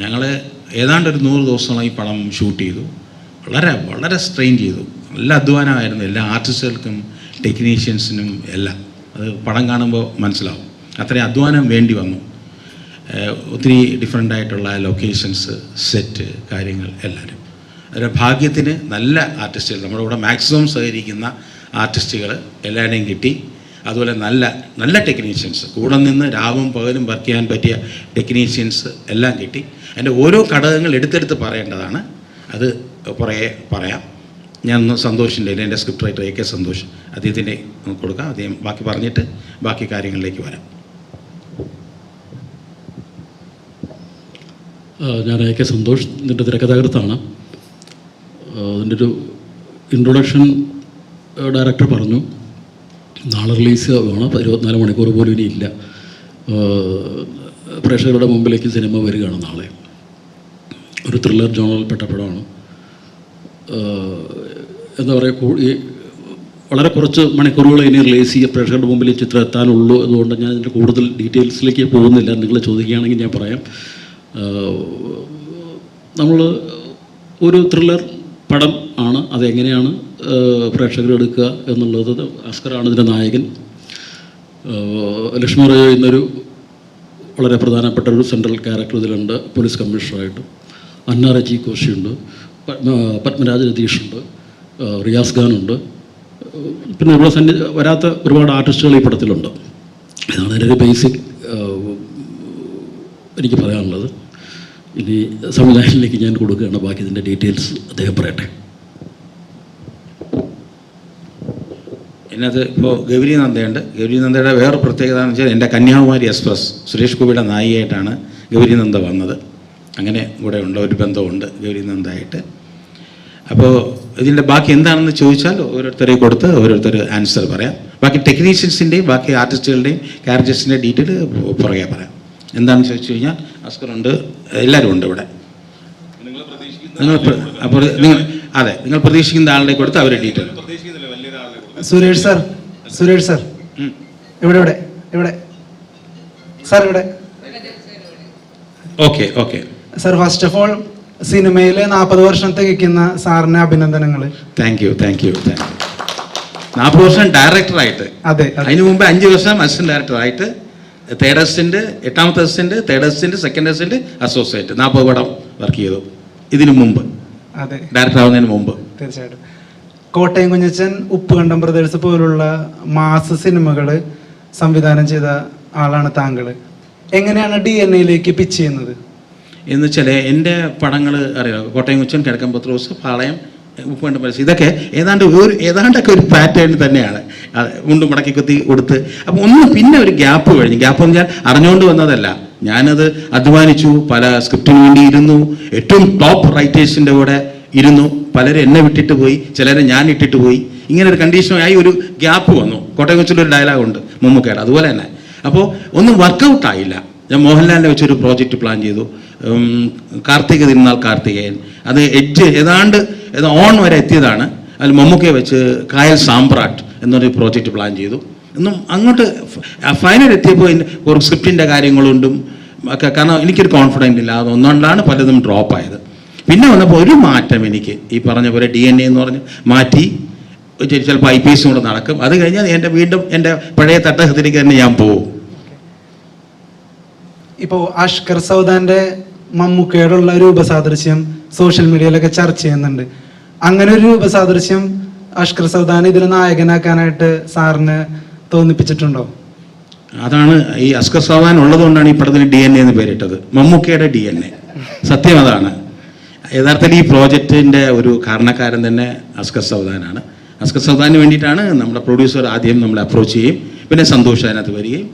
ഞങ്ങൾ ഏതാണ്ട് ഒരു 100 ദിവസത്തോളം ഈ പടം ഷൂട്ട് ചെയ്തു. വളരെ വളരെ സ്ട്രെയിൻ ചെയ്തു. നല്ല അധ്വാനമായിരുന്നു എല്ലാ ആർട്ടിസ്റ്റുകൾക്കും, ടെക്നീഷ്യൻസിനും എല്ലാം. അത് പടം കാണുമ്പോൾ മനസ്സിലാവും. അത്രയും അധ്വാനം വേണ്ടി വന്നു. ഒത്തിരി ഡിഫറെൻ്റ് ആയിട്ടുള്ള ലൊക്കേഷൻസ്, സെറ്റ്, കാര്യങ്ങൾ എല്ലാവരും. അതിൻ്റെ ഭാഗ്യത്തിന് നല്ല ആർട്ടിസ്റ്റുകൾ, നമ്മുടെ കൂടെ മാക്സിമം സഹകരിക്കുന്ന ആർട്ടിസ്റ്റുകൾ എല്ലാവരെയും കിട്ടി. അതുപോലെ നല്ല നല്ല ടെക്നീഷ്യൻസ്, കൂടെ നിന്ന് രാവും പകലും വർക്ക് ചെയ്യാൻ പറ്റിയ ടെക്നീഷ്യൻസ് എല്ലാം കിട്ടി. അതിൻ്റെ ഓരോ ഘടകങ്ങൾ എടുത്തെടുത്ത് പറയേണ്ടതാണ്. അത് കുറേ പറയാം. ഞാൻ സന്തോഷിൻ്റെ എൻ്റെ സ്ക്രിപ്റ്റ് റൈറ്റർ AK സന്തോഷ്, അദ്ദേഹത്തിൻ്റെ കൊടുക്കാം. അദ്ദേഹം ബാക്കി പറഞ്ഞിട്ട് ബാക്കി കാര്യങ്ങളിലേക്ക് വരാം. ഞാൻ AK സന്തോഷ്, ഇതിൻ്റെ തിരക്കഥാകൃത്താണ്. അതിൻ്റെ ഒരു ഇൻട്രൊഡക്ഷൻ ഡയറക്ടർ പറഞ്ഞു, നാളെ റിലീസ് വേണം, 24 മണിക്കൂർ പോലും ഇനി ഇല്ല, പ്രേക്ഷകരുടെ മുമ്പിലേക്ക് സിനിമ വരികയാണ് നാളെ. ഒരു ത്രില്ലർ ജോണറിൽപ്പെട്ട പടമാണ്. എന്താ പറയുക, ഈ വളരെ കുറച്ച് മണിക്കൂറുകൾ ഇനി റിലീസ് ചെയ്യുക, പ്രേക്ഷകരുടെ മുമ്പിൽ ചിത്രം എത്താനുള്ളൂ. അതുകൊണ്ട് ഞാൻ ഇതിൻ്റെ കൂടുതൽ ഡീറ്റെയിൽസിലേക്ക് പോകുന്നില്ല. നിങ്ങൾ ചോദിക്കുകയാണെങ്കിൽ ഞാൻ പറയാം. നമ്മൾ ഒരു ത്രില്ലർ പടം ആണ്. അതെങ്ങനെയാണ് പ്രേക്ഷകർ എടുക്കുക എന്നുള്ളത്, അസ്കറാണ് ഇതിൻ്റെ നായകൻ. ലക്ഷ്മി റോയ് എന്നൊരു വളരെ പ്രധാനപ്പെട്ട ഒരു സെൻട്രൽ ക്യാരക്ടർ ഇതിലുണ്ട്, പോലീസ് കമ്മീഷണറായിട്ട്. അന്ന റജി കോശിയുണ്ട്, പത്മരാജ് രതീഷുണ്ട്, റിയാസ് ഖാനുണ്ട്. പിന്നെ ഇവിടെ വരാത്ത ഒരുപാട് ആർട്ടിസ്റ്റുകൾ ഈ പടത്തിലുണ്ട്. ഇതാണ് എൻ്റെ ഒരു ബേസിക് എനിക്ക് പറയാനുള്ളത്. ഇനി സംവിധാനത്തിലേക്ക് ഞാൻ കൊടുക്കുകയാണ്. ബാക്കി ഇതിൻ്റെ ഡീറ്റെയിൽസ് അദ്ദേഹം പറയട്ടെ. ഇതിനകത്ത് ഇപ്പോൾ ഗൗരി നന്ദയുണ്ട്. ഗൗരി നന്ദയുടെ വേറെ പ്രത്യേകത എന്ന് വെച്ചാൽ എൻ്റെ കന്യാകുമാരി എക്സ്പ്രസ് സുരേഷ് ഗോപിയുടെ നായികയായിട്ടാണ് ഗൗരി നന്ദ വന്നത്. അങ്ങനെ കൂടെ ഉണ്ട്, ഒരു ബന്ധമുണ്ട് ഗൗരി നന്ദയായിട്ട്. അപ്പോൾ ഇതിൻ്റെ ബാക്കി എന്താണെന്ന് ചോദിച്ചാൽ ഓരോരുത്തരെ കൊടുത്ത് ഓരോരുത്തർ ആൻസർ പറയാം. ബാക്കി ടെക്നീഷ്യൻസിൻ്റെയും ബാക്കി ആർട്ടിസ്റ്റുകളുടെയും ക്യാരക്ടേഴ്സിൻ്റെ ഡീറ്റെയിൽ പുറകെ പറയാം. എന്താണെന്ന് ചോദിച്ചു കഴിഞ്ഞാൽ അസ്കറുണ്ട്, എല്ലാവരും ഉണ്ട് ഇവിടെ. അപ്പോൾ നിങ്ങൾ പ്രതീക്ഷിക്കുന്ന ആളുടെ കൊടുത്ത് അവരുടെ ഡീറ്റെയിൽ. സുരേഷ് സാർ ഇവിടെ സാർ ഇവിടെ. Okay sir, first of all സിനിമയിൽ 40 വർഷം തികയ്ക്കുന്ന സാറിന് അഭിനന്ദനങ്ങൾ. Thank you. 40 വർഷം ഡയറക്ടറായിട്ട്. അതെ. അതിന് മുമ്പ് 5 വർഷം അസിസ്റ്റന്റ് ഡയറക്ടറായിട്ട്, 3rd അസിസ്റ്റന്റ്, 8ാമത്തെ assistant, 3rd assistant, 2nd assistant, associate. 40 പടം വർക്ക് ചെയ്തു ഇതിനു മുമ്പ്. അതെ, ഡയറക്ടർ ആവുന്നതിന് മുമ്പ്. തീർച്ചയായിട്ടും. കോട്ടയം കുഞ്ഞച്ചൻ, ഉപ്പുകണ്ടം ബ്രദേഴ്സ് പോലുള്ള മാസ് സിനിമകൾ സംവിധാനം ചെയ്ത ആളാണ് താങ്കൾ. എങ്ങനെയാണ് DNA-യിലേക്ക് പിച്ച് ചെയ്യുന്നത് എന്ന് വെച്ചാൽ എൻ്റെ പടങ്ങൾ അറിയാം. കോട്ടയം കുഞ്ഞച്ചൻ, കിഴക്കൻ പത്രോസ്, പാളയം, ഉപ്പുകണ്ടം ബ്രദേഴ്സ്, ഇതൊക്കെ ഏതാണ്ടൊക്കെ ഒരു പാറ്റേൺ തന്നെയാണ്. മുണ്ടും മടക്കി കുത്തി കൊടുത്ത്. അപ്പോൾ പിന്നെ ഒരു ഗ്യാപ്പ് കഴിഞ്ഞു. ഗ്യാപ്പ് എന്ന് വെച്ചാൽ അറിഞ്ഞുകൊണ്ട് വന്നതല്ല, ഞാനത് അധ്വാനിച്ചു. പല സ്ക്രിപ്റ്റിന് വേണ്ടി ഇരുന്നു, ഏറ്റവും ടോപ്പ് റൈറ്റേഴ്സിൻ്റെ കൂടെ ഇരുന്നു. പലരും എന്നെ വിട്ടിട്ട് പോയി, ചിലരെ ഞാൻ ഇട്ടിട്ട് പോയി. ഇങ്ങനെ ഒരു കണ്ടീഷനായി ഒരു ഗ്യാപ്പ് വന്നു. കോട്ടയം കൊച്ചിലൊരു ഡയലോഗുണ്ട് മമ്മൂക്കയുടെ, അതുപോലെ തന്നെ. അപ്പോൾ ഒന്നും വർക്കൗട്ടായില്ല. ഞാൻ മോഹൻലാലിനെ വെച്ചൊരു പ്രോജക്റ്റ് പ്ലാൻ ചെയ്തു, കാർത്തിക തിരുനാൾ കാർത്തികേയൻ. അത് ഏതാണ്ട് ഓൺ വരെ എത്തിയതാണ്. അതിൽ മമ്മൂക്കയെ വെച്ച് കായൽ സാമ്പ്രാട്ട് എന്നൊരു പ്രോജക്റ്റ് പ്ലാൻ ചെയ്തു. ഒന്നും അങ്ങോട്ട് ഫൈനൽ എത്തിയപ്പോൾ ഒരു സ്ക്രിപ്റ്റിൻ്റെ കാര്യങ്ങളുണ്ടും ഒക്കെ, കാരണം എനിക്കൊരു കോൺഫിഡൻറ്റ് ഇല്ല. അതൊന്നുകൊണ്ടാണ് പലതും ഡ്രോപ്പായത്. പിന്നെ വന്നപ്പോൾ ഒരു മാറ്റം എനിക്ക് ഈ പറഞ്ഞ പോലെ DNA എന്ന് പറഞ്ഞ് മാറ്റി. ചിലപ്പോൾ IPS കൂടെ നടക്കും. അത് കഴിഞ്ഞാൽ വീണ്ടും എൻ്റെ പഴയ തട്ടകത്തിലേക്ക് തന്നെ ഞാൻ പോകും. ഇപ്പോൾ അഷ്കർ സൗദാന്റെ മമ്മൂക്കയോടുള്ള രൂപസാദൃശ്യം സോഷ്യൽ മീഡിയയിലൊക്കെ ചർച്ച ചെയ്യുന്നുണ്ട്. അങ്ങനെ ഒരു രൂപസാദൃശ്യം അഷ്കർ സൗദാനെ ഇതിൽ നായകനാക്കാനായിട്ട് സാറിന് തോന്നിപ്പിച്ചിട്ടുണ്ടോ? അതാണ് ഈ അഷ്കർ സൗദാൻ ഉള്ളതുകൊണ്ടാണ് ഈ പടത്തിന് DNA എന്ന് പേരിട്ടത്, മമ്മൂക്കയുടെ DNA. സത്യം അതാണ്. യഥാർത്ഥത്തിൽ ഈ പ്രോജക്റ്റിൻ്റെ ഒരു കാരണക്കാരൻ തന്നെ അസ്കർ സൗദാനാണ്. അസ്കർ സൗദാന് വേണ്ടിയിട്ടാണ് നമ്മുടെ പ്രൊഡ്യൂസർ ആദ്യം നമ്മളെ അപ്രോച്ച് ചെയ്യും, പിന്നെ സന്തോഷ് അതിനകത്ത് വരികയും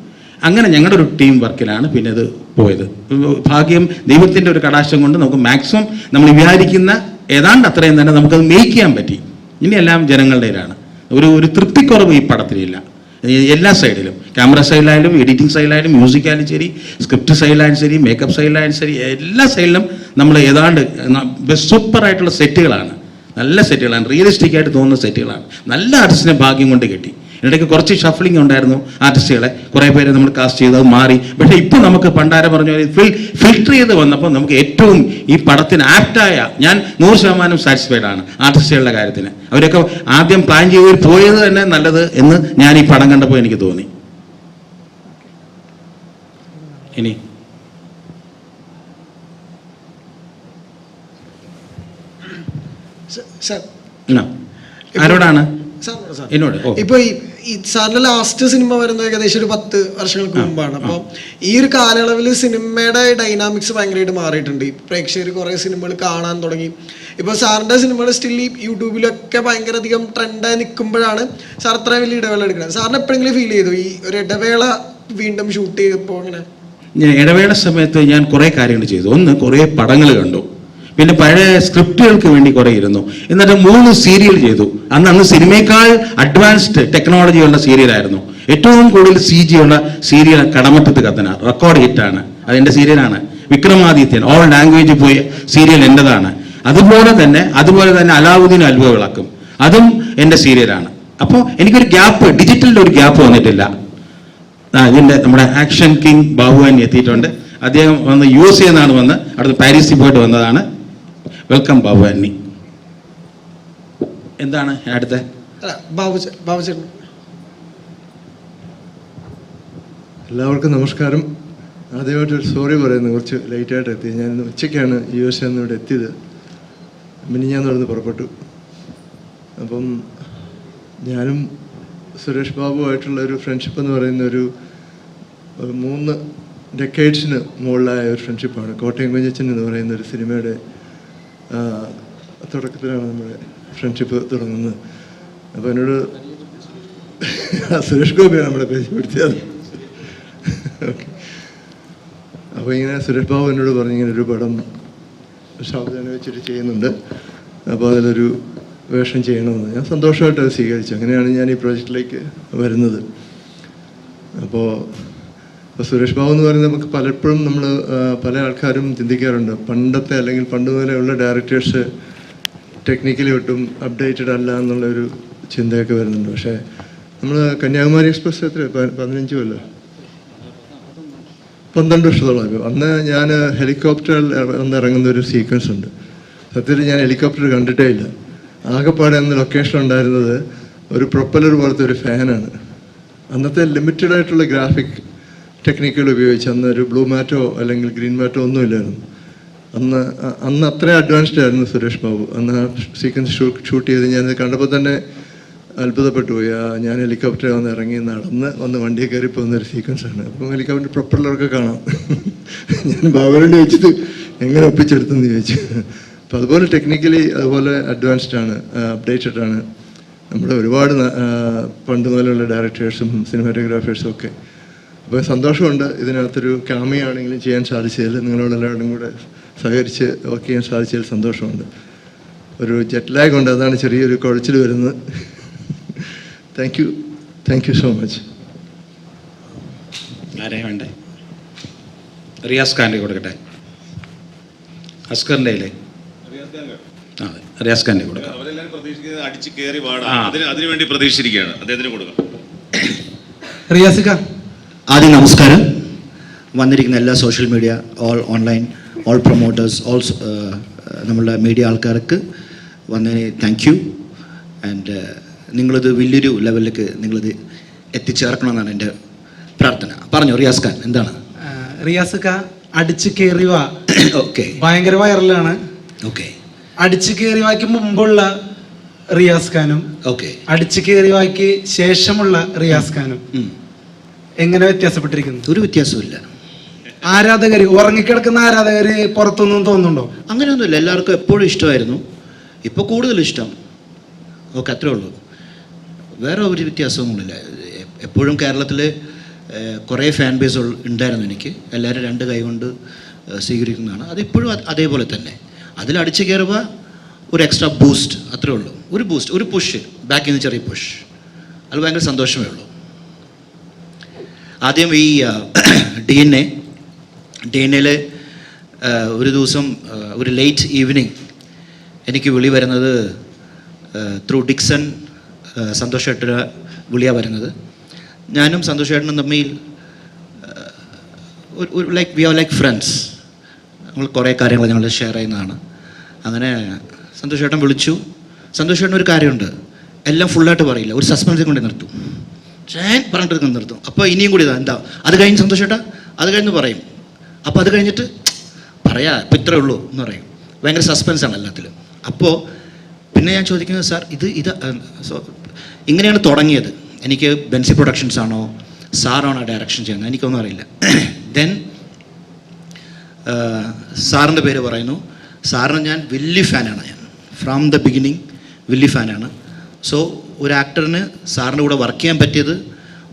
അങ്ങനെ ഞങ്ങളുടെ ഒരു ടീം വർക്കിലാണ് പിന്നെ ഇത് പോയത്. ഭാഗ്യം, ദൈവത്തിൻ്റെ ഒരു കടാക്ഷം കൊണ്ട് നമുക്ക് മാക്സിമം നമ്മൾ വിചാരിക്കുന്ന ഏതാണ്ട് അത്രയും തന്നെ നമുക്കത് മേക്ക് ചെയ്യാൻ പറ്റി. ഇനിയെല്ലാം ജനങ്ങളുടേതാണ്. ഒരു തൃപ്തിക്കുറവ് ഈ പടത്തിലില്ല. എല്ലാ സൈഡിലും, ക്യാമറ സൈഡിലായാലും, എഡിറ്റിംഗ് സൈഡിലായാലും, മ്യൂസിക്കായാലും ശരി, സ്ക്രിപ്റ്റ് സൈഡിലായാലും ശരി, മേക്കപ്പ് സൈഡിലായാലും ശരി, എല്ലാ സൈഡിലും നമ്മൾ ഏതാണ്ട് സൂപ്പറായിട്ടുള്ള സെറ്റുകളാണ്. നല്ല സെറ്റുകളാണ്, റിയലിസ്റ്റിക് ആയിട്ട് തോന്നുന്ന സെറ്റുകളാണ്. നല്ല ആർട്ടിസ്റ്റിനെ ഭാഗ്യം കൊണ്ട് കിട്ടി. ഇടയ്ക്ക് കുറച്ച് ഷഫ്ലിംഗ് ഉണ്ടായിരുന്നു ആർട്ടിസ്റ്റുകളെ, കുറേ പേരെ നമ്മൾ കാസ്റ്റ് ചെയ്ത് അത് മാറി. പക്ഷേ ഇപ്പോൾ നമുക്ക് പണ്ടാരം പറഞ്ഞ പോലെ ഫിൽട്ടർ ചെയ്ത് വന്നപ്പോൾ നമുക്ക് ഏറ്റവും ഈ പടത്തിന് ആപ്റ്റായ, ഞാൻ 100% സാറ്റിസ്ഫൈഡ് ആണ് ആർട്ടിസ്റ്റുകളുടെ കാര്യത്തിന്. അവരൊക്കെ ആദ്യം പ്ലാൻ ചെയ്ത് പോയത് തന്നെ നല്ലത് എന്ന് ഞാൻ ഈ പടം കണ്ടപ്പോൾ എനിക്ക് തോന്നി. ഇനി ആരോടാണ്? എന്നോട്. ഇപ്പൊ ഈ സാറിന്റെ ലാസ്റ്റ് സിനിമ വരുന്നത് ഏകദേശം ഒരു 10 വർഷങ്ങൾക്ക് മുമ്പാണ്. അപ്പൊ ഈ ഒരു കാലയളവിൽ സിനിമയുടെ ഡൈനാമിക്സ് ഭയങ്കരമായിട്ട് മാറിയിട്ടുണ്ട്. ഈ പ്രേക്ഷകർ കുറെ സിനിമകൾ കാണാൻ തുടങ്ങി. ഇപ്പൊ സാറിന്റെ സിനിമകൾ സ്റ്റിൽ ഈ യൂട്യൂബിലൊക്കെ ഭയങ്കര അധികം ട്രെൻഡായി നിൽക്കുമ്പോഴാണ് സാർ അത്ര വലിയ ഇടവേള എടുക്കുന്നത്. സാറിന് എപ്പോഴെങ്കിലും ഫീൽ ചെയ്തു ഈ ഒരു ഇടവേള വീണ്ടും ഷൂട്ട് ചെയ്തപ്പോൾ? അങ്ങനെ ഇടവേള സമയത്ത് ഞാൻ കുറേ കാര്യങ്ങൾ ചെയ്തു. ഒന്ന്, കുറേ പടങ്ങൾ കണ്ടു. പിന്നെ പഴയ സ്ക്രിപ്റ്റുകൾക്ക് വേണ്ടി കുറേ ഇരുന്നു. എന്നിട്ട് 3 സീരിയൽ ചെയ്തു. അന്ന് സിനിമയേക്കാൾ അഡ്വാൻസ്ഡ് ടെക്നോളജിയുള്ള സീരിയലായിരുന്നു. ഏറ്റവും കൂടുതൽ CG ഉള്ള സീരിയൽ കടമറ്റത്ത് കത്തനാർ, റെക്കോർഡ് ഹിറ്റാണ്. അതെൻ്റെ സീരിയലാണ്. വിക്രമാദിത്യൻ, ഓൾ ലാംഗ്വേജ് പോയ സീരിയൽ എൻ്റെതാണ്. അതുപോലെ തന്നെ അലാവുദ്ദീൻ അൽവ വിളക്കും, അതും എൻ്റെ സീരിയലാണ്. അപ്പോൾ എനിക്കൊരു ഗ്യാപ്പ്, ഡിജിറ്റലിൻ്റെ ഒരു ഗ്യാപ്പ് വന്നിട്ടില്ല. ഇതിൻ്റെ നമ്മുടെ ആക്ഷൻ കിങ് ബാബുവാൻ എത്തിയിട്ടുണ്ട്. അദ്ദേഹം വന്ന് USA എന്നാണ് വന്ന്, അവിടുന്ന് പാരീസിൽ പോയിട്ട് വന്നതാണ്. വെൽക്കം ബാബു അന്നി. എന്താണ് അടുത്ത? എല്ലാവർക്കും നമസ്കാരം. ആദ്യമായിട്ടൊരു സോറി പറയുന്നു, കുറച്ച് ലേറ്റായിട്ട് എത്തി. ഞാൻ ഉച്ചയ്ക്കാണ് USA ഇവിടെ എത്തിയത്. ഞാൻ നടന്ന് പുറപ്പെട്ടു. അപ്പം ഞാനും സുരേഷ് ബാബുവായിട്ടുള്ള ഒരു ഫ്രണ്ട്ഷിപ്പ് എന്ന് പറയുന്ന ഒരു 3 ഡെക്കേഡ്സിന് മുകളിലായ ഒരു ഫ്രണ്ട്ഷിപ്പാണ്. കോട്ടയം കുഞ്ഞച്ചൻ എന്ന് പറയുന്ന ഒരു സിനിമയുടെ തുടക്കത്തിലാണ് നമ്മുടെ ഫ്രണ്ട്ഷിപ്പ് തുടങ്ങുന്നത്. അപ്പോൾ എന്നോട് സുരേഷ് ഗോപിയാണ് നമ്മളെ പരിചയപ്പെടുത്തിയത്. ഓക്കെ. അപ്പോൾ ഇങ്ങനെ സുരേഷ് ബാബു എന്നോട് പറഞ്ഞു, ഇങ്ങനെ ഒരു പടം സാവധാനം വെച്ചിട്ട് ചെയ്യുന്നുണ്ട്, അപ്പോൾ അതിലൊരു വേഷം ചെയ്യണമെന്ന്. ഞാൻ സന്തോഷമായിട്ട് അത് സ്വീകരിച്ചു. അങ്ങനെയാണ് ഞാൻ ഈ പ്രോജക്റ്റിലേക്ക് വരുന്നത്. അപ്പോൾ സുരേഷ് ബാബു എന്ന് പറയുന്നത് നമുക്ക് പലപ്പോഴും പല ആൾക്കാരും ചിന്തിക്കാറുണ്ട്, പണ്ടത്തെ അല്ലെങ്കിൽ പണ്ട് മുതലുള്ള ഡയറക്ടേഴ്സ് ടെക്നിക്കലി ഒട്ടും അപ്ഡേറ്റഡ് അല്ല എന്നുള്ളൊരു ചിന്തയൊക്കെ വരുന്നുണ്ട്. പക്ഷേ നമ്മൾ കന്യാകുമാരി എക്സ്പ്രസ് എത്ര 15 കൊല്ലം 12 വർഷത്തോളം. അന്ന് ഞാൻ ഹെലികോപ്റ്ററിൽ ഇറങ്ങുന്ന ഒരു സീക്വൻസ് ഉണ്ട്. സത്യത്തിൽ ഞാൻ ഹെലികോപ്റ്റർ കണ്ടിട്ടേ ഇല്ല. ആകെപ്പാടെ അന്ന് ലൊക്കേഷൻ ഉണ്ടായിരുന്നത് ഒരു പ്രൊപ്പലർ പോലത്തെ ഒരു ഫാനാണ്. അന്നത്തെ ലിമിറ്റഡ് ആയിട്ടുള്ള ഗ്രാഫിക് ടെക്നിക്കുകൾ ഉപയോഗിച്ച്, അന്ന് ഒരു ബ്ലൂ മാറ്റോ അല്ലെങ്കിൽ ഗ്രീൻ മാറ്റോ ഒന്നുമില്ലായിരുന്നു. അന്ന് അത്ര അഡ്വാൻസ്ഡ് ആയിരുന്നു സുരേഷ് ബാബു. അന്ന് ആ സീക്വൻസ് ഷൂട്ട് ചെയ്ത് ഞാനത് കണ്ടപ്പോൾ തന്നെ അത്ഭുതപ്പെട്ടു പോയി. ഞാൻ ഹെലികോപ്റ്ററിൽ വന്ന് ഇറങ്ങി വന്ന് വണ്ടിയിൽ കയറി പോകുന്നൊരു സീക്വൻസാണ്. അപ്പം ഹെലികോപ്റ്റർ പ്രൊപ്പലറൊക്കെ കാണാം. ഞാൻ ബാബുവിനോട് ചോദിച്ചത് എങ്ങനെ ഒപ്പിച്ചെടുത്തെന്ന് ചോദിച്ചു. അപ്പോൾ അതുപോലെ ടെക്നിക്കലി അതുപോലെ അഡ്വാൻസ്ഡ് ആണ്, അപ്ഡേറ്റഡ് ആണ് നമ്മുടെ ഒരുപാട് പണ്ട് മുതലുള്ള ഡയറക്ടേഴ്സും സിനിമാറ്റോഗ്രാഫേഴ്സും ഒക്കെ. അപ്പോൾ സന്തോഷമുണ്ട് ഇതിനകത്തൊരു കാമിയാണെങ്കിലും ചെയ്യാൻ സാധിച്ചതിൽ, നിങ്ങളോടെല്ലാവരും കൂടെ സഹകരിച്ച് വർക്ക് ചെയ്യാൻ സാധിച്ചതിൽ സന്തോഷമുണ്ട്. ഒരു ജെറ്റ് ലാഗ് ഉണ്ട്, അതാണ് ചെറിയൊരു കുഴച്ചിൽ വരുന്നത്. Thank you so much. ആരെ വേണ്ടേ? റിയാസ് ഖാൻ്റെ കൊടുക്കട്ടെ. അസ്കറിൻ്റെ അല്ലേ? റിയാസ് ഖാൻ്റെ കൊടുക്കാം. അവരെല്ലാം പ്രതീക്ഷിക്കുന്നത് അടിച്ച് കയറി പാടാം, അതിനുവേണ്ടി പ്രതീക്ഷിച്ചിരിക്കുകയാണ്. അദ്ദേഹത്തിന് കൊടുക്കാം. റിയാസ് ഖാൻ. ആദ്യം നമസ്കാരം. വന്നിരിക്കുന്ന എല്ലാ social media, all online, all promoters, all നമ്മളുടെ മീഡിയ ആൾക്കാർക്ക് വന്നതിന് താങ്ക് യു. ആൻഡ് നിങ്ങളിത് വലിയൊരു ലെവലിലേക്ക് നിങ്ങളിത് എത്തിച്ചേർക്കണമെന്നാണ് എൻ്റെ പ്രാർത്ഥന. പറഞ്ഞു റിയാസ് ഖാൻ, എന്താണ്? റിയാസ് ഖാൻ അടിച്ചു കയറി വാ ഓക്കെ, ഭയങ്കര വൈറലാണ്. ഓക്കെ. അടിച്ചു കയറി വായ്ക്ക് മുമ്പുള്ള റിയാസ് ഖാനും ഓക്കെ അടിച്ചു കയറി വായ്ക്ക് ശേഷമുള്ള റിയാസ് ഖാനും എങ്ങനെ വ്യത്യാസപ്പെട്ടിരിക്കുന്നു? ഒരു വ്യത്യാസമില്ല. ആരാധകര്, ഉറങ്ങിക്കിടക്കുന്ന ആരാധകര് പുറത്തൊന്നും തോന്നുന്നുണ്ടോ? അങ്ങനെയൊന്നുമില്ല. എല്ലാവർക്കും എപ്പോഴും ഇഷ്ടമായിരുന്നു, ഇപ്പോൾ കൂടുതൽ ഇഷ്ടം. ഓക്കെ, അത്രേ ഉള്ളൂ. വേറെ ഒരു വ്യത്യാസമൊന്നുമില്ല. എപ്പോഴും കേരളത്തിൽ കുറേ ഫാൻ ബേസ് ഉണ്ടായിരുന്നു എനിക്ക്. എല്ലാവരും 2 കൈ കൊണ്ട് സ്വീകരിക്കുന്നതാണ്. അതിപ്പോഴും അതേപോലെ തന്നെ. അതിലടിച്ച് കയറുക ഒരു എക്സ്ട്രാ ബൂസ്റ്റ്, അത്രേ ഉള്ളൂ. ഒരു ബൂസ്റ്റ്, ഒരു പുഷ്, ബാക്കിൽ നിന്ന് ചെറിയ പുഷ്. അത് ഭയങ്കര സന്തോഷമേ ഉള്ളൂ. ആദ്യം ഈ DNA ഒരു ദിവസം ഒരു ലേറ്റ് ഈവനിങ് എനിക്ക് വിളി വരുന്നത് ത്രൂ ഡിക്സൺ സന്തോഷ് ഏട്ടൻ്റെ വിളിയാണ് വരുന്നത്. ഞാനും സന്തോഷ് ഏട്ടനും തമ്മിൽ വി ആർ ലൈക്ക് ഫ്രണ്ട്സ്. നമ്മൾ കുറേ കാര്യങ്ങൾ ഞങ്ങൾ ഷെയർ ചെയ്യുന്നതാണ്. അങ്ങനെ സന്തോഷ് ഏട്ടൻ വിളിച്ചു. സന്തോഷ് ഏട്ടൻ ഒരു കാര്യമുണ്ട്, എല്ലാം ഫുള്ളായിട്ട് പറയില്ല, ഒരു സസ്പെൻസിൽ കൊണ്ട് നിർത്തും. പറഞ്ഞിട്ട് നിർത്തും. അപ്പോൾ ഇനിയും കൂടി എന്താ അത് കഴിഞ്ഞ് സന്തോഷ് ഏട്ടാ അത് കഴിഞ്ഞ് പറയും. അപ്പോൾ അത് കഴിഞ്ഞിട്ട് പറയാ ഇപ്പം ഇത്രേ ഉള്ളൂ എന്ന് പറയും. ഭയങ്കര സസ്പെൻസാണ് എല്ലാത്തിലും. അപ്പോൾ പിന്നെ ഞാൻ ചോദിക്കുന്നത്, സാർ ഇങ്ങനെയാണ് തുടങ്ങിയത്. എനിക്ക് ബെൻസി പ്രൊഡക്ഷൻസ് ആണോ സാറാണോ ഡയറക്ഷൻ ചെയ്യുന്നത് എനിക്കൊന്നും അറിയില്ല. ദെൻ സാറിൻ്റെ പേര് പറയുന്നു. സാറിന് ഞാൻ വലിയ ഫാനാണ്. ഞാൻ ഫ്രം ദ ബിഗിനിങ് വലിയ ഫാനാണ്. സോ ഒരു ആക്ടറിന് സാറിൻ്റെ കൂടെ വർക്ക് ചെയ്യാൻ പറ്റിയത്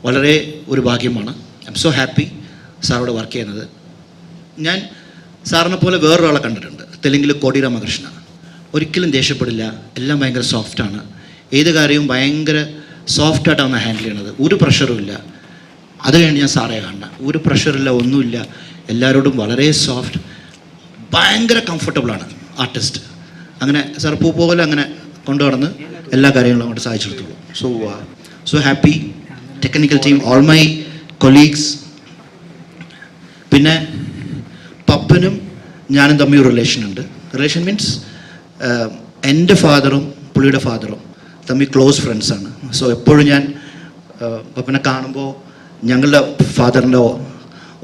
വളരെ ഒരു ഭാഗ്യമാണ്. ഐ എം സോ ഹാപ്പി സാറോട് വർക്ക് ചെയ്യുന്നത്. ഞാൻ സാറിനെ പോലെ വേറൊരാളെ കണ്ടിട്ടുണ്ട്, തെലുങ്കിൽ കോടി രാമകൃഷ്ണ. ഒരിക്കലും ദേഷ്യപ്പെടില്ല, എല്ലാം ഭയങ്കര സോഫ്റ്റാണ്. ഏത് കാര്യവും ഭയങ്കര സോഫ്റ്റായിട്ടാണ് ഹാൻഡിൽ ചെയ്യണത്, ഒരു പ്രഷറും ഇല്ല. അത് കഴിഞ്ഞ് ഞാൻ സാറേ കാണണം, ഒരു പ്രഷറില്ല, ഒന്നുമില്ല, എല്ലാവരോടും വളരെ സോഫ്റ്റ്, ഭയങ്കര കംഫർട്ടബിളാണ് ആർട്ടിസ്റ്റ്. അങ്ങനെ സാർ പൂ പോലെ അങ്ങനെ കൊണ്ടുവന്ന് എല്ലാ കാര്യങ്ങളും അങ്ങോട്ട് സാധിച്ചെടുത്തോളൂ. So happy. Technical team, all my colleagues. പിന്നെ പപ്പനും ഞാനും തമ്മിൽ ഒരു റിലേഷൻ ഉണ്ട്. റിലേഷൻ മീൻസ് എൻ്റെ ഫാദറും പുള്ളിയുടെ ഫാദറും തമ്മിൽ ക്ലോസ് ഫ്രണ്ട്സാണ്. സോ എപ്പോഴും ഞാൻ പപ്പനെ കാണുമ്പോൾ ഞങ്ങളുടെ ഫാദറിൻ്റെ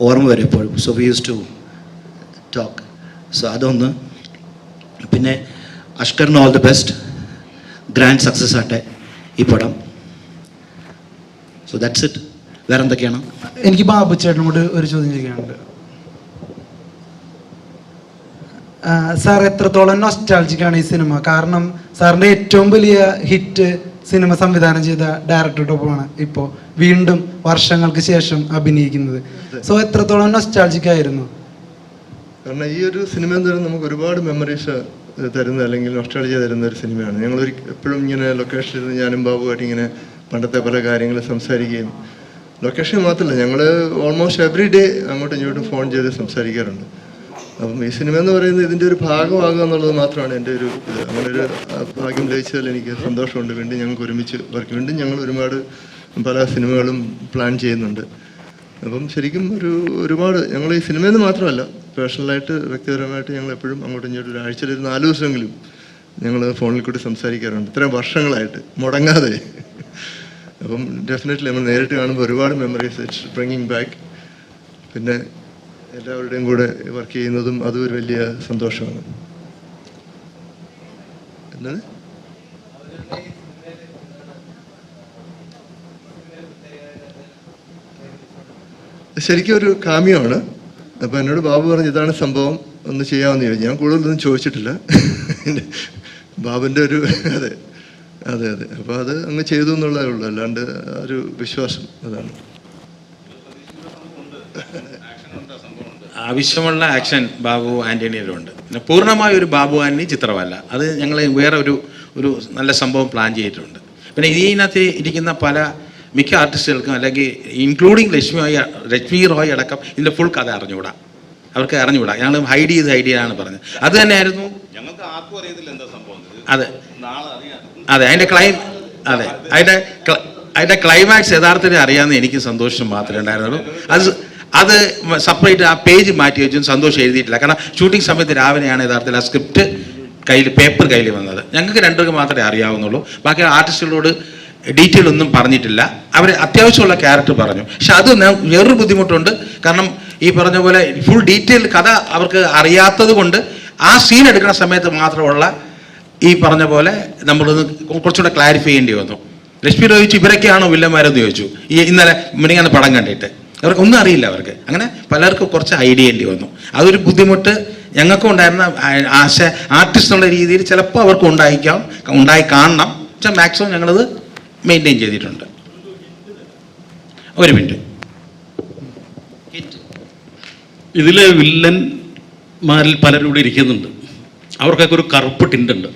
ഓർമ്മ വരും എപ്പോഴും. So we use to talk. So അതൊന്ന്. പിന്നെ അഷ്കറിന് all the best, grand success ആട്ടെ ഈ പടം. So that's it. വേറെ എന്തൊക്കെയാണ്? എനിക്ക് ബാബു ചേട്ടനോട് ഒരു ചോദ്യം ചോദിക്കാനുണ്ട്. സാർ എത്രത്തോളം നൊസ്റ്റാൾജിക്കാണ് ഈ സിനിമ? കാരണം സാറിൻ്റെ ഏറ്റവും വലിയ ഹിറ്റ് സിനിമ സംവിധാനം ചെയ്ത ഡയറക്ടറുടെയൊപ്പമാണ് ഇപ്പോൾ വീണ്ടും വർഷങ്ങൾക്ക് ശേഷം അഭിനയിക്കുന്നത്. സോ എത്രത്തോളം നൊസ്റ്റാൾജിക്കായിരുന്നു? കാരണം ഈ ഒരു സിനിമ എന്ന് പറയുന്നത് നമുക്ക് ഒരുപാട് മെമ്മറീസ് തരുന്ന അല്ലെങ്കിൽ നൊസ്റ്റാൾജിയ തരുന്ന ഒരു സിനിമയാണ്. ഞങ്ങൾ എപ്പോഴും ഇങ്ങനെ ലൊക്കേഷനിൽ ഞാനും ബാബുമായിട്ട് ഇങ്ങനെ പണ്ടത്തെ പല കാര്യങ്ങൾ സംസാരിക്കുകയും, ലൊക്കേഷൻ മാത്രമല്ല ഞങ്ങൾ ഓൾമോസ്റ്റ് എവറി ഡേ അങ്ങോട്ടും ഇങ്ങോട്ടും ഫോൺ ചെയ്ത് സംസാരിക്കാറുണ്ട്. അപ്പം ഈ സിനിമ എന്ന് പറയുന്നത് ഇതിൻ്റെ ഒരു ഭാഗമാകുക എന്നുള്ളത് മാത്രമാണ് എൻ്റെ ഒരു ഇത്. അങ്ങനെ ഒരു ഭാഗ്യം ലഭിച്ചതിൽ എനിക്ക് സന്തോഷമുണ്ട്. വീണ്ടും ഞങ്ങൾക്ക് ഒരുമിച്ച് വീണ്ടും ഞങ്ങൾ പല സിനിമകളും പ്ലാൻ ചെയ്യുന്നുണ്ട്. അപ്പം ശരിക്കും ഒരുപാട് ഞങ്ങൾ ഈ സിനിമയിൽ മാത്രമല്ല, പേഴ്സണലായിട്ട് വ്യക്തിപരമായിട്ട് ഞങ്ങൾ എപ്പോഴും അങ്ങോട്ടും ഇങ്ങോട്ടും ഒരാഴ്ചയിൽ ഒരു 4 ദിവസമെങ്കിലും ഞങ്ങൾ ഫോണിൽ കൂടി സംസാരിക്കാറുണ്ട്, ഇത്രയും വർഷങ്ങളായിട്ട് മുടങ്ങാതെ. അപ്പം ഡെഫിനറ്റ്ലി നമ്മൾ നേരിട്ട് കാണുമ്പോൾ ഒരുപാട് മെമ്മറീസ് ഇറ്റ്സ് ബ്രിങ്ങിങ് ബാക്ക്. പിന്നെ എല്ലാവരുടെയും കൂടെ വർക്ക് ചെയ്യുന്നതും അതും ഒരു വലിയ സന്തോഷമാണ്. എന്താണ് ശരിക്കും ഒരു കാമ്യമാണ്. അപ്പോൾ എന്നോട് ബാബു പറഞ്ഞു ഇതാണ് സംഭവം, ഒന്ന് ചെയ്യാമെന്ന് ചോദിച്ചു. ഞാൻ കൂടുതലൊന്നും ചോദിച്ചിട്ടില്ല. ബാബുൻ്റെ ഒരു അതെ അതെ അതെ അപ്പോൾ അത് അങ്ങ് ചെയ്തു എന്നുള്ളതേ ഉള്ളൂ, അല്ലാണ്ട് ഒരു വിശ്വാസം അതാണ്. ആവശ്യമുള്ള ആക്ഷൻ ബാബു ആൻ്റണിയിലുണ്ട്. പിന്നെ പൂർണ്ണമായ ഒരു ബാബു ആൻ്റണി ചിത്രമല്ല, അത് ഞങ്ങൾ വേറെ ഒരു നല്ല സംഭവം പ്ലാൻ ചെയ്തിട്ടുണ്ട്. പിന്നെ ഇതിനകത്ത് ഇരിക്കുന്ന മിക്ക ആർട്ടിസ്റ്റുകൾക്കും അല്ലെങ്കിൽ ഇൻക്ലൂഡിങ് ലക്ഷ്മി റോയ് അടക്കം ഇതിൻ്റെ ഫുൾ കഥ അറിഞ്ഞുകൂടാ, അവർക്ക് അറിഞ്ഞുകൂടാ. ഞങ്ങൾ ഹൈഡ് ചെയ്താണ് പറഞ്ഞത്. അത് തന്നെയായിരുന്നു ഞങ്ങൾക്ക് ആർക്കും അറിയത്തില്ല എന്താ സംഭവം. അതെ അതെ അതിൻ്റെ ക്ലൈമാക്സ് യഥാർത്ഥത്തിൽ അറിയാമെന്ന് എനിക്ക് സന്തോഷം മാത്രമേ ഉണ്ടായിരുന്നുള്ളൂ. അത് സെപ്പറേറ്റ് ആ പേജ് മാറ്റി വെച്ചും സന്തോഷം എഴുതിയിട്ടില്ല. കാരണം ഷൂട്ടിംഗ് സമയത്ത് രാവിലെയാണ് യഥാർത്ഥത്തിൽ ആ സ്ക്രിപ്റ്റ് പേപ്പർ കയ്യിൽ വന്നത്. ഞങ്ങൾക്ക് രണ്ടുപേർക്ക് മാത്രമേ അറിയാവുന്നുള്ളൂ. ബാക്കി ആർട്ടിസ്റ്റുകളോട് ഡീറ്റെയിൽ ഒന്നും പറഞ്ഞിട്ടില്ല. അവർ അത്യാവശ്യമുള്ള ക്യാരക്ടർ പറഞ്ഞു. പക്ഷെ അത് വേറൊരു ബുദ്ധിമുട്ടുണ്ട്. കാരണം ഈ പറഞ്ഞ പോലെ ഫുൾ ഡീറ്റെയിൽ കഥ അവർക്ക് അറിയാത്തത് കൊണ്ട് ആ സീൻ എടുക്കുന്ന സമയത്ത് മാത്രമുള്ള ഈ പറഞ്ഞ പോലെ നമ്മളൊന്ന് കുറച്ചുകൂടെ ക്ലാരിഫൈ ചെയ്യേണ്ടി വന്നു. ലക്ഷ്മി ചോദിച്ചു ഇവരൊക്കെയാണോ വില്ലന്മാരെന്ന് ചോദിച്ചു. ഇന്നലെ മിനിങ്ങാന്ന് പടം കണ്ടിട്ട് അവർക്കൊന്നും അറിയില്ല. അവർക്ക് അങ്ങനെ പലർക്കും കുറച്ച് ഐഡിയ ചെയ്യേണ്ടി വന്നു. അതൊരു ബുദ്ധിമുട്ട് ഞങ്ങൾക്കും ഉണ്ടായിരുന്ന ആർട്ടിസ്റ്റ് എന്നുള്ള രീതിയിൽ ചിലപ്പോൾ അവർക്ക് ഉണ്ടായി കാണണം. പക്ഷെ മാക്സിമം ഞങ്ങളത് മെയിൻറ്റെയിൻ ചെയ്തിട്ടുണ്ട്. ഒരു മിനിറ്റ്. ഇതിലെ വില്ലന്മാരിൽ പലരും കൂടി ഇരിക്കുന്നുണ്ട്. അവർക്കൊക്കെ ഒരു കറുപ്പ് ടിൻറ്റുണ്ട്.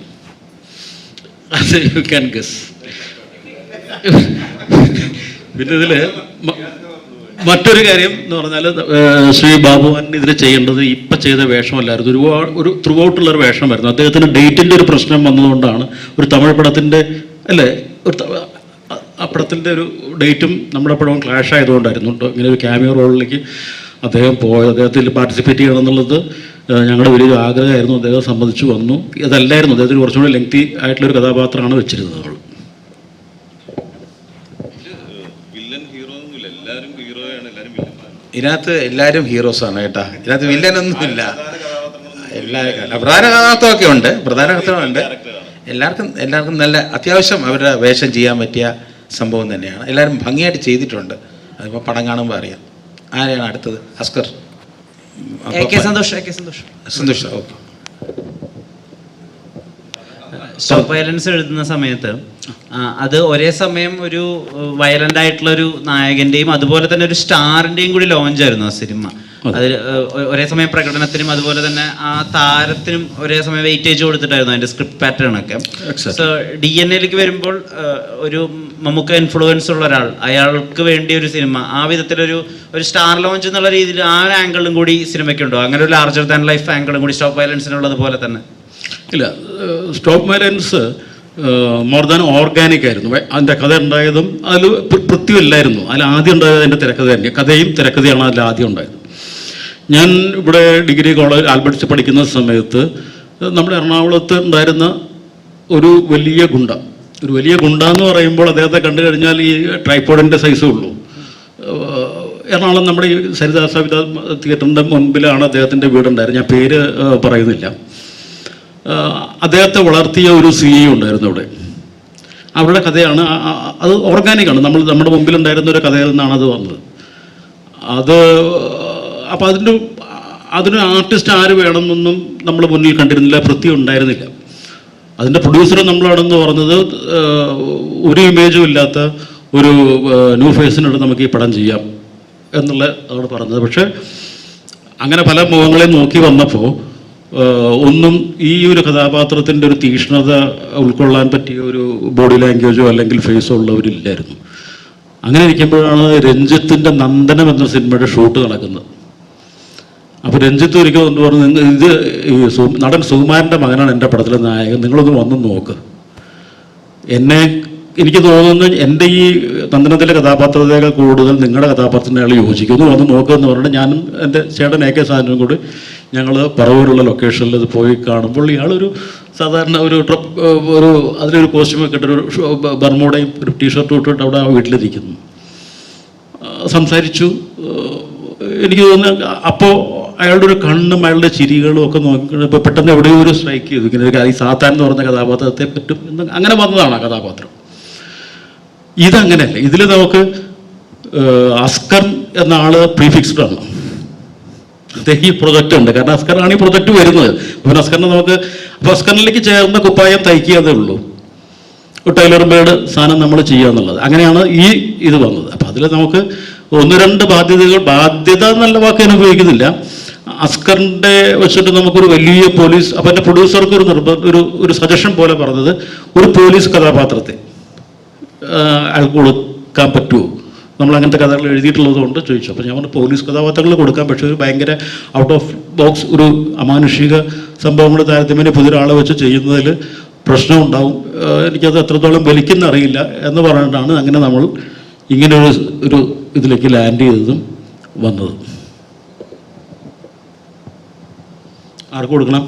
അത് യു ക്യാൻ ഗസ്. പിന്നെ ഇതിൽ മറ്റൊരു കാര്യം എന്ന് പറഞ്ഞാൽ ശ്രീ ബാബുവാൻ ഇതിൽ ചെയ്യേണ്ടത് ഇപ്പം ചെയ്ത വേഷമല്ലായിരുന്നു, ഒരു ത്രൂ ഔട്ടുള്ളൊരു വേഷമായിരുന്നു. അദ്ദേഹത്തിന് ഡേറ്റിൻ്റെ ഒരു പ്രശ്നം വന്നതുകൊണ്ടാണ് ഒരു തമിഴ് പടത്തിൻ്റെ അല്ലേ ആ പടത്തിൻ്റെ ഒരു ഡേറ്റും നമ്മുടെ പടവും ക്ലാഷ് ആയതുകൊണ്ടായിരുന്നു ഇങ്ങനെ ഒരു ക്യാമിയോ റോളിലേക്ക് അദ്ദേഹം പോയത്. അദ്ദേഹത്തിൽ പാർട്ടിസിപ്പേറ്റ് ചെയ്യണം എന്നുള്ളത് ഞങ്ങളുടെ വലിയൊരു ആഗ്രഹമായിരുന്നു. അദ്ദേഹം സമ്മതിച്ചു വന്നു. അതല്ലായിരുന്നു, അദ്ദേഹത്തിന് കുറച്ചുകൂടി ലെങ്തി ആയിട്ടുള്ളൊരു കഥാപാത്രമാണ് വെച്ചിരുന്നത് അവൾ. വില്ലൻ ഹീറോ ഒന്നുമില്ല, എല്ലാവരും ഹീറോയാണ്, എല്ലാവരും വില്ലന്മാരാണ്. ഇതിനകത്ത് എല്ലാവരും ഹീറോസാണ് കേട്ടാ. ഇതിനകത്ത് വില്ലനൊന്നുമില്ല. എല്ലാവരും പ്രധാന കഥാപാത്രമൊക്കെ ഉണ്ട്, പ്രധാന കഥാപാത്രമുണ്ട്. എല്ലാവർക്കും നല്ല അത്യാവശ്യം അവരുടെ വേഷം ചെയ്യാൻ പറ്റിയ സംഭവം തന്നെയാണ്. എല്ലാവരും ഭംഗിയായിട്ട് ചെയ്തിട്ടുണ്ട്. അതിപ്പോൾ പടം കാണുമ്പോൾ അറിയാം. ആരെയാണ് അടുത്തത്? Askar. Santhosh. Okay. Stop violence എഴുതുന്ന സമയത്ത് അത് ഒരേ സമയം ഒരു വയലന്റ് ആയിട്ടുള്ള ഒരു നായകന്റെയും അതുപോലെ തന്നെ ഒരു സ്റ്റാറിന്റെയും കൂടി ലോഞ്ചായിരുന്നു ആ സിനിമ. അതിൽ ഒരേ സമയം പ്രകടനത്തിനും അതുപോലെ തന്നെ ആ താരത്തിനും ഒരേ സമയം വെയിറ്റേജ് കൊടുത്തിട്ടായിരുന്നു അതിന്റെ സ്ക്രിപ്റ്റ് പാറ്റേൺ ഒക്കെ. സോ DNA-ലേക്ക് വരുമ്പോൾ ഒരു മമ്മൂക്ക ഇൻഫ്ലുവൻസ് ഉള്ള ഒരാൾ, അയാൾക്ക് വേണ്ടി ഒരു സിനിമ ആ വിധത്തിലൊരു സ്റ്റാർ ലോഞ്ച് എന്നുള്ള രീതിയിൽ ആ ഒരു ആംഗിളും കൂടി സിനിമയ്ക്കുണ്ടോ? അങ്ങനെ ഒരു ലാർജർ ദാൻ ലൈഫ് ആംഗിളും കൂടി സ്റ്റോപ്പ് വയലൻസിനുള്ളത് പോലെ തന്നെ? ഇല്ല, stop violence more than organic ആയിരുന്നു. അതിൻ്റെ കഥ ഉണ്ടായതും അതിൽ പൃഥ്വിയില്ലായിരുന്നു. അതിൽ ആദ്യം ഉണ്ടായത് അതിൻ്റെ തിരക്കഥ തന്നെ, കഥയും തിരക്കഥയാണ് അതിൽ ആദ്യം ഉണ്ടായത്. ഞാൻ ഇവിടെ ഡിഗ്രി കോളേജ് ആൽബർട്ട്സ് പഠിക്കുന്ന സമയത്ത് നമ്മുടെ എറണാകുളത്ത് ഉണ്ടായിരുന്ന ഒരു വലിയ ഗുണ്ട എന്ന് പറയുമ്പോൾ അദ്ദേഹത്തെ കണ്ടു കഴിഞ്ഞാൽ ഈ ട്രൈപ്പോഡിൻ്റെ സൈസേ ഉള്ളൂ. എറണാകുളം നമ്മുടെ ഈ സരിതാ സവിത തിയേറ്ററിൻ്റെ മുൻപിലാണ് അദ്ദേഹത്തിൻ്റെ വീടുണ്ടായിരുന്നത്. ഞാൻ പേര് പറയുന്നില്ല. അദ്ദേഹത്തെ വളർത്തിയ ഒരു CEO ഉണ്ടായിരുന്നു അവിടെ. അവരുടെ കഥയാണ് അത്, ഓർഗാനിക്കാണ്. നമ്മുടെ മുമ്പിലുണ്ടായിരുന്ന ഒരു കഥയിൽ നിന്നാണ് അത് വന്നത്. അപ്പോൾ അതിന് ആർട്ടിസ്റ്റ് ആര് വേണമെന്നൊന്നും നമ്മൾ മുന്നിൽ കണ്ടിരുന്നില്ല, പൃഥ്വി ഉണ്ടായിരുന്നില്ല. അതിൻ്റെ പ്രൊഡ്യൂസറും നമ്മളാണെന്ന് പറഞ്ഞത് ഒരു ഇമേജും ഇല്ലാത്ത ഒരു ന്യൂ ഫേസിനോട് നമുക്ക് ഈ പടം ചെയ്യാം എന്നുള്ള ആണ് പറഞ്ഞത്. പക്ഷേ അങ്ങനെ പല മുഖങ്ങളെയും നോക്കി വന്നപ്പോൾ ഒന്നും ഈ ഒരു കഥാപാത്രത്തിൻ്റെ ഒരു തീക്ഷ്ണത ഉൾക്കൊള്ളാൻ പറ്റിയ ഒരു ബോഡി ലാംഗ്വേജോ അല്ലെങ്കിൽ ഫേസോ ഉള്ളവരില്ലായിരുന്നു. അങ്ങനെ ഇരിക്കുമ്പോഴാണ് രഞ്ജിത്തിൻ്റെ നന്ദനം എന്ന സിനിമയുടെ ഷൂട്ട് നടക്കുന്നത്. അപ്പോൾ രഞ്ജിത്ത് ഒരിക്കൽ എന്ന് പറഞ്ഞു, ഇത് ഈ നടൻ സുകുമാരൻ്റെ മകനാണ് എൻ്റെ പടത്തിലെ നായകൻ, നിങ്ങളൊന്ന് വന്ന് നോക്ക്. എനിക്ക് തോന്നുന്നു എൻ്റെ ഈ നന്ദനത്തിലെ കഥാപാത്രത്തേക്കാൾ കൂടുതൽ നിങ്ങളുടെ കഥാപാത്രത്തിന് അയാൾ യോജിക്കുന്നു, വന്ന് നോക്കുമെന്ന് പറഞ്ഞിട്ട് ഞാനും എൻ്റെ ചേട്ടൻ AK സാധനവും കൂടി ഞങ്ങൾ പറവൂരുള്ള ലൊക്കേഷനിൽ ഇത് പോയി കാണുമ്പോൾ ഇയാളൊരു സാധാരണ ഒരു അതിലൊരു കോസ്റ്റ്യൂമൊക്കെ ഇട്ടൊരു ബർമൂടയും ഒരു ടീഷർട്ടും ഇട്ടിട്ട് അവിടെ ആ വീട്ടിലിരിക്കുന്നു. സംസാരിച്ചു. എനിക്ക് തോന്നുന്നു അപ്പോൾ അയാളുടെ ഒരു കണ്ണും അയാളുടെ ചിരികളും ഒക്കെ നോക്കി ഇപ്പോൾ പെട്ടെന്ന് എവിടെയോ ഒരു സ്ട്രൈക്ക് ചെയ്തു. ഇങ്ങനെ ഈ സാത്താൻ എന്ന് പറഞ്ഞ കഥാപാത്രത്തെ പറ്റും എന്ന് അങ്ങനെ വന്നതാണ് ആ കഥാപാത്രം. ഇതങ്ങനെയല്ല. ഇതിൽ നമുക്ക് അസ്കർ എന്ന ആള് പ്രീഫിക്സ്ഡ് ആണ്. ഈ പ്രൊജക്റ്റ് ഉണ്ട്, കാരണം അസ്കറാണ് ഈ പ്രൊജക്റ്റ് വരുന്നത്. പിന്നെ അസ്കറിനെ നമുക്ക് അപ്പോൾ അസ്കറിലേക്ക് ചേർന്ന കുപ്പായം തയ്ക്കാതേ ഉള്ളൂ, ടൈലർ മെയ്ഡ് സാധനം നമ്മൾ ചെയ്യുക എന്നുള്ളത്. അങ്ങനെയാണ് ഈ ഇത് വന്നത്. അപ്പം അതിൽ നമുക്ക് 1-2 ബാധ്യത എന്നുള്ള വാക്ക് ഞാൻ ഉപയോഗിക്കുന്നില്ല. അസ്കറിൻ്റെ വെച്ചിട്ട് നമുക്കൊരു വലിയ പോലീസ്, അപ്പം എൻ്റെ പ്രൊഡ്യൂസർക്ക് ഒരു സജഷൻ പോലെ പറഞ്ഞത്, ഒരു പോലീസ് കഥാപാത്രത്തെ അയാൾക്ക് കൊടുക്കാൻ പറ്റുമോ, നമ്മൾ അങ്ങനത്തെ കഥകൾ എഴുതിയിട്ടുള്ളത് കൊണ്ട് ചോദിച്ചു. അപ്പോൾ ഞാൻ പറഞ്ഞു പോലീസ് കഥാപാത്രങ്ങൾ കൊടുക്കാം, പക്ഷേ ഒരു ഭയങ്കര ഔട്ട് ഓഫ് ബോക്സ് ഒരു അമാനുഷിക സംഭവങ്ങൾ താരതമ്യേന പുതിയൊരാളെ വെച്ച് ചെയ്യുന്നതിൽ പ്രശ്നമുണ്ടാവും, എനിക്കത് എത്രത്തോളം വലിക്കുന്നറിയില്ല എന്ന് പറഞ്ഞിട്ടാണ് അങ്ങനെ നമ്മൾ ഇങ്ങനെ ഒരു ഇതിലേക്ക് ലാൻഡ് ചെയ്തതും വന്നത്. ആർക്ക് കൊടുക്കണം?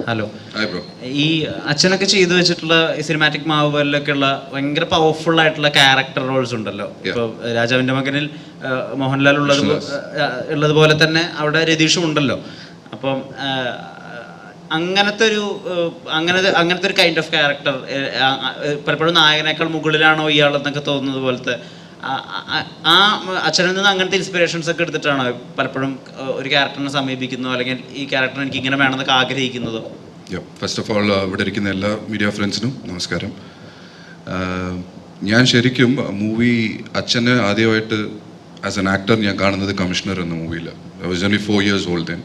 ഹലോ. ഈ അച്ഛനൊക്കെ ചെയ്തു വെച്ചിട്ടുള്ള സിനിമാറ്റിക് മാവുകളിലൊക്കെ ഉള്ള ഭയങ്കര പവർഫുൾ ആയിട്ടുള്ള ക്യാരക്ടർ റോൾസ് ഉണ്ടല്ലോ. ഇപ്പൊ രാജാവിന്റെ മകനിൽ മോഹൻലാൽ ഉള്ളതുപോലെ തന്നെ അവിടെ രതീഷും ഉണ്ടല്ലോ. അപ്പം അങ്ങനത്തെ ഒരു കൈൻഡ് ഓഫ് ക്യാരക്ടർ പലപ്പോഴും നായകനേക്കാൾ മുകളിലാണോ ഇയാളെന്നൊക്കെ തോന്നുന്നത് പോലത്തെ ആ അച്ഛനിൽ നിന്ന് അങ്ങനത്തെ ഇൻസ്പിറേഷൻസ് ഒക്കെ എടുത്തിട്ടാണോ പലപ്പോഴും ഒരു ക്യാരക്ടറിനെ സമീപിക്കുന്നതോ അല്ലെങ്കിൽ ഈ ക്യാരക്ടർ എനിക്ക് ഇങ്ങനെ വേണമെന്നൊക്കെ ആഗ്രഹിക്കുന്നതോ? ഫസ്റ്റ് ഓഫ് ഓൾ ഇവിടെ ഇരിക്കുന്ന എല്ലാ മീഡിയ ഫ്രണ്ട്സിനും നമസ്കാരം. ഞാൻ ശരിക്കും മൂവി അച്ഛനെ ആദ്യമായിട്ട് ആസ് എൻ ആക്ടർ ഞാൻ കാണുന്നത് കമ്മീഷണർ എന്ന മൂവിയിൽ. I was only 4 years old then.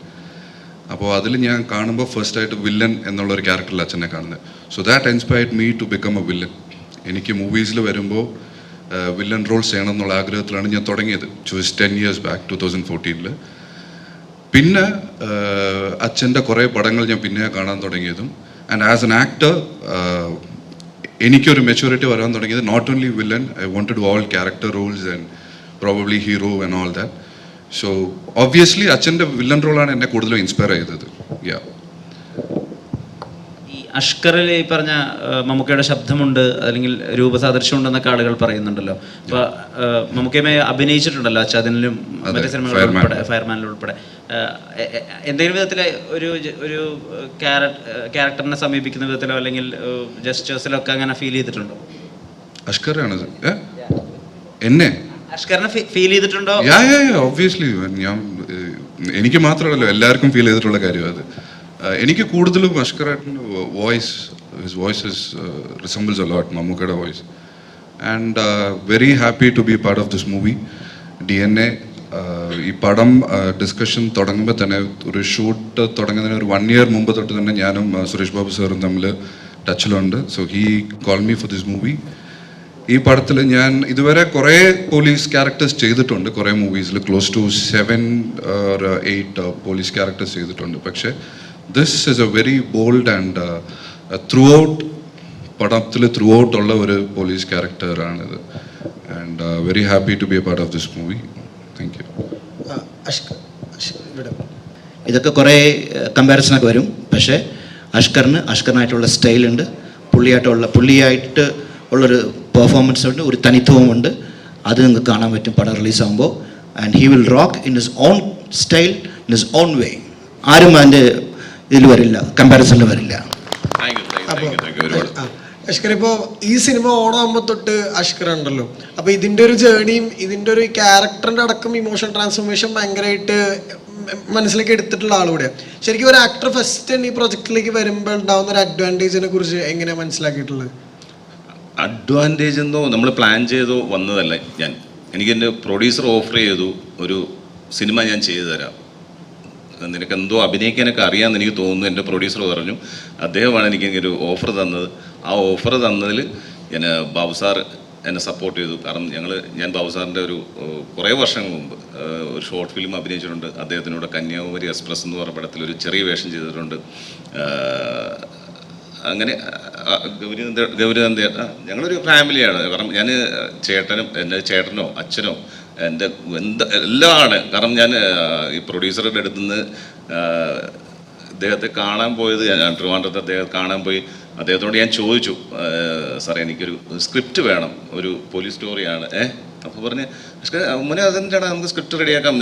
അപ്പോൾ അതിൽ ഞാൻ കാണുമ്പോൾ ഫസ്റ്റായിട്ട് വില്ലൻ എന്നുള്ളൊരു ക്യാരക്ടറിൽ അച്ഛനെ കാണുന്നത്. So that inspired me to become a villain. എനിക്ക് മൂവീസിൽ വരുമ്പോൾ വില്ലൻ റോൾസ് ചെയ്യണം എന്നുള്ള ആഗ്രഹത്തിലാണ് ഞാൻ തുടങ്ങിയത്. Just 10 years back 2014. പിന്നെ അച്ഛൻ്റെ കുറേ പടങ്ങൾ ഞാൻ പിന്നെ കാണാൻ തുടങ്ങിയതും ആൻഡ് ആസ് എൻ ആക്ടർ എനിക്കൊരു മെച്യൂരിറ്റി വരാൻ തുടങ്ങിയത് not only villain, I want to do all character roles and probably hero and all that. So obviously അച്ഛൻ്റെ വില്ലൻ റോളാണ് എന്നെ കൂടുതലും ഇൻസ്പയർ ചെയ്തത്. യാ, ഈ അഷ്കറിൽ ഈ പറഞ്ഞ മമ്മൂക്കയുടെ ശബ്ദമുണ്ട് അല്ലെങ്കിൽ രൂപസാദൃശ്യം ഉണ്ടെന്നൊക്കെ ആളുകൾ പറയുന്നുണ്ടല്ലോ. അപ്പൊ മമ്മൂക്കയുമായി അഭിനയിച്ചിട്ടുണ്ടല്ലോ അച്ഛാദിനിലും മറ്റേ സിനിമകളിൽ ഉൾപ്പെടെ, ഫയർമാനിൽ ഉൾപ്പെടെ. എന്തെങ്കിലും വിധത്തിലെ ഒരു ക്യാരക്ടറിനെ സമീപിക്കുന്ന വിധത്തിലോ അല്ലെങ്കിൽ ജസ്റ്റേഴ്സിലോ ഒക്കെ അങ്ങനെ ഫീൽ ചെയ്തിട്ടുണ്ടോ? അഷ്കറാണ് എന്നെ അഷ്കറിനെ ഫീൽ ചെയ്തിട്ടുണ്ടോ? ഒബ്വിയസ്ലി ഞാൻ എനിക്ക് മാത്രമല്ലല്ലോ എല്ലാവർക്കും ഫീൽ ചെയ്തിട്ടുള്ള കാര്യം അത്. എനിക്ക് കൂടുതലും അഷ്കറായിട്ടിൻ്റെ his voice resembles a lot മമ്മൂക്കയുടെ voice. And very happy to be part of this movie. DNA ഈ പടം ഡിസ്കഷൻ തുടങ്ങുമ്പോൾ തന്നെ ഒരു ഷൂട്ട് തുടങ്ങുന്നതിന് ഒരു 1 year മുമ്പ് തൊട്ട് തന്നെ ഞാനും സുരേഷ് ബാബു സാറും തമ്മിൽ ടച്ചിലുണ്ട്. So he call me for this movie. ഈ പടത്തിൽ ഞാൻ ഇതുവരെ കുറേ പോലീസ് ക്യാരക്ടേഴ്സ് ചെയ്തിട്ടുണ്ട്, കുറേ മൂവീസിൽ close to 7 or 8 police characters ചെയ്തിട്ടുണ്ട്. പക്ഷേ this is a very bold and throughout പടത്തിൽ ത്രൂ ഔട്ട് ഉള്ള ഒരു പോലീസ് ക്യാരക്ടറാണിത്. And very happy to be a part of this movie. Thank you. ഇതൊക്കെ കുറേ കമ്പാരിസണൊക്കെ വരും. പക്ഷേ അഷ്കറിനായിട്ടുള്ള സ്റ്റൈലുണ്ട്, പുള്ളിയായിട്ട് ഉള്ളൊരു പെർഫോമൻസ് ഉണ്ട്, ഒരു തനിത്വമുണ്ട്. അത് നിങ്ങൾക്ക് കാണാൻ പറ്റും പടം റിലീസാകുമ്പോൾ. And he will rock in his own style, in his own way. ആരും അതിൻ്റെ ഇതിൽ വരില്ല, കമ്പാരിസണിൽ വരില്ല. അഷ്കർ, ഇപ്പോൾ ഈ സിനിമ ഓണാകുമ്പോൾ തൊട്ട് അഷ്കർ ഉണ്ടല്ലോ, അപ്പോൾ ഇതിൻ്റെ ഒരു ജേണിയും ഇതിൻ്റെ ഒരു ക്യാരക്ടറിൻ്റെ അടക്കം ഇമോഷൻ ട്രാൻസ്ഫോർമേഷൻ ഭയങ്കരമായിട്ട് മനസ്സിലേക്ക് എടുത്തിട്ടുള്ള ആളുകൂടെയാണ്. ശരിക്കും ഒരു ആക്ടർ ഫസ്റ്റ് ഈ പ്രൊജക്റ്റിലേക്ക് വരുമ്പോൾ ഉണ്ടാകുന്ന ഒരു അഡ്വാൻറ്റേജിനെ കുറിച്ച് എങ്ങനെയാണ് മനസ്സിലാക്കിയിട്ടുള്ളത്? അഡ്വാൻറ്റേജ് എന്നോ നമ്മൾ പ്ലാൻ ചെയ്തോ വന്നതല്ല. എനിക്ക് എൻ്റെ പ്രൊഡ്യൂസർ ഓഫർ ചെയ്തു, ഒരു സിനിമ ഞാൻ ചെയ്തു തരാം, നിനക്ക് എന്തോ അഭിനയിക്കാനൊക്കെ അറിയാമെന്ന് എനിക്ക് തോന്നുന്നു. എൻ്റെ പ്രൊഡ്യൂസർ പറഞ്ഞു, അദ്ദേഹമാണ് എനിക്ക് ഒരു ഓഫർ തന്നത്. ആ ഓഫർ തന്നതിൽ ബാബു സാർ എന്നെ സപ്പോർട്ട് ചെയ്തു. കാരണം ഞാൻ ബാബു സാറിൻ്റെ കുറേ വർഷങ്ങൾ മുമ്പ് ഒരു ഷോർട്ട് ഫിലിം അഭിനയിച്ചിട്ടുണ്ട്. അദ്ദേഹത്തിനോട് കന്യാകുമാരി എക്സ്പ്രസ് എന്ന് പറഞ്ഞ പടത്തിൽ ഒരു ചെറിയ വേഷം ചെയ്തിട്ടുണ്ട്. അങ്ങനെ ഗൗരിനന്ദ ഞങ്ങളൊരു ഫാമിലിയാണ്. കാരണം ഞാൻ എൻ്റെ ചേട്ടനോ അച്ഛനോ എൻ്റെ എല്ലാം ആണ്. കാരണം ഞാൻ ഈ പ്രൊഡ്യൂസറുടെ അടുത്ത് നിന്ന് ഇദ്ദേഹത്തെ കാണാൻ പോയത്, ഞാൻ ട്രിവാൻഡ്രത്ത് അദ്ദേഹത്തെ കാണാൻ പോയി. അദ്ദേഹത്തോട് ഞാൻ ചോദിച്ചു, സാറേ എനിക്കൊരു സ്ക്രിപ്റ്റ് വേണം, ഒരു പോലീസ് സ്റ്റോറിയാണ്. അപ്പോൾ പറഞ്ഞ് മുന്നേ അതെന്താണ്, നമുക്ക് സ്ക്രിപ്റ്റ് റെഡിയാക്കാം,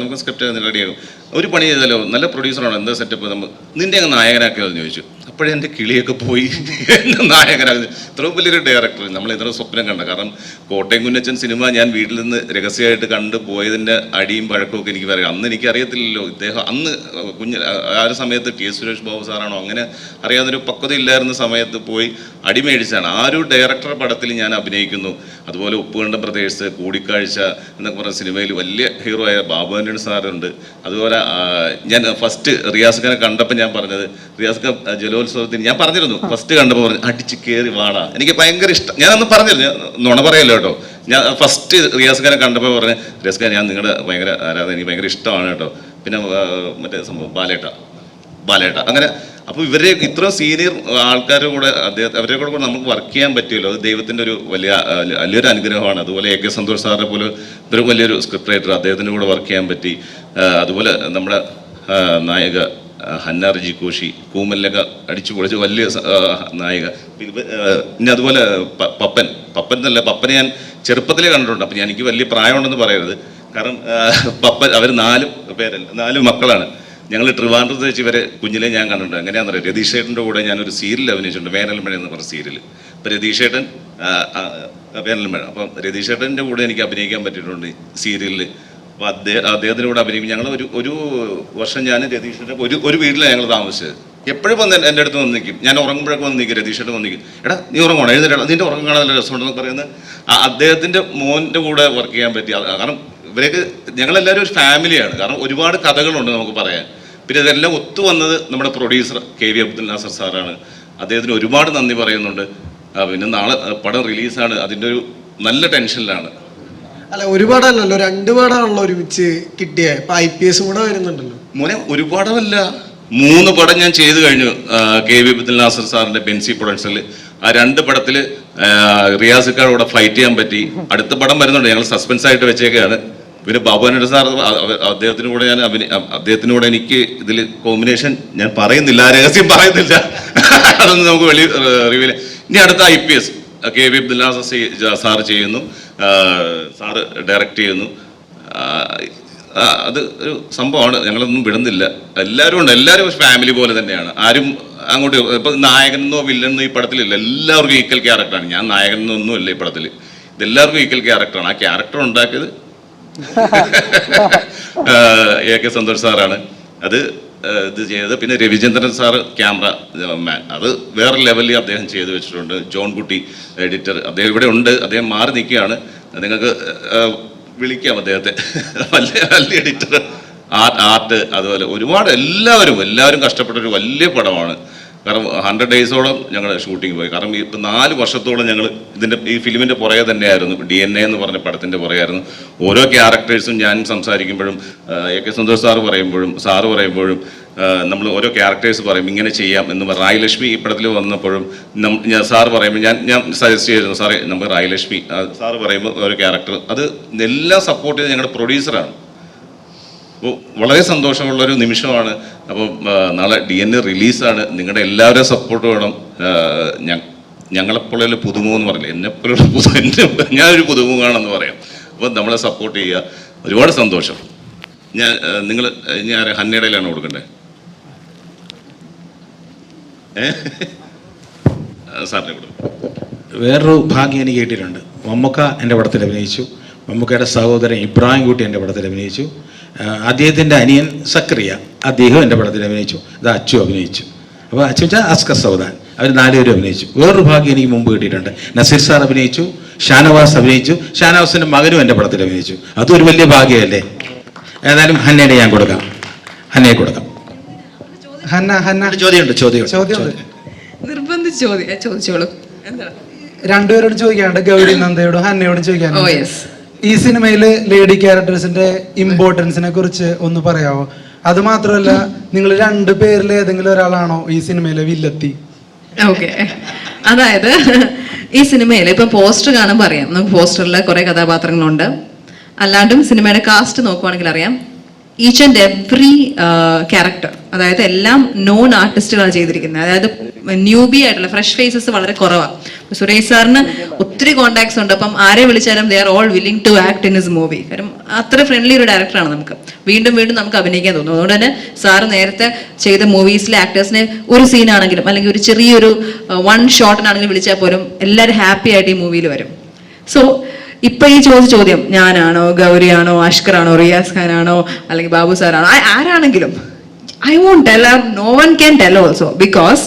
നമുക്ക് സ്ക്രിപ്റ്റ് റെഡിയാക്കും, ഒരു പണി ചെയ്താലോ, നല്ല പ്രൊഡ്യൂസറാണോ, എന്താ സെറ്റപ്പ്, നിൻ്റെ അങ്ങ് നായകനാക്കിയതെന്ന് ചോദിച്ചു. അപ്പോഴേ എൻ്റെ കിളിയൊക്കെ പോയി, എന്നെ നായകനാകുന്നു. ഇത്രയും വലിയൊരു ഡയറക്ടർ നമ്മൾ ഇത്ര സ്വപ്നം കണ്ട. കാരണം കോട്ടയം കുഞ്ഞച്ചൻ സിനിമ ഞാൻ വീട്ടിൽ നിന്ന് രഹസ്യമായിട്ട് കണ്ടു പോയതിൻ്റെ അടിയും പഴക്കമൊക്കെ എനിക്ക് പറയാം. അന്ന് എനിക്ക് അറിയത്തില്ലല്ലോ ഇദ്ദേഹം, അന്ന് ആ ഒരു സമയത്ത് ടി. സുരേഷ് ബാബു സാറാണോ അങ്ങനെ അറിയാവുന്നൊരു പക്വതയില്ലായിരുന്ന സമയത്ത് പോയി അടിമേടിച്ചാണ്. ആ ഒരു ഡയറക്ടറുടെ പടത്തിൽ ഞാൻ അഭിനയിക്കുന്നു. അതുപോലെ ഉപ്പുകണ്ട ബ്രദേഴ്സ്, കൂടിക്കാഴ്ച എന്നൊക്കെ പറഞ്ഞ സിനിമയിൽ വലിയ ഹീറോ ആയ ബാബു ആൻ്റണി സാറുണ്ട്. അതുപോലെ ഞാൻ ഫസ്റ്റ് റിയാസ് ഖാനെ കണ്ടപ്പോൾ ഞാൻ പറഞ്ഞത്, റിയാസ് ഖാൻ ജലോത്സവത്തിന് ഞാൻ പറഞ്ഞിരുന്നു, ഫസ്റ്റ് കണ്ടപ്പോൾ പറഞ്ഞു അടിച്ച് കയറി വാടാ, എനിക്ക് ഭയങ്കര ഇഷ്ടം. ഞാനന്ന് പറഞ്ഞിരുന്നു, നുണ പറയല്ലോ കേട്ടോ. ഞാൻ ഫസ്റ്റ് റിയാസ് ഖാനെ കണ്ടപ്പോൾ പറഞ്ഞ്, റിയാസ് ഖാൻ ഞാൻ നിങ്ങളുടെ ഭയങ്കര ആരാധന, എനിക്ക് ഭയങ്കര ഇഷ്ടമാണ് കേട്ടോ. പിന്നെ മറ്റേ സംഭവം ബാലേട്ട അങ്ങനെ. അപ്പോൾ ഇവരെ ഇത്രയും സീനിയർ ആൾക്കാരുടെ കൂടെ അവരുടെ കൂടെ നമുക്ക് വർക്ക് ചെയ്യാൻ പറ്റുമല്ലോ, അത് ദൈവത്തിൻ്റെ ഒരു വലിയൊരു അനുഗ്രഹമാണ്. അതുപോലെ AK സന്തോഷ് സാറിനെ പോലെ ഇവരും വലിയൊരു സ്ക്രിപ്റ്റ് റൈറ്റർ, അദ്ദേഹത്തിൻ്റെ കൂടെ വർക്ക് ചെയ്യാൻ പറ്റി. അതുപോലെ നമ്മുടെ നായിക ഹന്ന റജി കോശി, കൂമലിലൊക്കെ അടിച്ചു പൊളിച്ച് വലിയ നായിക. പിന്നെ അതുപോലെ പപ്പൻ എന്നല്ല, പപ്പനെ ഞാൻ ചെറുപ്പത്തിലേ കണ്ടിട്ടുണ്ട്. അപ്പം എനിക്ക് വലിയ പ്രായമുണ്ടെന്ന് പറയരുത്. കാരണം പപ്പൻ അവർ 4 മക്കളാണ്. ഞങ്ങൾ ട്രിവാൻഡ്രത്ത് വെച്ച് ഇവരെ കുഞ്ഞിലെ ഞാൻ കണ്ടിട്ടുണ്ട്. എങ്ങനെയാണെന്ന് അറിയാം, രതീഷ് ചേട്ടൻ്റെ കൂടെ ഞാനൊരു സീരിയൽ അഭിനയിച്ചിട്ടുണ്ട്, വേനൽമഴ എന്ന് പറഞ്ഞ സീരിയൽ. അപ്പോൾ രതീഷ് ചേട്ടൻ വേനൽമഴ, അപ്പം രതീഷ് ചേട്ടൻ്റെ കൂടെ എനിക്ക് അഭിനയിക്കാൻ പറ്റിയിട്ടുണ്ട് സീരിയലിൽ. അപ്പോൾ അദ്ദേഹത്തിൻ്റെ കൂടെ അഭിനയിക്കും. ഞങ്ങൾ ഒരു വർഷം ഞാൻ രതീഷിൻ്റെ ഒരു വീട്ടിലാണ് ഞങ്ങൾ താമസിച്ചത്. എപ്പോഴും വന്ന് എൻ്റെ അടുത്ത് വന്ന് നിൽക്കും, ഞാൻ ഉറങ്ങുമ്പോഴൊക്കെ വന്ന് നിൽക്കും, രതീഷേട്ടൻ വന്ന് നിൽക്കും, എടാ നീ ഉറങ്ങണം, എഴുന്നേറ്റാ, നിൻ്റെ ഉറക്കം കാണാൻ നല്ല രസമുണ്ടെന്ന് പറയുന്നത് അദ്ദേഹത്തിൻ്റെ മോൻ്റെ കൂടെ വർക്ക് ചെയ്യാൻ പറ്റി. കാരണം ഇവരൊക്കെ ഞങ്ങളെല്ലാവരും ഒരു ഫാമിലിയാണ്. കാരണം ഒരുപാട് കഥകളുണ്ട് നമുക്ക് പറയാൻ. പിന്നെ ഇതെല്ലാം ഒത്തു വന്നത് നമ്മുടെ പ്രൊഡ്യൂസർ KV അബ്ദുൽ നാസർ സാറാണ്. അദ്ദേഹത്തിന് ഒരുപാട് നന്ദി പറയുന്നുണ്ട്. പിന്നെ നാളെ പടം റിലീസാണ്, അതിൻ്റെ ഒരു നല്ല ടെൻഷനിലാണ്. അല്ല, ഒരുപാടല്ലല്ലോ, 2 പടമാണല്ലോ ഒരുമിച്ച് കിട്ടിയ. ഇപ്പൊ IPS കൂടെ വരുന്നുണ്ടല്ലോ. മോനെ ഒരു പടമല്ല, 3 പടം ഞാൻ ചെയ്തു കഴിഞ്ഞു. KV അബ്ദുൽ നാസർ സാറിന്റെ ബെൻസി പ്രൊഡക്ഷനിൽ ആ 2 പടത്തിൽ റിയാസിക്കാരോടെ ഫൈറ്റ് ചെയ്യാൻ പറ്റി. അടുത്ത പടം വരുന്നുണ്ട്, ഞങ്ങൾ സസ്പെൻസ് ആയിട്ട് വെച്ചേക്കാണ്. പിന്നെ ബാബുവിനോട് സാർ അദ്ദേഹത്തിനൂടെ എനിക്ക് ഇതിൽ കോമ്പിനേഷൻ ഞാൻ പറയുന്നില്ല, ആ രഹസ്യം പറയുന്നില്ല, അതൊന്നും നമുക്ക് റിവീൽ. ഇനി അടുത്ത IPS KV Abdul Nasar sir ചെയ്യുന്നു, സാറ് ഡയറക്റ്റ് ചെയ്യുന്നു. അത് ഒരു സംഭവമാണ്, ഞങ്ങളൊന്നും വിടുന്നില്ല. എല്ലാവരും ഉണ്ട്, എല്ലാവരും ഫാമിലി പോലെ തന്നെയാണ്. ആരും അങ്ങോട്ട് ഇപ്പം നായകനെന്നോ വില്ലെന്നോ ഈ പടത്തിലില്ല. എല്ലാവർക്കും ഈക്വൽ ക്യാരക്ടറാണ്. ഞാൻ നായകനെന്നൊന്നും ഇല്ല ഈ പടത്തിൽ, ഇതെല്ലാവർക്കും ഈക്വൽ ക്യാരക്ടറാണ്. ആ ക്യാരക്ടർ ഉണ്ടാക്കിയത് AK സന്തോഷ് സാറാണ്. അത് ഇത് ചെയ്തത്. പിന്നെ രവിചന്ദ്രൻ സാറ് ക്യാമറ മാൻ, അത് വേറെ ലെവലിൽ അദ്ദേഹം ചെയ്തു വെച്ചിട്ടുണ്ട്. ജോൺ കുട്ടി എഡിറ്റർ, അദ്ദേഹം ഇവിടെ ഉണ്ട്, അദ്ദേഹം മാറി നിൽക്കുകയാണ്. നിങ്ങൾക്ക് വിളിക്കാം അദ്ദേഹത്തെ. വലിയ എഡിറ്റർ, ആർട്ട്, അതുപോലെ ഒരുപാട് എല്ലാവരും കഷ്ടപ്പെട്ടൊരു വലിയ പടമാണ്. കാരണം 100 ഡേയ്സോളം ഞങ്ങൾ ഷൂട്ടിങ് പോയി. കാരണം ഇപ്പം 4 വർഷത്തോളം ഞങ്ങൾ ഈ ഫിലിമിൻ്റെ പുറകെ തന്നെയായിരുന്നു. DNA എന്ന് പറഞ്ഞ പടത്തിൻ്റെ പുറകെയായിരുന്നു. ഓരോ ക്യാരക്ടേഴ്സും ഞാൻ സംസാരിക്കുമ്പോഴും AK സന്തോഷ് സാറ് പറയുമ്പോഴും നമ്മൾ ഓരോ ക്യാരക്ടേഴ്സ് പറയും ഇങ്ങനെ ചെയ്യാം എന്ന് പറയും. റായലക്ഷ്മി ഈ പടത്തിൽ വന്നപ്പോഴും ഞാൻ സാറ് പറയുമ്പോൾ ഞാൻ സജസ്റ്റ് ചെയ്തിരുന്നു, സാറേ നമുക്ക് റായലക്ഷ്മി സാറ് പറയുമ്പോൾ ഓരോ ക്യാരക്ടർ, അത് എല്ലാം സപ്പോർട്ട് ചെയ്ത് ഞങ്ങളുടെ പ്രൊഡ്യൂസറാണ്. അപ്പോൾ വളരെ സന്തോഷമുള്ളൊരു നിമിഷമാണ്. അപ്പോൾ നാളെ DNA റിലീസാണ്. നിങ്ങളുടെ എല്ലാവരുടെയും സപ്പോർട്ട് വേണം. ഞങ്ങളെപ്പോലുള്ള പുതുമുഖം എന്ന് പറയില്ല, എന്നെപ്പോലുള്ള ഞാനൊരു പുതുമുഖമാണെന്ന് പറയാം. അപ്പോൾ നമ്മളെ സപ്പോർട്ട് ചെയ്യുക. ഒരുപാട് സന്തോഷം. ഞാൻ ഹന്നയുടെയിലാണ് കൊടുക്കണ്ടേ? സാറിനെ കൊടുക്കും. വേറൊരു ഭാഗ്യം എനിക്ക് കിട്ടിയിട്ടുണ്ട്. മമ്മൂക്ക എൻ്റെ പടത്തിൽ അഭിനയിച്ചു. മമ്മൂക്കയുടെ സഹോദരൻ ഇബ്രാഹിം കുട്ടി എൻ്റെ പടത്തിൽ അഭിനയിച്ചു. അദ്ദേഹത്തിൻ്റെ അനിയൻ സക്രിയ, അദ്ദേഹം എൻ്റെ പടത്തിൽ അഭിനയിച്ചു. ഇത് അച്ചു അഭിനയിച്ചു. അപ്പോൾ അച്ചു വെച്ചാൽ അസ്കർ സൗദാൻ, അവർ 4 പേരും അഭിനയിച്ചു. വേറൊരു ഭാഗ്യം എനിക്ക് മുമ്പ് കിട്ടിയിട്ടുണ്ട്. നസീർ സാർ അഭിനയിച്ചു, ഷാനവാസ് അഭിനയിച്ചു, ഷാനവാസിൻ്റെ മകനും എൻ്റെ പടത്തിൽ അഭിനയിച്ചു. അതൊരു വലിയ ഭാഗ്യമല്ലേ? ഏതായാലും ഹന്നയുടെ ഞാൻ കൊടുക്കാം, ഹന്നയെ കൊടുക്കാം. ചോദ്യം നിർബന്ധിച്ച് ചോദിച്ചോളൂ. രണ്ടുപേരോട് ചോദിക്കാണ്ട്, ഗൗരി നന്ദയോടും ഹന്നയോടും ചോദിക്കാനുണ്ട്. ഈ സിനിമയില് ലേഡി ക്യാരക്ടേഴ്സിന്റെ ഇമ്പോർട്ടൻസിനെ കുറിച്ച് ഒന്ന് പറയാവോ? അത് മാത്രമല്ല, നിങ്ങൾ 2 പേരിൽ ഏതെങ്കിലും ഒരാളാണോ ഈ സിനിമയിലെ വില്ലത്തി? ഓക്കെ, അതായത് ഈ സിനിമയിൽ ഇപ്പൊ പോസ്റ്റർ കാണുമ്പോൾ അറിയാം, നമുക്ക് പോസ്റ്ററിൽ കുറെ കഥാപാത്രങ്ങളുണ്ട്. അല്ലാണ്ടും സിനിമയുടെ കാസ്റ്റ് നോക്കുവാണെങ്കിൽ അറിയാം, ഈച്ച് ആൻഡ് എവറി ക്യാരക്ടർ, അതായത് എല്ലാം നോൺ ആർട്ടിസ്റ്റുകളാണ് ചെയ്തിരിക്കുന്നത്. അതായത് ന്യൂബി ആയിട്ടുള്ള ഫ്രഷ് ഫേസസ് വളരെ കുറവാണ്. സുരേഷ് സാറിന് ഒത്തിരി കോണ്ടാക്ട്സ് ഉണ്ട്. അപ്പം ആരെ വിളിച്ചാലും they are all willing to act in his movie. കാരണം അത്ര ഫ്രണ്ട്ലി ഒരു ഡയറക്ടറാണ്. നമുക്ക് വീണ്ടും നമുക്ക് അഭിനയിക്കാൻ തോന്നും. അതുകൊണ്ട് തന്നെ സാറ് നേരത്തെ ചെയ്ത മൂവീസിലെ ആക്ടേഴ്സിനെ ഒരു സീനാണെങ്കിലും അല്ലെങ്കിൽ ഒരു ചെറിയൊരു 1 ഷോട്ടിനാണെങ്കിലും വിളിച്ചാൽ പോലും എല്ലാവരും ഹാപ്പി ആയിട്ട് ഈ മൂവിയിൽ വരും. സോ ഇപ്പൊ ഈ ചോദ്യം ഞാനാണോ, ഗൗരിയാണോ, അഷ്കറാണോ, റിയാസ് ഖാനാണോ, അല്ലെങ്കിൽ ബാബു സാറാണോ, ആരാണെങ്കിലും I won't tell, no one can tell also. Because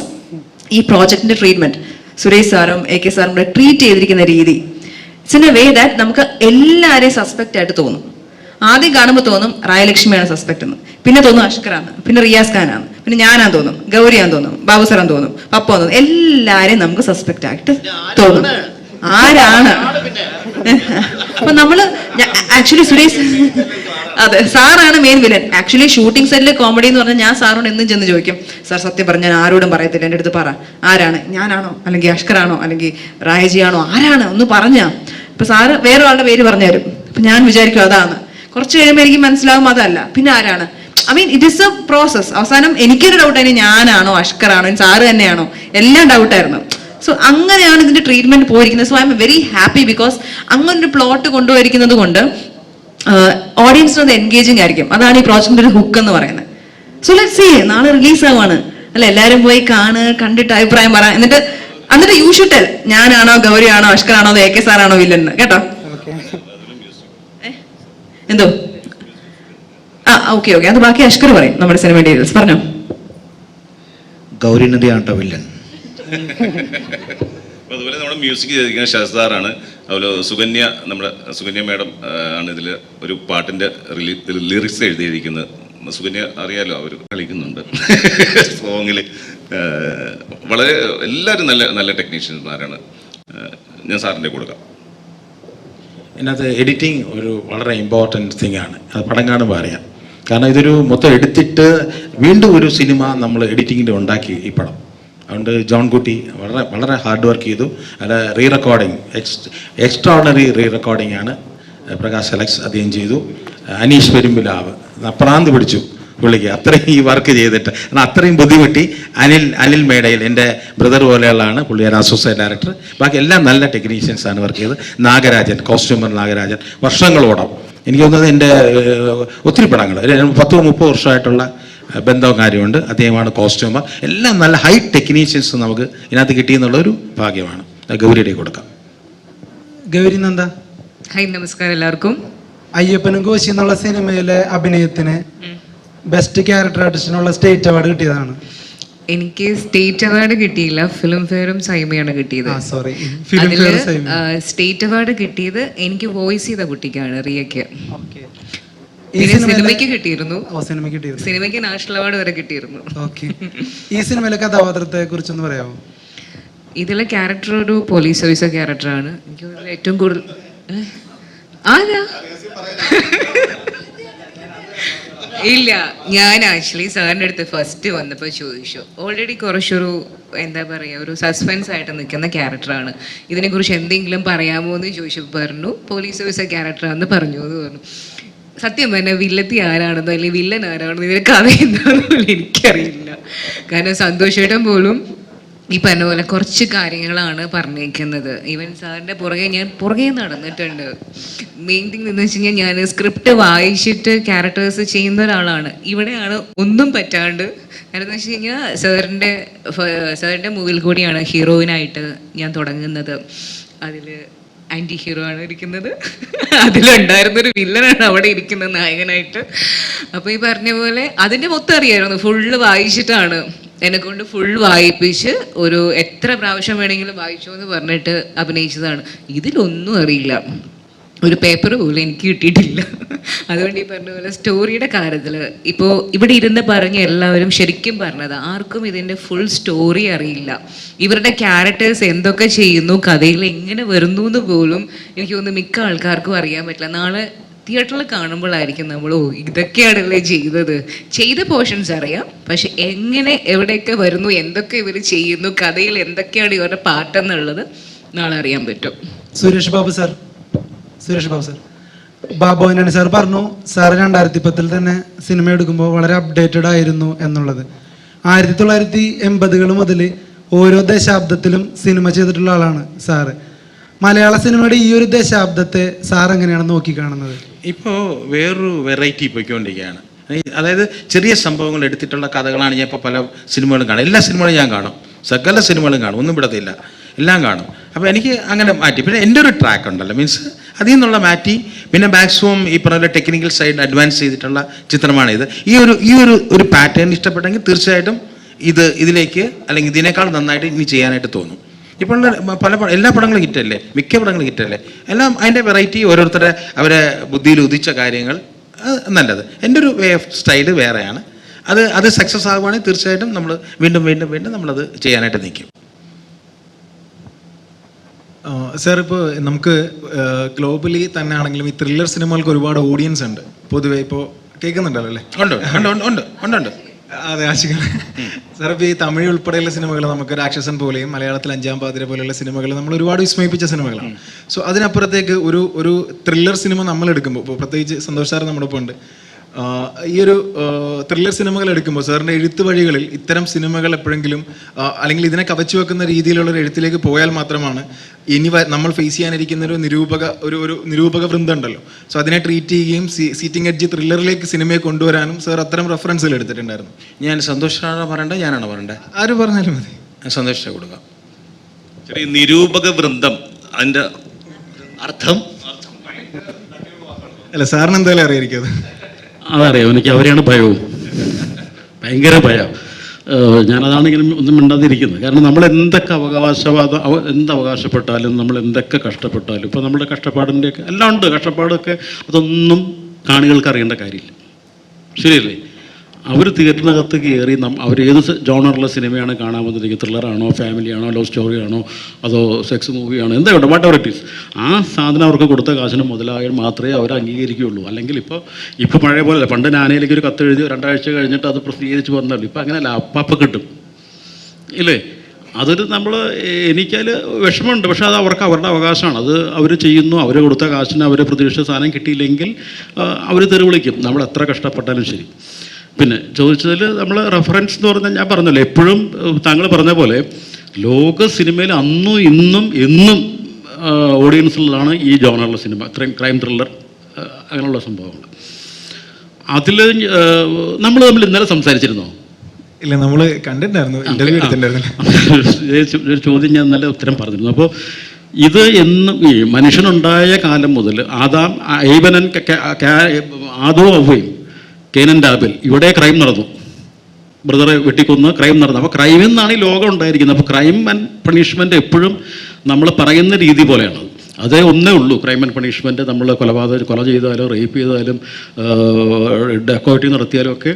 ഈ പ്രോജക്റ്റിന്റെ ട്രീറ്റ്മെന്റ് സുരേഷ് സാറും AK സാറും കൂടെ ട്രീറ്റ് ചെയ്തിരിക്കുന്ന രീതി, it's in a way that നമുക്ക് എല്ലാവരെയും സസ്പെക്റ്റ് ആയിട്ട് തോന്നും. ആദ്യം കാണുമ്പോൾ തോന്നും റായലക്ഷ്മിയാണ് സസ്പെക്ട് എന്ന്, പിന്നെ തോന്നും അഷ്കറാണ്, പിന്നെ റിയാസ് ഖാനാണ്, പിന്നെ ഞാനാന്ന് തോന്നും, ഗൗരിയാന്ന് തോന്നും, ബാബു സാറാന്ന് തോന്നും, പപ്പാന്ന് തോന്നും. എല്ലാരെയും നമുക്ക് സസ്പെക്റ്റ് ആയിട്ട് തോന്നും. ആരാണ്? അപ്പൊ നമ്മള് ആക്ച്വലി സുരേഷ്, അതെ, സാറാണ് മെയിൻ വില്ലൻ. ആക്ച്വലി ഷൂട്ടിംഗ് സെറ്റിൽ കോമഡി എന്ന് പറഞ്ഞാൽ ഞാൻ സാറിനോട് എന്നും ചെന്ന് ചോദിക്കും, സാർ സത്യം പറഞ്ഞാൽ ഞാൻ ആരോടും പറയത്തില്ല, എൻ്റെ അടുത്ത് പറ, ആരാണ്, ഞാനാണോ അല്ലെങ്കിൽ അഷ്കറാണോ അല്ലെങ്കിൽ റായജിയാണോ, ആരാണ് ഒന്ന് പറഞ്ഞാ. ഇപ്പൊ സാറ് വേറെ ആളുടെ പേര് പറഞ്ഞു തരും. അപ്പൊ ഞാൻ വിചാരിക്കും അതാണ്. കുറച്ച് കഴിയുമ്പോൾ എനിക്ക് മനസ്സിലാവും അതല്ല, പിന്നെ ആരാണ്. I mean it is A process. അവസാനം എനിക്കൊരു ഡൗട്ടായിരുന്നു, ഞാനാണോ അഷ്കറാണോ സാറ് തന്നെയാണോ, എല്ലാം ഡൗട്ടായിരുന്നു. സോ അങ്ങനെയാണ് ഇതിന്റെ ട്രീറ്റ്മെന്റ് പോയിരിക്കുന്നത്. So I am very happy because അങ്ങനൊരു പ്ലോട്ട് കൊണ്ടുപോയിരിക്കുന്നത് കൊണ്ട് ഓഡിയൻസിന് അത് എൻഗേജിങ് ആയിരിക്കും. അതാണ് ഈ പ്രോജക്റ്റിന്റെ ഒരു ഹുക്ക് എന്ന് പറയുന്നത്. സോ ലെറ്റ്സ് സീ, നാളെ റിലീസ് ആവാണ് അല്ല, എല്ലാവരും പോയി കണ്ടിട്ട് അഭിപ്രായം പറ. എന്നിട്ട് യു ഷുഡ് ടെൽ, ഞാനാണോ ഗൗരിയാണോ അഷ്കറാണോ AK സാറാണോ വില്ലെന്ന്, കേട്ടോ? എന്തോ ഓക്കെ, അത് ബാക്കി അഷ്കർ പറയും. നമ്മുടെ സിനിമ ഡീറ്റെയിൽസ് പറഞ്ഞോ. ഗൗരി നദിയാട്ടോ വില്ലൻ. അതുപോലെ നമ്മുടെ മ്യൂസിക് ചെയ്തിരിക്കുന്ന ഷഹസാറാണ്. അതുപോലെ നമ്മുടെ സുകന്യ മാഡം ആണ് ഇതിൽ ഒരു പാട്ടിൻ്റെ ലിറിക്സ് എഴുതിയിരിക്കുന്നത്. സുകന്യ അറിയാലോ, അവർ കളിക്കുന്നുണ്ട് സോങ്ങിൽ. വളരെ എല്ലാവരും നല്ല നല്ല ടെക്നീഷ്യന്മാരാണ്. ഞാൻ സാറിൻ്റെ കൊടുക്കാം. ഇതിനകത്ത് എഡിറ്റിംഗ് ഒരു വളരെ ഇമ്പോർട്ടൻറ്റ് തിങ് ആണ്. അത് പടം കാണുമ്പോൾ അറിയാം. കാരണം ഇതൊരു മൊത്തം എടുത്തിട്ട് വീണ്ടും ഒരു സിനിമ നമ്മൾ എഡിറ്റിങ്ങിൻ്റെ ഉണ്ടാക്കി ഈ പടം. അതുകൊണ്ട് ജോൺ കുട്ടി വളരെ വളരെ ഹാർഡ് വർക്ക് ചെയ്തു. അല്ല, re recording extraordinary re recording ആണ് പ്രകാശ് അലക്സ് അദ്ദേഹം ചെയ്തു. അനീഷ് പെരുമ്പിലാവ് പ്രാന്ത് പിടിച്ചു പുള്ളിക്ക് അത്രയും ഈ വർക്ക് ചെയ്തിട്ട്. കാരണം അത്രയും ബുദ്ധിമുട്ടി. അനിൽ മേടയിൽ എൻ്റെ ബ്രദർ പോലെയുള്ളതാണ് പുള്ളിയുടെ അസോസിയേറ്റ് ഡയറക്ടർ. ബാക്കി എല്ലാം നല്ല ടെക്നീഷ്യൻസാണ് വർക്ക് ചെയ്തത്. നാഗരാജൻ, കോസ്റ്റ്യൂമർ നാഗരാജൻ വർഷങ്ങളോളം, എനിക്ക് തോന്നുന്നത് എൻ്റെ ഒത്തിരി പടങ്ങൾ 10-30 വർഷമായിട്ടുള്ള ബന്ധവും കാര്യമുണ്ട്. അദ്ദേഹമാണ് കോസ്റ്റ്യൂമർ. എല്ലാം നല്ല ഹൈ ടെക്നീഷ്യൻസ് നമുക്ക് ഇതിനകത്ത് കിട്ടിയെന്നുള്ളൊരു ഭാഗ്യമാണ്. ഗൗരിയുടെ കൊടുക്കാം. ഗൗരി നന്ദ. ഹായ്, നമസ്കാരം എല്ലാവർക്കും. അയ്യപ്പനും കോശി എന്നുള്ള സിനിമയിലെ അഭിനയത്തിന് ബെസ്റ്റ് ക്യാരക്ടർ ആർട്ടിസ്റ്റിനുള്ള സ്റ്റേറ്റ് അവാർഡ് കിട്ടിയതാണ്. എനിക്ക് സ്റ്റേറ്റ് അവാർഡ് കിട്ടിയില്ല, ഫിലിം ഫെയറും സൈമയാണ് കിട്ടിയത്. സോറി, അതില് സ്റ്റേറ്റ് അവാർഡ് കിട്ടിയത് എനിക്ക് വോയിസ് ചെയ്ത കുട്ടിക്കാണ്, റിയയ്ക്ക്. പിന്നെ സിനിമയ്ക്ക് കിട്ടിയിരുന്നു. സിനിമയ്ക്ക് നാഷണൽ അവാർഡ് വരെ കിട്ടിയിരുന്നു. ഈ സിനിമയിലെ കഥാപാത്രത്തെ കുറിച്ചൊന്ന് പറയാമോ? ഇതിലെ ക്യാരക്ടർ ഒരു പോലീസ് ഓഫീസർ ക്യാരക്ടറാണ്. എനിക്ക് ഏറ്റവും കൂടുതൽ ഇല്ല, ഞാൻ ആക്ച്വലി സാറിൻ്റെ അടുത്ത് ഫസ്റ്റ് വന്നപ്പോൾ ചോദിച്ചു. ഓൾറെഡി കുറച്ചൊരു എന്താ പറയുക, ഒരു സസ്പെൻസ് ആയിട്ട് നിൽക്കുന്ന ക്യാരക്ടറാണ്, ഇതിനെക്കുറിച്ച് എന്തെങ്കിലും പറയാമോ എന്ന് ചോദിച്ചപ്പോൾ പറഞ്ഞു പോലീസ് ഓഫീസർ ക്യാരക്ടറാണെന്ന് പറഞ്ഞു എന്ന് പറഞ്ഞു. സത്യം പറഞ്ഞാൽ വില്ലത്തി ആരാണെന്നോ അല്ലെങ്കിൽ വില്ലൻ ആരാണെന്നോ ഇതിൻ്റെ കഥ എന്താണെന്നോ എനിക്കറിയില്ല. കാരണം സന്തോഷേട്ടൻ പോലും ഈ പറഞ്ഞ പോലെ കുറച്ച് കാര്യങ്ങളാണ് പറഞ്ഞേക്കുന്നത്. ഈവൻ സാറിൻ്റെ ഞാൻ പുറകെ നടന്നിട്ടുണ്ട്. മെയിൻ തിങ് എന്ന് വെച്ച് കഴിഞ്ഞാൽ ഞാൻ സ്ക്രിപ്റ്റ് വായിച്ചിട്ട് ക്യാരക്ടേഴ്സ് ചെയ്യുന്ന ഒരാളാണ്. ഇവിടെയാണ് ഒന്നും പറ്റാണ്ട്. കാരണം എന്ന് വെച്ച് കഴിഞ്ഞാൽ സാറിൻ്റെ മൂവിൽ കൂടിയാണ് ഹീറോയിനായിട്ട് ഞാൻ തുടങ്ങുന്നത്. അതിൽ ആൻറ്റി ഹീറോ ആണ് ഇരിക്കുന്നത്, അതിലുണ്ടായിരുന്നൊരു വില്ലനാണ് അവിടെ ഇരിക്കുന്നത് നായകനായിട്ട്. അപ്പോൾ ഈ പറഞ്ഞ പോലെ അതിൻ്റെ മൊത്തം അറിയായിരുന്നു, ഫുള്ള് വായിച്ചിട്ടാണ് എന്നെക്കൊണ്ട് ഫുൾ വായിപ്പിച്ച് ഒരു എത്ര പ്രാവശ്യം വേണമെങ്കിലും വായിച്ചോ എന്ന് പറഞ്ഞിട്ട് അഭിനയിച്ചതാണ്. ഇതിലൊന്നും അറിയില്ല, ഒരു പേപ്പർ പോലും എനിക്ക് കിട്ടിയിട്ടില്ല. അതുകൊണ്ട് ഈ പറഞ്ഞ പോലെ സ്റ്റോറിയുടെ കാര്യത്തിൽ ഇപ്പോൾ ഇവിടെ ഇരുന്ന് പറഞ്ഞ എല്ലാവരും ശരിക്കും പറഞ്ഞത്, ആർക്കും ഇതിൻ്റെ ഫുൾ സ്റ്റോറി അറിയില്ല. ഇവരുടെ ക്യാരക്ടേഴ്സ് എന്തൊക്കെ ചെയ്യുന്നു, കഥയിൽ എങ്ങനെ വരുന്നു എന്ന് പോലും എനിക്ക് തോന്നുന്നു മിക്ക ആൾക്കാർക്കും അറിയാൻ പറ്റില്ല. നാളെ തിയേറ്ററിൽ കാണുമ്പോഴായിരിക്കും നമ്മൾ ഇതൊക്കെയാണല്ലേ ചെയ്ത പോർഷൻസ് അറിയാം, പക്ഷെ എങ്ങനെ എവിടെയൊക്കെ വരുന്നു, എന്തൊക്കെ ഇവർ ചെയ്യുന്നു, കഥയിൽ എന്തൊക്കെയാണ് ഇവരുടെ പാട്ടെന്നുള്ളത് നാളെ അറിയാൻ പറ്റും. സുരേഷ് ബാബു സാർ ബാബു ആന്റണി സാർ പറഞ്ഞു, സാർ 2010 തന്നെ സിനിമ എടുക്കുമ്പോൾ വളരെ അപ്ഡേറ്റഡ് ആയിരുന്നു എന്നുള്ളത്. 1980 മുതൽ ഓരോ ദശാബ്ദത്തിലും സിനിമ ചെയ്തിട്ടുള്ള ആളാണ് സാറ്. മലയാള സിനിമയുടെ ഈ ഒരു ദശാബ്ദത്തെ സാർ എങ്ങനെയാണ് നോക്കിക്കാണുന്നത്? ഇപ്പോൾ വേറൊരു വെറൈറ്റി പോയിക്കൊണ്ടിരിക്കുകയാണ്. അതായത് ചെറിയ സംഭവങ്ങൾ എടുത്തിട്ടുള്ള കഥകളാണ് ഞാൻ ഇപ്പോൾ പല സിനിമകളും കാണും. എല്ലാ സിനിമകളും ഞാൻ കാണും, സകല സിനിമകളും കാണും, ഒന്നും വിടത്തില്ല, എല്ലാം കാണും. അപ്പോൾ എനിക്ക് അങ്ങനെ മാറ്റി. പിന്നെ എൻ്റെ ഒരു ട്രാക്ക് ഉണ്ടല്ലോ, മീൻസ് അതിൽ നിന്നുള്ള മാറ്റി. പിന്നെ മാക്സിമം ഈ പറഞ്ഞ ടെക്നിക്കൽ സൈഡ് അഡ്വാൻസ് ചെയ്തിട്ടുള്ള ചിത്രമാണിത്. ഈ ഒരു പാറ്റേൺ ഇഷ്ടപ്പെട്ടെങ്കിൽ തീർച്ചയായിട്ടും ഇതിലേക്ക് അല്ലെങ്കിൽ ഇതിനേക്കാൾ നന്നായിട്ട് ഇനി ചെയ്യാനായിട്ട് തോന്നും. ഇപ്പോൾ എല്ലാ പടങ്ങളും ഹിറ്റല്ലേ, മിക്ക പടങ്ങളും ഹിറ്റല്ലേ, എല്ലാം അതിൻ്റെ വെറൈറ്റി, ഓരോരുത്തരുടെ അവരെ ബുദ്ധിയിൽ ഉദിച്ച കാര്യങ്ങൾ നല്ലത്. എൻ്റെ ഒരു വേ ഓഫ് സ്റ്റൈല് വേറെയാണ്. അത് സക്സസ് ആകുവാണെങ്കിൽ തീർച്ചയായിട്ടും നമ്മൾ വീണ്ടും നമ്മളത് ചെയ്യാനായിട്ട് നിൽക്കും. സാർ, ഇപ്പോൾ നമുക്ക് ഗ്ലോബലി തന്നെ ആണെങ്കിലും ഈ ത്രില്ലർ സിനിമകൾക്ക് ഒരുപാട് ഓഡിയൻസ് ഉണ്ട് പൊതുവെ. ഇപ്പോൾ കേൾക്കുന്നുണ്ടല്ലോ അല്ലേ? ഉണ്ട്. അതെ, ആശിക സാർ, ഇപ്പോൾ ഈ തമിഴ് ഉൾപ്പെടെയുള്ള സിനിമകൾ നമുക്ക് രാക്ഷസൻ പോലെയും മലയാളത്തിൽ 5-ാം പാതിര പോലെയുള്ള സിനിമകൾ നമ്മൾ ഒരുപാട് വിസ്മയിപ്പിച്ച സിനിമകളാണ്. സോ അതിനപ്പുറത്തേക്ക് ഒരു ത്രില്ലർ സിനിമ നമ്മൾ എടുക്കുമ്പോൾ, ഇപ്പോൾ പ്രത്യേകിച്ച് സന്തോഷ് സാർ നമ്മുടെ ഒപ്പം ഉണ്ട്, ഈ ഒരു ത്രില്ലർ സിനിമകൾ എടുക്കുമ്പോൾ സാറിൻ്റെ എഴുത്ത് വഴികളിൽ ഇത്തരം സിനിമകൾ എപ്പോഴെങ്കിലും അല്ലെങ്കിൽ ഇതിനെ കവച്ചു വെക്കുന്ന രീതിയിലുള്ള ഒരു എഴുത്തിലേക്ക് പോയാൽ മാത്രമാണ് ഇനി നമ്മൾ ഫേസ് ചെയ്യാനിരിക്കുന്ന ഒരു നിരൂപക വൃന്ദം ഉണ്ടല്ലോ, സോ അതിനെ ട്രീറ്റ് ചെയ്യുകയും സീറ്റിംഗ് എഡ്ജ് ത്രില്ലറിലേക്ക് സിനിമയെ കൊണ്ടുവരാനും സാർ അത്തരം റെഫറൻസുകൾ എടുത്തിട്ടുണ്ടായിരുന്നു. ഞാൻ സന്തോഷാണോ പറയണ്ടേ, ഞാനാണോ പറയണ്ടേ? ആര് പറഞ്ഞാലും മതി, സന്തോഷിച്ച കൊടുക്കാം. ചെറിയ നിരൂപക വൃന്ദം, അതിൻ്റെ അർത്ഥം അല്ല സാറിന് എന്തായാലും അറിയായിരിക്കും. അതറിയാം, എനിക്ക് അവരെയാണ് ഭയവും, ഭയങ്കര ഭയം. ഞാനതാണ് ഇങ്ങനെ ഒന്നും മിണ്ടാതിരിക്കുന്നത്. കാരണം നമ്മൾ എന്തൊക്കെ അവകാശപ്പെട്ടാലും നമ്മൾ എന്തൊക്കെ കഷ്ടപ്പെട്ടാലും, ഇപ്പോൾ നമ്മുടെ കഷ്ടപ്പാടിൻ്റെയൊക്കെ എല്ലാം ഉണ്ട്, കഷ്ടപ്പാടൊക്കെ അതൊന്നും കാണികൾക്ക് അറിയേണ്ട കാര്യമില്ല, ശരിയല്ലേ? അവർ തിയേറ്ററിനകത്ത് കയറി അവർ ഏത് ജോണറിലെ സിനിമയാണ് കാണാൻ വന്നിരിക്കുന്നത്, ത്രില്ലറാണോ, ഫാമിലിയാണോ, ലവ് സ്റ്റോറിയാണോ, അതോ സെക്സ് മൂവിയാണോ, എന്താ വേണ്ട, വാട്ട് എവർ ഇറ്റ് ഈസ്, ആ സാധനം അവർക്ക് കൊടുത്ത കാശിന് മുതലായാൽ മാത്രമേ അവർ അംഗീകരിക്കുകയുള്ളൂ. അല്ലെങ്കിൽ ഇപ്പോൾ പഴയ പോലെ പണ്ട് നാനയിലേക്ക് ഒരു കത്ത് എഴുതി 2 ആഴ്ച കഴിഞ്ഞിട്ട് അത് പ്രസിദ്ധീകരിച്ച് വന്നല്ലോ. ഇപ്പം അങ്ങനെയല്ല, അപ്പം കിട്ടും ഇല്ലേ. അതൊരു എനിക്കതിൽ വിഷമമുണ്ട്, പക്ഷേ അത് അവരുടെ അവകാശമാണ്. അത് അവർ ചെയ്യുന്നു. അവർ കൊടുത്ത കാശിന് അവർ പ്രതീക്ഷിച്ച സാധനം കിട്ടിയില്ലെങ്കിൽ അവർ തെറി വിളിക്കും, നമ്മൾ എത്ര കഷ്ടപ്പെട്ടാലും ശരി. പിന്നെ ചോദിച്ചതിൽ നമ്മൾ റെഫറൻസ് എന്ന് പറഞ്ഞാൽ ഞാൻ പറഞ്ഞല്ലോ, എപ്പോഴും താങ്കൾ പറഞ്ഞ പോലെ ലോക സിനിമയിൽ അന്നും ഇന്നും എന്നും ഓഡിയൻസിലാണ് ഈ ജോണറിലെ സിനിമ, ഇത്രയും ക്രൈം ത്രില്ലർ അങ്ങനെയുള്ള സംഭവങ്ങൾ. അതിൽ നമ്മൾ തമ്മിൽ ഇന്നലെ സംസാരിച്ചിരുന്നോ? ഇല്ല, നമ്മൾ കണ്ടിട്ടുണ്ടായിരുന്നു, ഇന്റർവ്യൂ എടുത്തിട്ടുണ്ടായിരുന്നു. ഒരു ചോദ്യം ഞാൻ ഇന്നലെ ഉത്തരം പറഞ്ഞിരുന്നു. അപ്പോൾ ഇത് എന്നും ഈ മനുഷ്യനുണ്ടായ കാലം മുതൽ ആദോ അവയും കേനൻ്റെ ആബേൽ ഇവിടെ ക്രൈം നടന്നു, ബ്രദറെ വെട്ടിക്കൊന്ന് ക്രൈം നടന്നു. അപ്പോൾ ക്രൈമിൽ നിന്നാണ് ഈ ലോകം ഉണ്ടായിരിക്കുന്നത്. അപ്പോൾ ക്രൈം ആൻഡ് പണിഷ്മെൻറ്റ് എപ്പോഴും നമ്മൾ പറയുന്ന രീതി പോലെയാണ്. അതേ ഒന്നേ ഉള്ളൂ, ക്രൈം ആൻഡ് പണിഷ്മെൻറ്റ്. നമ്മൾ കൊല ചെയ്താലും റേപ്പ് ചെയ്താലും ഡെക്കോയിറ്റി നടത്തിയാലും ഒക്കെ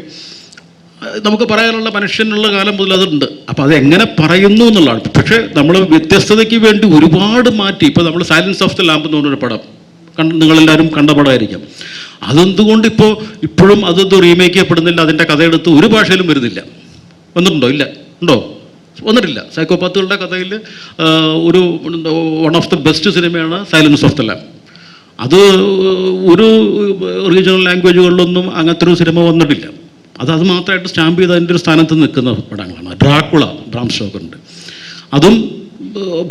നമുക്ക് പറയാനുള്ള മനുഷ്യനുള്ള കാലം മുതൽ അതുണ്ട്. അപ്പോൾ അതെങ്ങനെ പറയുന്നു എന്നുള്ളതാണ്. പക്ഷേ നമ്മൾ വ്യത്യസ്തതയ്ക്ക് വേണ്ടി ഒരുപാട് മാറ്റി. ഇപ്പോൾ നമ്മൾ സൈലൻസ് ഓഫ് ദ ലാമ്പ് എന്ന് പറഞ്ഞൊരു പടം നിങ്ങളെല്ലാവരും കണ്ട പടമായിരിക്കാം. അതെന്തുകൊണ്ട് ഇപ്പോഴും അതൊന്നും റീമേക്ക് ചെയ്യപ്പെടുന്നില്ല? അതിൻ്റെ കഥയെടുത്ത് ഒരു ഭാഷയിലും വരുന്നില്ല. വന്നിട്ടുണ്ടോ? ഇല്ല. ഉണ്ടോ? വന്നിട്ടില്ല. സൈക്കോപാത്തുകളുടെ കഥയിൽ ഒരു വൺ ഓഫ് ദ ബെസ്റ്റ് സിനിമയാണ് സൈലൻസ് ഓഫ് ദ ലാമ്പ്. അത് ഒരു റീജിയണൽ ലാംഗ്വേജുകളിലൊന്നും അങ്ങനത്തെ ഒരു സിനിമ വന്നിട്ടില്ല. അത് മാത്രമായിട്ട് സ്റ്റാമ്പ് ചെയ്ത് അതിൻ്റെ ഒരു സ്ഥാനത്ത് നിൽക്കുന്ന പടങ്ങളാണ്. ഡ്രാക്കുള, ബ്രാം സ്റ്റോക്കറിൻ്റെ, അതും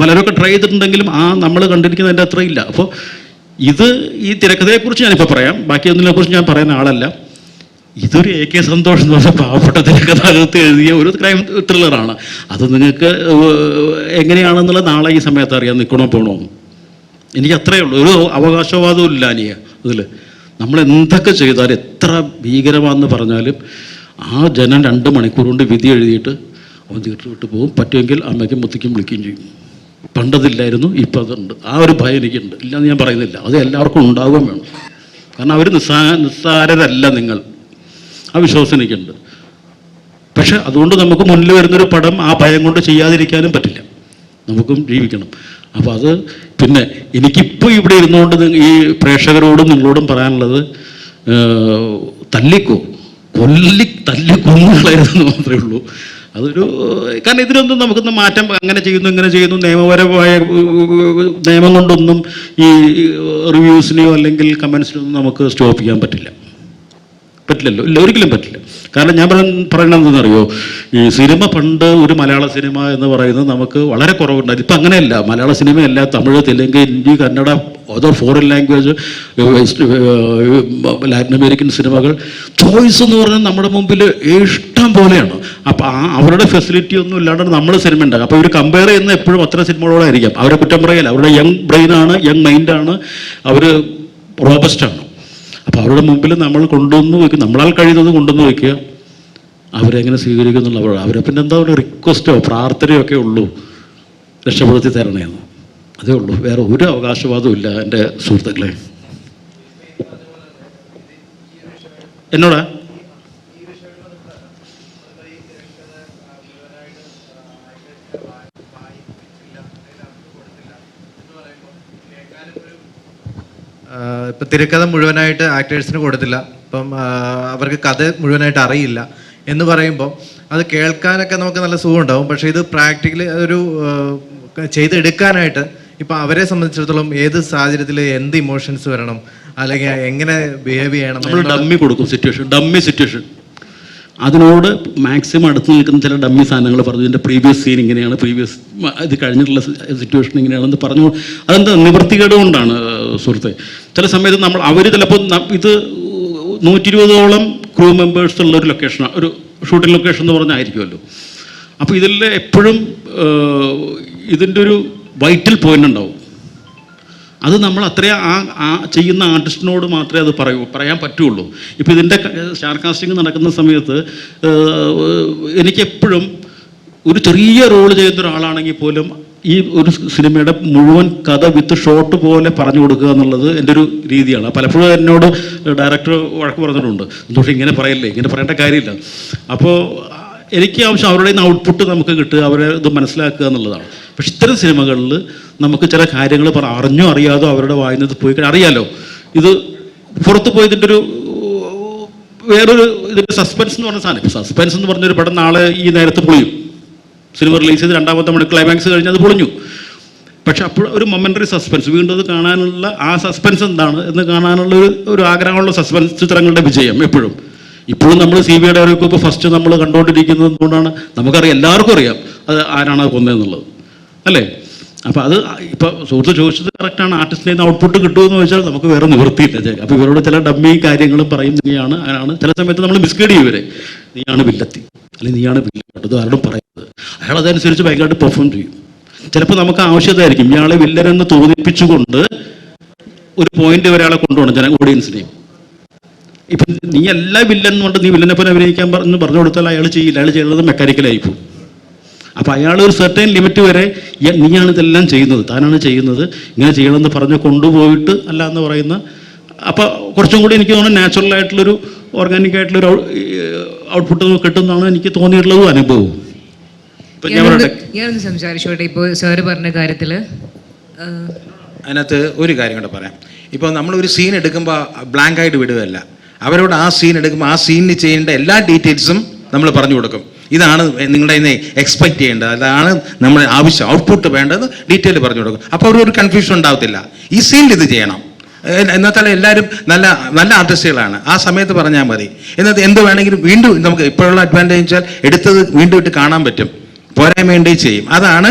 പലരൊക്കെ ട്രൈ ചെയ്തിട്ടുണ്ടെങ്കിലും നമ്മൾ കണ്ടിരിക്കുന്നതിൻ്റെ അത്ര ഇല്ല. അപ്പോൾ ഈ തിരക്കഥയെക്കുറിച്ച് ഞാനിപ്പോൾ പറയാം, ബാക്കിയൊന്നിനെക്കുറിച്ച് ഞാൻ പറയുന്ന ആളല്ല. ഇതൊരു AK സന്തോഷ് എന്ന് പറഞ്ഞ പാവപ്പെട്ട തിരക്കഥാകൃത്ത് എഴുതിയ ഒരു ക്രൈം ത്രില്ലറാണ്. അത് നിങ്ങൾക്ക് എങ്ങനെയാണെന്നുള്ള നാളെ ഈ സമയത്ത് അറിയാൻ നിൽക്കണോ പോകണോ? എനിക്ക് അത്രയേ ഉള്ളൂ. ഒരു അവകാശവാദവും ഇല്ല അതിൽ. നമ്മൾ എന്തൊക്കെ ചെയ്താലും എത്ര ഭീകരമാണെന്ന് പറഞ്ഞാലും ആ ജനം 2 മണിക്കൂർ കൊണ്ട് വിധി എഴുതിയിട്ട് അവൻ തിയേറ്റർ വിട്ട് പോകും. പറ്റുമെങ്കിൽ അമ്മയ്ക്കും മുത്തിക്കും വിളിക്കുകയും ചെയ്യും. പണ്ടതില്ലായിരുന്നു, ഇപ്പം അതുണ്ട്. ആ ഒരു ഭയം എനിക്കുണ്ട്. ഇല്ലയെന്ന് ഞാൻ പറയുന്നില്ല, അത് എല്ലാവർക്കും ഉണ്ടാവുകയും വേണം. കാരണം അവർ നിസ്സാരരല്ല നിങ്ങൾ, ആ വിശ്വാസം എനിക്കുണ്ട്. പക്ഷെ അതുകൊണ്ട് നമുക്ക് മുന്നിൽ വരുന്നൊരു പടം ആ ഭയം കൊണ്ട് ചെയ്യാതിരിക്കാനും പറ്റില്ല, നമുക്കും ജീവിക്കണം. അപ്പോൾ അത് പിന്നെ എനിക്കിപ്പോൾ ഇവിടെ ഇരുന്നുകൊണ്ട് ഈ പ്രേക്ഷകരോടും നിങ്ങളോടും പറയാനുള്ളത്, തല്ലിക്കൊന്നുകളായിരുന്നു മാത്രമേ ഉള്ളൂ. കാരണം ഇതിനൊന്നും നമുക്കൊന്ന് മാറ്റം, അങ്ങനെ ചെയ്യുന്നു ഇങ്ങനെ ചെയ്യുന്നു നിയമപരമായ നിയമം കൊണ്ടൊന്നും ഈ റിവ്യൂസിനെയോ അല്ലെങ്കിൽ കമൻസിനെയോ ഒന്നും നമുക്ക് സ്റ്റോപ്പ് ചെയ്യാൻ പറ്റില്ലല്ലോ. ഇല്ല, ഒരിക്കലും പറ്റില്ല. കാരണം ഞാൻ പറയണത് എന്തെന്നറിയോ, ഈ സിനിമ പണ്ട് ഒരു മലയാള സിനിമ എന്ന് പറയുന്നത് നമുക്ക് വളരെ കുറവുണ്ടായിരുന്നു. ഇപ്പം അങ്ങനെയല്ല. മലയാള സിനിമയല്ല, തമിഴ്, തെലുങ്ക്, ഹിന്ദി, കന്നഡ, അതോ ഫോറിൻ ലാംഗ്വേജ്, ലാറ്റിൻ അമേരിക്കൻ സിനിമകൾ ചോയ്സ് എന്ന് പറഞ്ഞാൽ നമ്മുടെ മുമ്പിൽ ഇഷ്ടം പോലെയാണ്. അപ്പം അവരുടെ ഫെസിലിറ്റി ഒന്നും ഇല്ലാണ്ട് നമ്മൾ സിനിമ ഉണ്ടാകും. അപ്പോൾ ഇവർ കമ്പയർ ചെയ്യുന്ന എപ്പോഴും അത്ര സിനിമകളോടായിരിക്കാം. അവരെ കുറ്റം പറയല്ല, അവരുടെ യങ് ബ്രെയിനാണ്, യങ് മൈൻഡാണ്, അവർ റോബസ്റ്റാണ്. അപ്പോൾ അവരുടെ മുമ്പിൽ നമ്മൾ കൊണ്ടുവന്ന് വയ്ക്കും, നമ്മളാൽ കഴിയുന്നത് കൊണ്ടുവന്ന് വയ്ക്കുക, അവരെങ്ങനെ സ്വീകരിക്കുന്നുള്ള അവരെ പിന്നെ എന്താ ഒരു റിക്വസ്റ്റോ പ്രാർത്ഥനയോ ഒക്കെ ഉള്ളൂ, രക്ഷപ്പെടുത്തി തരണേന്ന്. അതേ ഉള്ളൂ, വേറെ ഒരു അവകാശവാദവും ഇല്ല എൻ്റെ സുഹൃത്തുക്കളെ. എന്നോടാ ഇപ്പം തിരക്കഥ മുഴുവനായിട്ട് ആക്ടേഴ്സിന് കൊടുത്തില്ല, ഇപ്പം അവർക്ക് കഥ മുഴുവനായിട്ട് അറിയില്ല എന്ന് പറയുമ്പോൾ അത് കേൾക്കാനൊക്കെ നമുക്ക് നല്ല സുഖം ഉണ്ടാവും. പക്ഷേ ഇത് പ്രാക്ടിക്കലി അതൊരു ചെയ്തെടുക്കാനായിട്ട് ഇപ്പം അവരെ സംബന്ധിച്ചിടത്തോളം ഏത് സാഹചര്യത്തിൽ എന്ത് ഇമോഷൻസ് വരണം, അല്ലെങ്കിൽ എങ്ങനെ ബിഹേവ് ചെയ്യണം, നമ്മൾ ഡമ്മി കൊടുക്കും, ഡമ്മി സിറ്റുവേഷൻ. അതിനോട് മാക്സിമം അടുത്ത് നിൽക്കുന്ന ചില ഡമ്മി സാധനങ്ങൾ പറഞ്ഞു, ഇതിൻ്റെ പ്രീവിയസ് സീൻ ഇങ്ങനെയാണ്, ഇത് കഴിഞ്ഞിട്ടുള്ള സിറ്റുവേഷൻ ഇങ്ങനെയാണെന്ന് പറഞ്ഞു. അതെന്താ നിവൃത്തികേട് കൊണ്ടാണ് സുഹൃത്തെ. ചില സമയത്ത് അവർ ചിലപ്പോൾ ഇത് 120ഓളം ക്രൂ മെമ്പേഴ്സ് ഉള്ള ഒരു ലൊക്കേഷനാണ്, ഒരു ഷൂട്ടിംഗ് ലൊക്കേഷൻ എന്ന് പറഞ്ഞായിരിക്കുമല്ലോ. അപ്പോൾ ഇതിൽ എപ്പോഴും ഇതിൻ്റെ ഒരു വൈറ്റൽ പോയിന്റ് ഉണ്ടാവും. അത് നമ്മൾ അത്രയും ആ ചെയ്യുന്ന ആർട്ടിസ്റ്റിനോട് മാത്രമേ അത് പറയാൻ പറ്റുള്ളൂ. ഇപ്പോൾ ഇതിൻ്റെ സ്റ്റാർ കാസ്റ്റിംഗ് നടക്കുന്ന സമയത്ത് എനിക്കെപ്പോഴും ഒരു ചെറിയ റോൾ ചെയ്യുന്ന ഒരാളാണെങ്കിൽ പോലും ഈ ഒരു സിനിമയുടെ മുഴുവൻ കഥ വിത്ത് ഷോട്ട് പോലെ പറഞ്ഞു കൊടുക്കുക എന്നുള്ളത് എൻ്റെ ഒരു രീതിയാണ്. പലപ്പോഴും എന്നോട് ഡയറക്ടർ വഴക്ക് പറഞ്ഞിട്ടുണ്ട്, പക്ഷേ ഇങ്ങനെ പറയല്ലേ, ഇങ്ങനെ പറയേണ്ട കാര്യമില്ല. അപ്പോൾ എനിക്ക് ആവശ്യം അവരുടെ നിന്ന് ഔട്ട്പുട്ട് നമുക്ക് കിട്ടുക, അവരെ ഇത് മനസ്സിലാക്കുക എന്നുള്ളതാണ്. പക്ഷെ ഇത്തരം സിനിമകളിൽ നമുക്ക് ചില കാര്യങ്ങൾ അറിഞ്ഞോ അറിയാതോ അവരുടെ വായനത് പോയി അറിയാലോ, ഇത് പുറത്ത് പോയതിൻ്റെ ഒരു വേറൊരു ഇതിൻ്റെ സസ്പെൻസ് എന്ന് പറഞ്ഞ സാധനം. സസ്പെൻസ് എന്ന് പറഞ്ഞൊരു പടം നാളെ ഈ നേരത്ത് പൊളിയും. സിനിമ റിലീസ് ചെയ്ത് 2ാമത്തെ മണി ക്ലൈമാക്സ് കഴിഞ്ഞ് അത് പൊളിഞ്ഞു. പക്ഷെ അപ്പോൾ ഒരു മൊമെൻ്ററി സസ്പെൻസ്, വീണ്ടും അത് കാണാനുള്ള ആ സസ്പെൻസ് എന്താണ് എന്ന് കാണാനുള്ള ഒരു ആഗ്രഹമുള്ള സസ്പെൻസ് ചിത്രങ്ങളുടെ വിജയം എപ്പോഴും. ഇപ്പോഴും നമ്മൾ CBI ഡയറിയൊക്കെ ഇപ്പോൾ ഫസ്റ്റ് നമ്മൾ കണ്ടുകൊണ്ടിരിക്കുന്നത് എന്തുകൊണ്ടാണ്? നമുക്കറിയാം, എല്ലാവർക്കും അറിയാം അത് ആരാണ് കൊന്നതെന്നുള്ളത്, അല്ലേ? അപ്പോൾ അത് ഇപ്പോൾ സുഹൃത്ത് ചോദിച്ചത് കറക്റ്റാണ്. ആർട്ടിസ്റ്റിനെ നിന്ന് ഔട്ട്പുട്ട് കിട്ടുമെന്ന് ചോദിച്ചാൽ നമുക്ക് വേറെ നിവൃത്തിയില്ല. അപ്പോൾ ഇവരോട് ചില ഡമ്മി കാര്യങ്ങളും പറയും, നീയാണ് അങ്ങനെയാണ്. ചില സമയത്ത് നമ്മൾ മിസ്ഗൈഡ് ചെയ്യും ഇവരെ, നീയാണ് വില്ലത്തി അല്ലെങ്കിൽ നീയാണ് വില്ലൻ, അത് ആരോടും പറയുന്നത്. അയാൾ അതനുസരിച്ച് ഭയങ്കരമായിട്ട് പെർഫോം ചെയ്യും. ചിലപ്പോൾ നമുക്ക് ആവശ്യമായിരിക്കും ഇയാളെ വില്ലനെന്ന് തോന്നിപ്പിച്ചുകൊണ്ട് ഒരു പോയിന്റ് വരെ അയാളെ കൊണ്ടുപോകണം ഓഡിയൻസിനെയും. ഇപ്പം നീ എല്ലാ വില്ലൻ കൊണ്ട് നീ വില്ലനെ പോലെ അഭിനയിക്കാൻ പറഞ്ഞു കൊടുത്താൽ അയാൾ ചെയ്യില്ല. അയാൾ ചെയ്യുന്നത് മെക്കാനിക്കലായി പോകും. അപ്പോൾ അയാൾ ഒരു സെർട്ടൈൻ ലിമിറ്റ് വരെ നീയാണ് ഇതെല്ലാം ചെയ്യുന്നത്, താനാണ് ചെയ്യുന്നത്, ഇങ്ങനെ ചെയ്യണമെന്ന് പറഞ്ഞ് കൊണ്ടുപോയിട്ട് അല്ല എന്ന് പറയുന്ന. അപ്പോൾ കുറച്ചും കൂടി എനിക്ക് തോന്നുന്നു നാച്ചുറൽ ആയിട്ടുള്ളൊരു ഓർഗാനിക് ആയിട്ടുള്ളൊരു ഔട്ട്പുട്ട് കിട്ടുന്നതാണ് എനിക്ക് തോന്നിയിട്ടുള്ളതും അനുഭവവും. ഞാനൊന്ന് സംസാരിച്ചോട്ടെ ഇപ്പോൾ സാറ് പറഞ്ഞ കാര്യത്തിൽ. അതിനകത്ത് ഒരു കാര്യം കൂടെ പറയാം. ഇപ്പോൾ നമ്മളൊരു സീൻ എടുക്കുമ്പോൾ ബ്ലാങ്ക് ആയിട്ട് വിടുകയല്ല. അവരോട് ആ സീൻ എടുക്കുമ്പോൾ ആ സീനിന് ചെയ്യേണ്ട എല്ലാ ഡീറ്റെയിൽസും നമ്മൾ പറഞ്ഞു കൊടുക്കും. ഇതാണ് നിങ്ങളുടെ ഇന്ന് എക്സ്പെക്റ്റ് ചെയ്യേണ്ടത്, അതാണ് നമ്മുടെ ആവശ്യം, ഔട്ട്പുട്ട് വേണ്ടത് ഡീറ്റെയിൽ പറഞ്ഞു കൊടുക്കും. അപ്പോൾ ഒരു കൺഫ്യൂഷൻ ഉണ്ടാകത്തില്ല. ഈ സീനിൽ ഇത് ചെയ്യണം എന്നാൽ എല്ലാവരും നല്ല നല്ല ആർട്ടിസ്റ്റുകളാണ്, ആ സമയത്ത് പറഞ്ഞാൽ മതി. എന്നിട്ട് എന്ത് വേണമെങ്കിലും വീണ്ടും നമുക്ക് ഇപ്പോഴുള്ള അഡ്വാൻറ്റേജ് വെച്ചാൽ എടുത്തത് വീണ്ടും ഇട്ട് കാണാൻ പറ്റും, പോരായ്മ ചെയ്യും. അതാണ്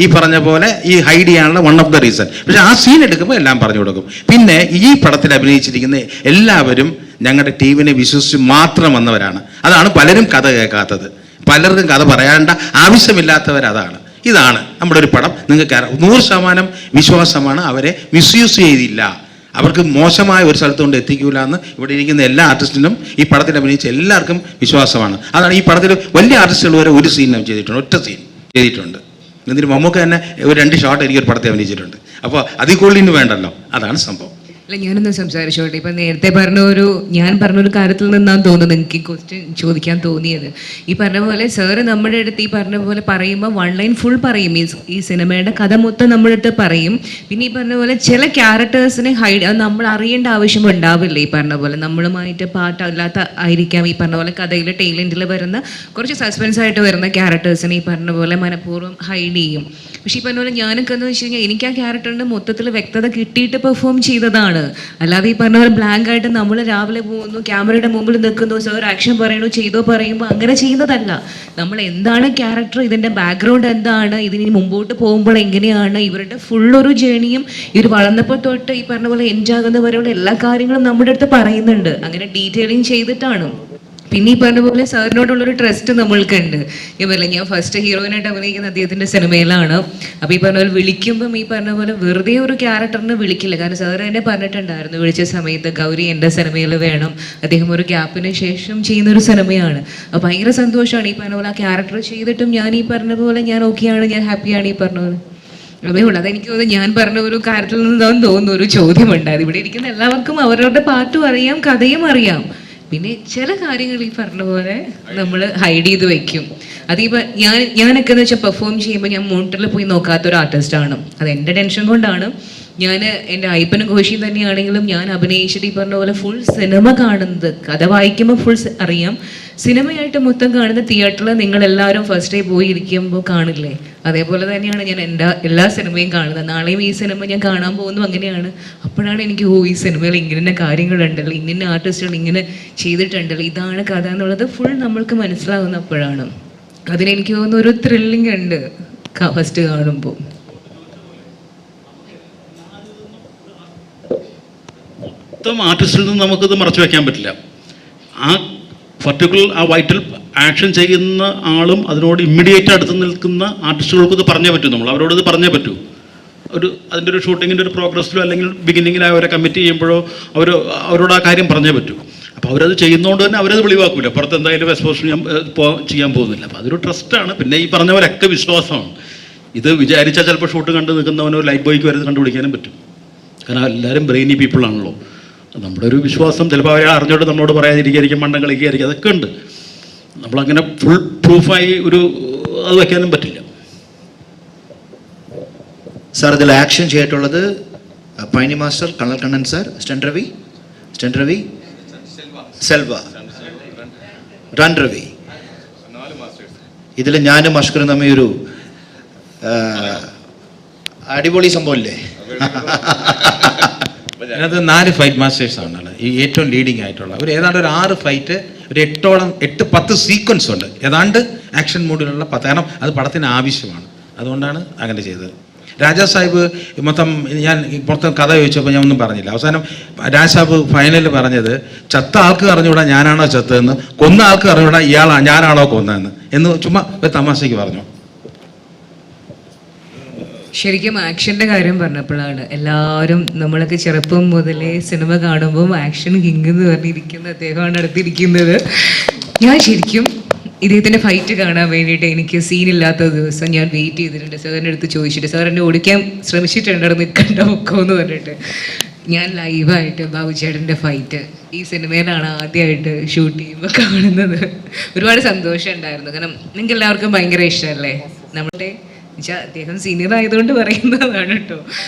ഈ പറഞ്ഞ പോലെ ഈ ഹൈഡ് ചെയ്യാനുള്ള വൺ ഓഫ് ദ റീസൺ. പക്ഷെ ആ സീൻ എടുക്കുമ്പോൾ എല്ലാം പറഞ്ഞു കൊടുക്കും. പിന്നെ ഈ പടത്തിൽ അഭിനയിച്ചിരിക്കുന്ന എല്ലാവരും ഞങ്ങളുടെ ടീമിനെ വിശ്വസിച്ച് മാത്രം വന്നവരാണ്. അതാണ് പലരും കഥ കേൾക്കാത്തത്, പലർക്കും കഥ പറയാണ്ട ആവശ്യമില്ലാത്തവരതാണ്. ഇതാണ് നമ്മുടെ ഒരു പടം. നിങ്ങൾക്ക് 100% വിശ്വാസമാണ്, അവരെ മിസ്യൂസ് ചെയ്തില്ല, അവർക്ക് മോശമായ ഒരു സ്ഥലത്ത് കൊണ്ട് എത്തിക്കൂല എന്ന് ഇവിടെ ഇരിക്കുന്ന എല്ലാ ആർട്ടിസ്റ്റിനും ഈ പടത്തിൽ അഭിനയിച്ച എല്ലാവർക്കും വിശ്വാസമാണ്. അതാണ് ഈ പടത്തിൽ വലിയ ആർട്ടിസ്റ്റുകൾ വരെ ഒരു സീൻ ചെയ്തിട്ടുണ്ട്, ഒറ്റ സീൻ ചെയ്തിട്ടുണ്ട്. എന്നിട്ട് മമ്മൂക്ക തന്നെ ഒരു 2 ഷോട്ട് എനിക്കൊരു പടത്തിൽ അഭിനയിച്ചിട്ടുണ്ട്. അപ്പോൾ അതിൽ കൂടുതൽ ഇന്ന് വേണ്ടല്ലോ, അതാണ് സംഭവം. അല്ല, ഞാനൊന്ന് സംസാരിച്ചോട്ടെ. ഇപ്പം നേരത്തെ ഞാൻ പറഞ്ഞൊരു കാര്യത്തിൽ നിന്നാണ് തോന്നുന്നത് എനിക്ക് ക്വസ്റ്റ്യൻ ചോദിക്കാൻ തോന്നിയത്. ഈ പറഞ്ഞ പോലെ സാറ് നമ്മുടെ അടുത്ത് ഈ പറഞ്ഞ പോലെ പറയുമ്പോൾ 1 ലൈൻ ഫുൾ പറയും, ഈ സിനിമയുടെ കഥ മൊത്തം നമ്മുടെ അടുത്ത് പറയും. പിന്നെ ഈ പറഞ്ഞ പോലെ ചില ക്യാരക്ടേഴ്സിനെ ഹൈഡ്, അത് നമ്മൾ അറിയേണ്ട ആവശ്യം ഉണ്ടാവില്ല. ഈ പറഞ്ഞ പോലെ നമ്മളുമായിട്ട് പാട്ടല്ലാത്ത ആയിരിക്കാം. ഈ പറഞ്ഞ പോലെ കഥയിൽ ടൈലൻറ്റിൽ വരുന്ന കുറച്ച് സസ്പെൻസ് ആയിട്ട് വരുന്ന ക്യാരക്ടേഴ്സിനെ ഈ പറഞ്ഞ പോലെ മനഃപൂർവ്വം ഹൈഡ് ചെയ്യും. പക്ഷേ ഈ പറഞ്ഞ പോലെ ഞാനൊക്കെ എന്ന് വെച്ച് കഴിഞ്ഞാൽ എനിക്ക് ആ ക്യാരക്ടറിൻ്റെ മൊത്തത്തിൽ വ്യക്തത കിട്ടിയിട്ട് പെർഫോം ചെയ്തതാണ്. അല്ലാതെ ഈ പറഞ്ഞ പോലെ ബ്ലാങ്ക് ആയിട്ട് നമ്മൾ രാവിലെ പോകുന്നു, ക്യാമറയുടെ മുമ്പിൽ നിൽക്കുന്നു, സാർ ആക്ഷൻ പറയണു, ചെയ്തോ പറയുമ്പോൾ അങ്ങനെ ചെയ്യുന്നതല്ല. നമ്മൾ എന്താണ് ക്യാരക്ടർ, ഇതിൻ്റെ ബാക്ക്ഗ്രൗണ്ട് എന്താണ്, ഇതിന് മുമ്പോട്ട് പോകുമ്പോൾ എങ്ങനെയാണ്, ഇവരുടെ ഫുള്ളൊരു ജേണിയും ഇവർ വളർന്നപ്പോൾ തൊട്ട് ഈ പറഞ്ഞ പോലെ എൻജാകുന്ന വരെയുള്ള എല്ലാ കാര്യങ്ങളും നമ്മുടെ അടുത്ത് പറയുന്നുണ്ട്. അങ്ങനെ ഡീറ്റെയിലിംഗ് ചെയ്തിട്ടാണ്. പിന്നെ ഈ പറഞ്ഞ പോലെ സാറിനോടുള്ളൊരു ട്രസ്റ്റ് നമ്മൾക്കുണ്ട്. ഞാൻ ഫസ്റ്റ് ഹീറോയിനായിട്ട് അഭിനയിക്കുന്ന അദ്ദേഹത്തിൻ്റെ സിനിമയിലാണ്. അപ്പോൾ ഈ പറഞ്ഞ പോലെ വിളിക്കുമ്പം ഈ പറഞ്ഞ പോലെ വെറുതെ ഒരു ക്യാരക്ടറിനെ വിളിക്കില്ല. കാരണം സാർ എന്നെ പറഞ്ഞിട്ടുണ്ടായിരുന്നു, വിളിച്ച സമയത്ത് ഗൗരി എൻ്റെ സിനിമയിൽ വേണം, അദ്ദേഹം ഒരു ഗ്യാപ്പിന് ശേഷം ചെയ്യുന്നൊരു സിനിമയാണ്. അപ്പോൾ ഭയങ്കര സന്തോഷമാണ്. ഈ പറഞ്ഞ പോലെ ആ ക്യാരക്ടർ ചെയ്തിട്ടും ഞാൻ ഈ പറഞ്ഞ പോലെ ഞാൻ ഓക്കെയാണ്, ഞാൻ ഹാപ്പിയാണ്. ഈ പറഞ്ഞ പോലെ അതേ ഉള്ളൂ. അതെനിക്ക് തോന്നുന്നു ഞാൻ പറഞ്ഞ ഒരു കാര്യത്തിൽ നിന്നാണ് തോന്നുന്നു ഒരു ചോദ്യമുണ്ടായത്. ഇവിടെ ഇരിക്കുന്ന എല്ലാവർക്കും അവരവരുടെ പാട്ടും അറിയാം, കഥയും അറിയാം. പിന്നെ ചില കാര്യങ്ങൾ ഈ പറഞ്ഞ പോലെ നമ്മൾ ഹൈഡ് ചെയ്ത് വെക്കും. അതിപ്പോൾ ഞാനൊക്കെ എന്ന് വെച്ചാൽ പെർഫോം ചെയ്യുമ്പോൾ ഞാൻ മോണിറ്ററിൽ പോയി നോക്കാത്തൊരു ആർട്ടിസ്റ്റാണ്. അത് എൻ്റെ ടെൻഷൻ കൊണ്ടാണ്. ഞാൻ എൻ്റെ അയ്യപ്പനും ഘോഷിയും തന്നെയാണെങ്കിലും ഞാൻ അഭിനയിച്ചിട്ട് ഈ പറഞ്ഞ പോലെ ഫുൾ സിനിമ കാണുന്നത്, കഥ വായിക്കുമ്പോൾ ഫുൾ അറിയാം, സിനിമയായിട്ട് മൊത്തം കാണുന്ന തിയേറ്ററിൽ നിങ്ങളെല്ലാവരും ഫസ്റ്റ് ഡേ പോയി ഇരിക്കുമ്പോൾ കാണില്ലേ, അതേപോലെ തന്നെയാണ് ഞാൻ എൻ്റെ എല്ലാ സിനിമയും കാണുന്നത്. നാളെയും ഈ സിനിമ ഞാൻ കാണാൻ പോകുന്നു അങ്ങനെയാണ്. അപ്പോഴാണ് എനിക്ക് ഈ സിനിമയിൽ ഇങ്ങനെ കാര്യങ്ങളുണ്ടല്ലോ, ഇന്ന ആർട്ടിസ്റ്റുകൾ ഇങ്ങനെ ചെയ്തിട്ടുണ്ടല്ലോ, ഇതാണ് കഥ എന്നുള്ളത് ഫുൾ നമ്മൾക്ക് മനസ്സിലാകുന്നപ്പോഴാണ്. അതിനെനിക്ക് തോന്നുന്ന ഒരു ത്രില്ലിംഗ് ഉണ്ട് ഫസ്റ്റ് കാണുമ്പോൾ. ആർട്ടിസ്റ്റിൽ നിന്ന് നമുക്കിത് മറച്ചു വയ്ക്കാൻ പറ്റില്ല. ആ പർട്ടിക്കുലർ ആ വൈറ്റൽ ആക്ഷൻ ചെയ്യുന്ന ആളും അതിനോട് ഇമ്മീഡിയറ്റ് അടുത്ത് നിൽക്കുന്ന ആർട്ടിസ്റ്റുകൾക്ക് ഇത് പറഞ്ഞേ പറ്റൂ. നമ്മൾ അവരോട് ഇത് പറഞ്ഞേ പറ്റൂ. അതിൻ്റെ ഒരു ഷൂട്ടിങ്ങിൻ്റെ ഒരു പ്രോഗ്രസ്സിലോ അല്ലെങ്കിൽ ബിഗിനിങ്ങിൽ അവരെ കമ്മിറ്റ് ചെയ്യുമ്പോഴോ അവരോട് ആ കാര്യം പറഞ്ഞേ പറ്റൂ. അപ്പോൾ അവരത് ചെയ്യുന്നതുകൊണ്ട് തന്നെ അവരത് വെളിവാക്കില്ല. പുറത്ത് എന്തായാലും എക്സ്പോസ് ചെയ്യാൻ പോകുന്നില്ല. അപ്പോൾ അതൊരു ട്രസ്റ്റാണ്. പിന്നെ ഈ പറഞ്ഞ പോലെയൊക്കെ വിശ്വാസമാണ്. ഇത് വിചാരിച്ചാൽ ചിലപ്പോൾ ഷൂട്ട് കണ്ട് നിൽക്കുന്നവനോ ലൈഫ് ബോയ്ക്ക് വരെ കണ്ടുപിടിക്കാനും പറ്റും. കാരണം എല്ലാവരും ബ്രെയിനി പീപ്പിളാണല്ലോ. നമ്മുടെ ഒരു വിശ്വാസം ചിലപ്പോൾ അവരെ അറിഞ്ഞോട്ട് നമ്മളോട് പറയാതിരിക്കും, മണ്ടം കളിക്കുകയായിരിക്കും, അതൊക്കെ ഉണ്ട്. നമ്മളങ്ങനെ ഫുൾ പ്രൂഫായി ഒരു അത് വയ്ക്കാനും പറ്റില്ല. സാർ ഇതിൽ ആക്ഷൻ ചെയ്തിട്ടുള്ളത് പൈനി മാസ്റ്റർ, കണ്ണൽ കണ്ണൻ സാർ, സ്റ്റൻ രവി, സെൽവ, റൺ രവി. ഇതിൽ ഞാനും അഷ്കറും തമ്മിൽ ഒരു അടിപൊളി സംഭവമില്ലേ? അതിനകത്ത് 4 ഫൈറ്റ് മാസ്റ്റേഴ്സ് ആണുള്ളത്. ഈ ഏറ്റവും ലീഡിങ് ആയിട്ടുള്ള ഒരു ഏതാണ്ട് ഒരു 6 ഫൈറ്റ്, ഒരു 8-10 സീക്വൻസ് ഉണ്ട് ഏതാണ്ട് ആക്ഷൻ മൂഡിലുള്ള 10. കാരണം അത് പടത്തിന് ആവശ്യമാണ്, അതുകൊണ്ടാണ് അങ്ങനെ ചെയ്തത്. രാജാ സാഹിബ് മൊത്തം കഥ ചോദിച്ചപ്പോൾ ഞാൻ ഒന്നും പറഞ്ഞില്ല. അവസാനം രാജാ സാഹിബ് ഫൈനലിൽ പറഞ്ഞത്, ചത്ത ആൾക്ക് അറിഞ്ഞുകൂടാ ഞാനാണോ ചത്തതെന്ന്, കൊന്ന ആൾക്ക് അറിഞ്ഞുകൂടാ ഞാനാണോ കൊന്നതെന്ന് എന്ന് ചുമ്മാ ഒരു തമാശയ്ക്ക് പറഞ്ഞു. ശരിക്കും ആക്ഷൻ്റെ കാര്യം പറഞ്ഞപ്പോഴാണ് എല്ലാവരും നമ്മളൊക്കെ ചെറുപ്പം മുതലേ സിനിമ കാണുമ്പോൾ ആക്ഷൻ കിങ് എന്ന് പറഞ്ഞിരിക്കുന്ന അദ്ദേഹമാണ് അടുത്തിരിക്കുന്നത്. ഞാൻ ശരിക്കും ഇദ്ദേഹത്തിൻ്റെ ഫൈറ്റ് കാണാൻ വേണ്ടിയിട്ട് എനിക്ക് സീനില്ലാത്ത ദിവസം ഞാൻ വെയിറ്റ് ചെയ്തിട്ടുണ്ട്. സാറിൻ്റെ അടുത്ത് ചോദിച്ചിട്ട്, സാർ എന്നെ ഓടിക്കാൻ ശ്രമിച്ചിട്ടുണ്ട് നിൽക്കണ്ട പൊക്കോ എന്ന് പറഞ്ഞിട്ട്. ഞാൻ ലൈവായിട്ട് ബാബുചേട്ടൻ്റെ ഫൈറ്റ് ഈ സിനിമയിലാണ് ആദ്യമായിട്ട് ഷൂട്ട് ചെയ്യുമ്പോൾ കാണുന്നത്. ഒരുപാട് സന്തോഷം ഉണ്ടായിരുന്നു. കാരണം നിങ്ങൾക്ക് എല്ലാവർക്കും ഭയങ്കര ഇഷ്ടമല്ലേ നമ്മുടെ അദ്ദേഹം സീനിയർ ആയതുകൊണ്ട് പറയുന്നതാണ് കേട്ടോ.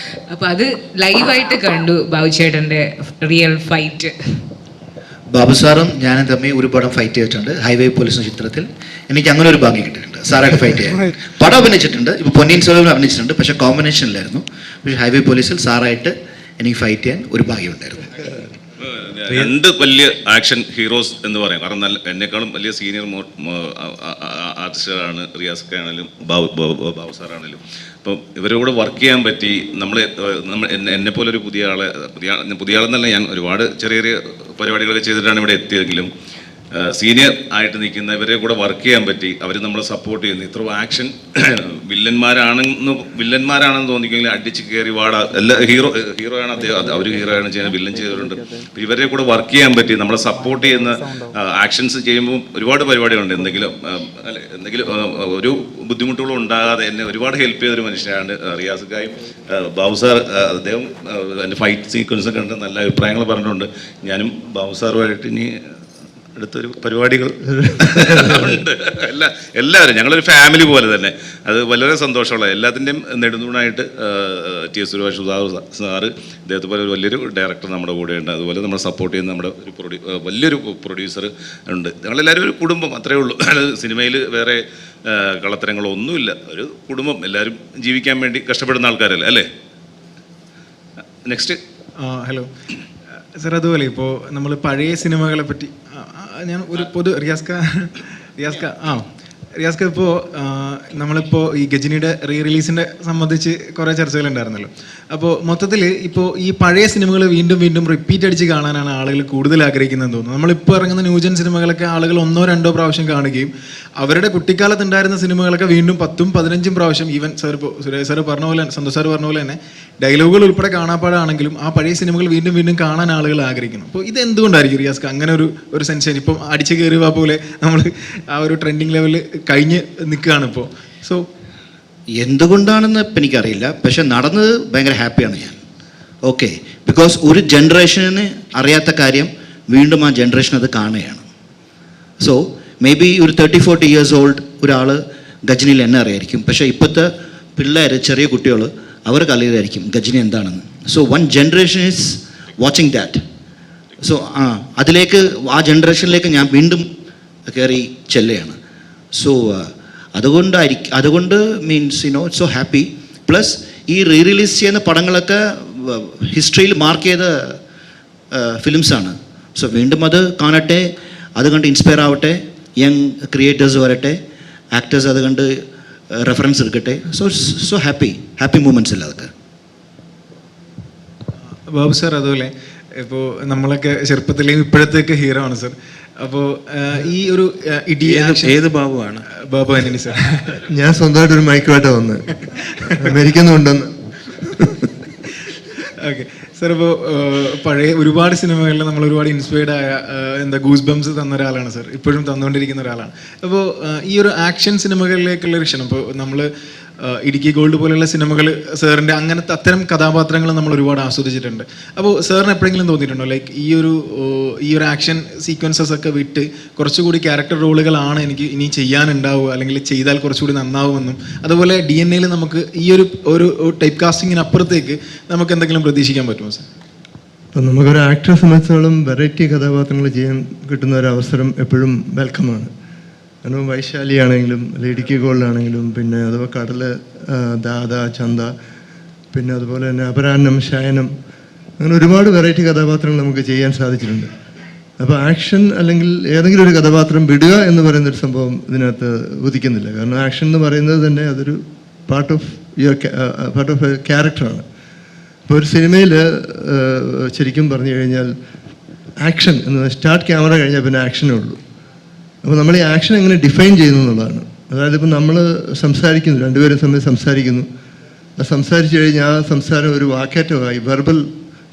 അപ്പോൾ അത് ലൈവായിട്ട് കണ്ടു ബാബുചേട്ടൻ്റെ റിയൽ ഫൈറ്റ്. ബാബു സാറും ഞാനും തമ്മിൽ ഒരു പടം ഫൈറ്റ് ചെയ്തിട്ടുണ്ട്, ഹൈവേ പോലീസ് എന്ന ചിത്രത്തിൽ. എനിക്ക് അങ്ങനെ ഒരു ഭാഗ്യം കിട്ടിയിട്ടുണ്ട് സാറായിട്ട് ഫൈറ്റ് ചെയ്യാൻ. പടം അഭിനയിച്ചിട്ടുണ്ട്, ഇപ്പോൾ പൊന്നിയിൻ സെൽവൻ അഭിനയിച്ചിട്ടുണ്ട്, പക്ഷേ കോമ്പിനേഷനിലായിരുന്നു. പക്ഷേ ഹൈവേ പോലീസിൽ സാറായിട്ട് എനിക്ക് ഫൈറ്റ് ചെയ്യാൻ ഒരു ഭാഗ്യം ഉണ്ടായിരുന്നു. 2 വലിയ ആക്ഷൻ ഹീറോസ് എന്ന് പറയാം. കാരണം എന്നെക്കാളും വലിയ സീനിയർ ആർട്ടിസ്റ്റുകളാണ് റിയാസ് ആണെങ്കിലും ബാബു സാറാണെങ്കിലും. അപ്പം ഇവരുടെ കൂടെ വർക്ക് ചെയ്യാൻ പറ്റി. എന്നെപ്പോലെ ഒരു പുതിയ ആളെന്നല്ല, ഞാൻ ഒരുപാട് ചെറിയ ചെറിയ പരിപാടികളൊക്കെ ചെയ്തിട്ടാണ് ഇവിടെ എത്തിയതെങ്കിലും സീനിയർ ആയിട്ട് നിൽക്കുന്ന ഇവരെ കൂടെ വർക്ക് ചെയ്യാൻ പറ്റി. അവർ നമ്മളെ സപ്പോർട്ട് ചെയ്യുന്നു. ഇത്ര ആക്ഷൻ വില്ലന്മാരാണെന്ന് തോന്നിക്കെങ്കിലും അടിച്ച് കയറി എല്ലാ ഹീറോ ആണ് അദ്ദേഹം, അവർ ഹീറോ ആണ് ചെയ്യുന്നത്, വില്ലൻ ചെയ്തിട്ടുണ്ട്. ഇവരെ കൂടെ വർക്ക് ചെയ്യാൻ പറ്റി, നമ്മളെ സപ്പോർട്ട് ചെയ്യുന്ന ആക്ഷൻസ് ചെയ്യുമ്പോൾ ഒരുപാട് പരിപാടികളുണ്ട്. എന്തെങ്കിലും ഒരു ബുദ്ധിമുട്ടുകളും ഉണ്ടാകാതെ എന്നെ ഒരുപാട് ഹെൽപ്പ് ചെയ്തൊരു മനുഷ്യനാണ് റിയാസ് ഖായും. ബാബു സാർ അദ്ദേഹം എൻ്റെ ഫൈറ്റ് സീക്വൻസ് കണ്ട് നല്ല അഭിപ്രായങ്ങൾ പറഞ്ഞിട്ടുണ്ട്. ഞാനും ബാബു സാറുമായിട്ട് ഇനി അടുത്തൊരു പരിപാടികൾ ഉണ്ട്. എല്ലാവരും ഞങ്ങളൊരു ഫാമിലി പോലെ തന്നെ. അത് വളരെ സന്തോഷമുള്ള എല്ലാത്തിൻ്റെയും നെടുന്തൂണായിട്ട് ടി എസ് സുരേഷ് സാറ്, ഇദ്ദേഹത്തെ പോലെ ഒരു വലിയൊരു ഡയറക്ടർ നമ്മുടെ കൂടെയുണ്ട്. അതുപോലെ നമ്മളെ സപ്പോർട്ട് ചെയ്യുന്ന നമ്മുടെ ഒരു വലിയൊരു പ്രൊഡ്യൂസർ ഉണ്ട്. ഞങ്ങളെല്ലാവരും ഒരു കുടുംബം, അത്രയേ ഉള്ളൂ. സിനിമയിൽ വേറെ കളത്തരങ്ങളോ ഒന്നുമില്ല. ഒരു കുടുംബം, എല്ലാവരും ജീവിക്കാൻ വേണ്ടി കഷ്ടപ്പെടുന്ന ആൾക്കാരല്ലേ അല്ലേ. നെക്സ്റ്റ്. ഹലോ സാർ, അതുപോലെ ഇപ്പോൾ നമ്മൾ പഴയ സിനിമകളെ പറ്റി ഞാൻ ഒരു റിയാസ്ക ഇപ്പോൾ നമ്മളിപ്പോൾ ഈ ഗജനിയുടെ റിലീസിൻ്റെ സംബന്ധിച്ച് കുറേ ചർച്ചകളുണ്ടായിരുന്നല്ലോ. അപ്പോൾ മൊത്തത്തിൽ ഇപ്പോൾ ഈ പഴയ സിനിമകൾ വീണ്ടും വീണ്ടും റിപ്പീറ്റ് അടിച്ച് കാണാനാണ് ആളുകൾ കൂടുതൽ ആഗ്രഹിക്കുന്നതെന്ന് തോന്നുന്നു. നമ്മളിപ്പോൾ ഇറങ്ങുന്ന ന്യൂജൻ സിനിമകളൊക്കെ ആളുകൾ 1-2 പ്രാവശ്യം കാണുകയും അവരുടെ കുട്ടിക്കാലത്ത് ഉണ്ടായിരുന്ന സിനിമകളൊക്കെ വീണ്ടും 10-15 പ്രാവശ്യം, ഈവൻ സാർ ഇപ്പോൾ സുരേഷ് സാർ പറഞ്ഞ പോലെ, സന്തോഷ് സാർ പറഞ്ഞ പോലെ തന്നെ ഡയലോഗുകൾ ഉൾപ്പെടെ കാണാപ്പാടാണെങ്കിലും ആ പഴയ സിനിമകൾ വീണ്ടും വീണ്ടും കാണാൻ ആളുകൾ ആഗ്രഹിക്കുന്നു. അപ്പോൾ ഇത് എന്തുകൊണ്ടായിരിക്കും റിയാസ്ക അങ്ങനെ ഒരു സെൻസേഷൻ? ഇപ്പം അടിച്ചു കയറുക പോലെ നമ്മൾ ആ ഒരു ട്രെൻഡിങ് ലെവലിൽ കഴിഞ്ഞ് നിൽക്കുകയാണ് ഇപ്പോൾ. സോ എന്തുകൊണ്ടാണെന്ന് ഇപ്പം എനിക്കറിയില്ല, പക്ഷെ നടന്നത് ഭയങ്കര ഹാപ്പിയാണ് ഞാൻ. ഓക്കെ, ബിക്കോസ് ഒരു ജനറേഷന് അറിയാത്ത കാര്യം വീണ്ടും ആ ജനറേഷൻ അത് കാണുകയാണ്. സോ മേ ബി ഒരു 30-40 ഇയേഴ്സ് ഓൾഡ് ഒരാൾ ഗജനിയിൽ എന്നെ അറിയായിരിക്കും, പക്ഷേ ഇപ്പോഴത്തെ പിള്ളേർ, ചെറിയ കുട്ടികൾ, അവർക്ക് അറിയായിരിക്കും ഗജനി എന്താണെന്ന്. So one generation is watching that. So ആ ജനറേഷനിലേക്ക് ഞാൻ വീണ്ടും കയറി ചെല്ലുകയാണ്. സോ അതുകൊണ്ട് മീൻസ് സോ ഹാപ്പി. പ്ലസ് ഈ റിലീസ് ചെയ്യുന്ന പടങ്ങളൊക്കെ ഹിസ്റ്ററിയിൽ മാർക്ക് ചെയ്ത ഫിലിംസാണ്. സോ വീണ്ടും അത് കാണട്ടെ, അത് കണ്ട് ഇൻസ്പയർ ആവട്ടെ, യങ് ക്രിയേറ്റേഴ്സ് വരട്ടെ, ആക്ടേഴ്സ് അത് കണ്ട് റെഫറൻസ് എടുക്കട്ടെ. സോ ഹാപ്പി മൂമെൻറ്റ്സ് അല്ല അതൊക്കെ. ബാബു സാർ, അതുപോലെ ഇപ്പോൾ നമ്മളൊക്കെ ചെറുപ്പത്തിലേയും ഇപ്പോഴത്തേക്ക് ഹീറോ ആണ് സാർ. അപ്പോൾ ഈ ഒരു ഏത് ബാബുവാണ്? ബാബു ആന്റണി സാർ. ഞാൻ സ്വന്തമായിട്ടൊരു മൈക്കുമായിട്ടാണ് വന്നത്, അമേരിക്കുന്നുണ്ടെന്ന്. ഓക്കെ സാർ, ഇപ്പോൾ പഴയ ഒരുപാട് സിനിമകളിൽ നമ്മൾ ഒരുപാട് ഇൻസ്പയർഡ് ആയ ഗൂസ് ബംസ് തന്ന ഒരാളാണ് സാർ, ഇപ്പോഴും തന്നുകൊണ്ടിരിക്കുന്ന ഒരാളാണ്. അപ്പോൾ ഈ ഒരു ആക്ഷൻ സിനിമകളിലേക്കുള്ളൊരു ക്ഷണം, ഇപ്പോൾ നമ്മൾ ഇടുക്കി ഗോൾഡ് പോലെയുള്ള സിനിമകൾ സാറിൻ്റെ അങ്ങനത്തെ അത്തരം കഥാപാത്രങ്ങൾ നമ്മൾ ഒരുപാട് ആസ്വദിച്ചിട്ടുണ്ട്. അപ്പോൾ സാറിന് എപ്പോഴെങ്കിലും തോന്നിയിട്ടുണ്ടോ ലൈക്ക് ഈ ഒരു ആക്ഷൻ സീക്വൻസസ് ഒക്കെ വിട്ട് കുറച്ചുകൂടി ക്യാരക്ടർ റോളുകളാണ് എനിക്ക് ഇനി ചെയ്യാനുണ്ടാവുക, അല്ലെങ്കിൽ ചെയ്താൽ കുറച്ചുകൂടി നന്നാവുമെന്നും, അതുപോലെ DNA നമുക്ക് ഈ ഒരു ടൈപ്പ് കാസ്റ്റിങ്ങിനപ്പുറത്തേക്ക് നമുക്ക് എന്തെങ്കിലും പ്രതീക്ഷിക്കാൻ പറ്റുമോ സാർ? അപ്പം നമുക്കൊരു ആക്ടറെ സംബന്ധിച്ചോളം വെറൈറ്റി കഥാപാത്രങ്ങൾ ചെയ്യാൻ കിട്ടുന്ന ഒരു അവസരം എപ്പോഴും വെൽക്കമാണ്. കാരണം വൈശാലിയാണെങ്കിലും ഇടുക്കി ഗോൾഡാണെങ്കിലും, പിന്നെ അഥവാ കടൽ, ദാദ, ചന്ത, പിന്നെ അതുപോലെ തന്നെ അപരാഹ്നം, ശയനം, അങ്ങനെ ഒരുപാട് വെറൈറ്റി കഥാപാത്രങ്ങൾ നമുക്ക് ചെയ്യാൻ സാധിച്ചിട്ടുണ്ട്. അപ്പോൾ ആക്ഷൻ അല്ലെങ്കിൽ ഏതെങ്കിലും ഒരു കഥാപാത്രം വിടുക എന്ന് പറയുന്നൊരു സംഭവം ഇതിനകത്ത് ഉദിക്കുന്നില്ല. കാരണം ആക്ഷൻ എന്ന് പറയുന്നത് തന്നെ അതൊരു പാർട്ട് ഓഫ് എ ക്യാരക്ടറാണ്. ഇപ്പോൾ ഒരു സിനിമയിൽ ശരിക്കും പറഞ്ഞു കഴിഞ്ഞാൽ ആക്ഷൻ എന്ന് സ്റ്റാർട്ട് ക്യാമറ കഴിഞ്ഞാൽ പിന്നെ ആക്ഷനേ ഉള്ളൂ. അപ്പോൾ നമ്മൾ ഈ ആക്ഷൻ എങ്ങനെ ഡിഫൈൻ ചെയ്യുന്നു എന്നുള്ളതാണ്. അതായത് ഇപ്പോൾ നമ്മൾ സംസാരിക്കുന്നു, രണ്ടുപേരും തമ്മിൽ സംസാരിക്കുന്നു, സംസാരിച്ചു കഴിഞ്ഞാൽ ആ സംസാരം ഒരു വാക്കേറ്റമായി വെർബൽ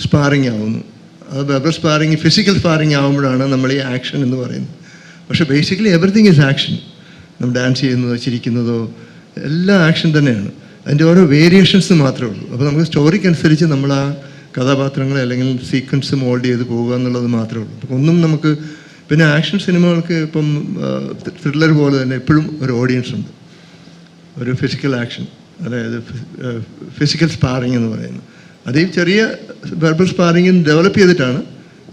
സ്പാറിങ് ആവുന്നു. അത് വെർബൽ സ്പാറിങ് ഫിസിക്കൽ സ്പാറിങ് ആകുമ്പോഴാണ് നമ്മൾ ഈ ആക്ഷൻ എന്ന് പറയുന്നത്. പക്ഷേ ബേസിക്കലി എവറിത്തിങ് ഈസ് ആക്ഷൻ. നമ്മൾ ഡാൻസ് ചെയ്യുന്നതോ ചിരിക്കുന്നതോ എല്ലാം ആക്ഷൻ തന്നെയാണ്. അതിൻ്റെ ഓരോ വേരിയേഷൻസ് മാത്രമേ ഉള്ളൂ. അപ്പോൾ നമുക്ക് സ്റ്റോറിക്കനുസരിച്ച് നമ്മൾ ആ കഥാപാത്രങ്ങളെ അല്ലെങ്കിൽ സീക്വൻസ് മോൾഡ് ചെയ്ത് പോകുക എന്നുള്ളത് മാത്രമേ ഉള്ളൂ. അപ്പോൾ ഒന്നും നമുക്ക് പിന്നെ ആക്ഷൻ സിനിമകൾക്ക് ഇപ്പം ത്രില്ലർ പോലെ തന്നെ എപ്പോഴും ഒരു ഓഡിയൻസ് ഉണ്ട്, ഒരു ഫിസിക്കൽ ആക്ഷൻ, അതായത് ഫിസിക്കൽ സ്പാറിങ് എന്ന് പറയുന്നത്. അത് ഈ ചെറിയ വെർബൽ സ്പാറിങ് ഡെവലപ്പ് ചെയ്തിട്ടാണ്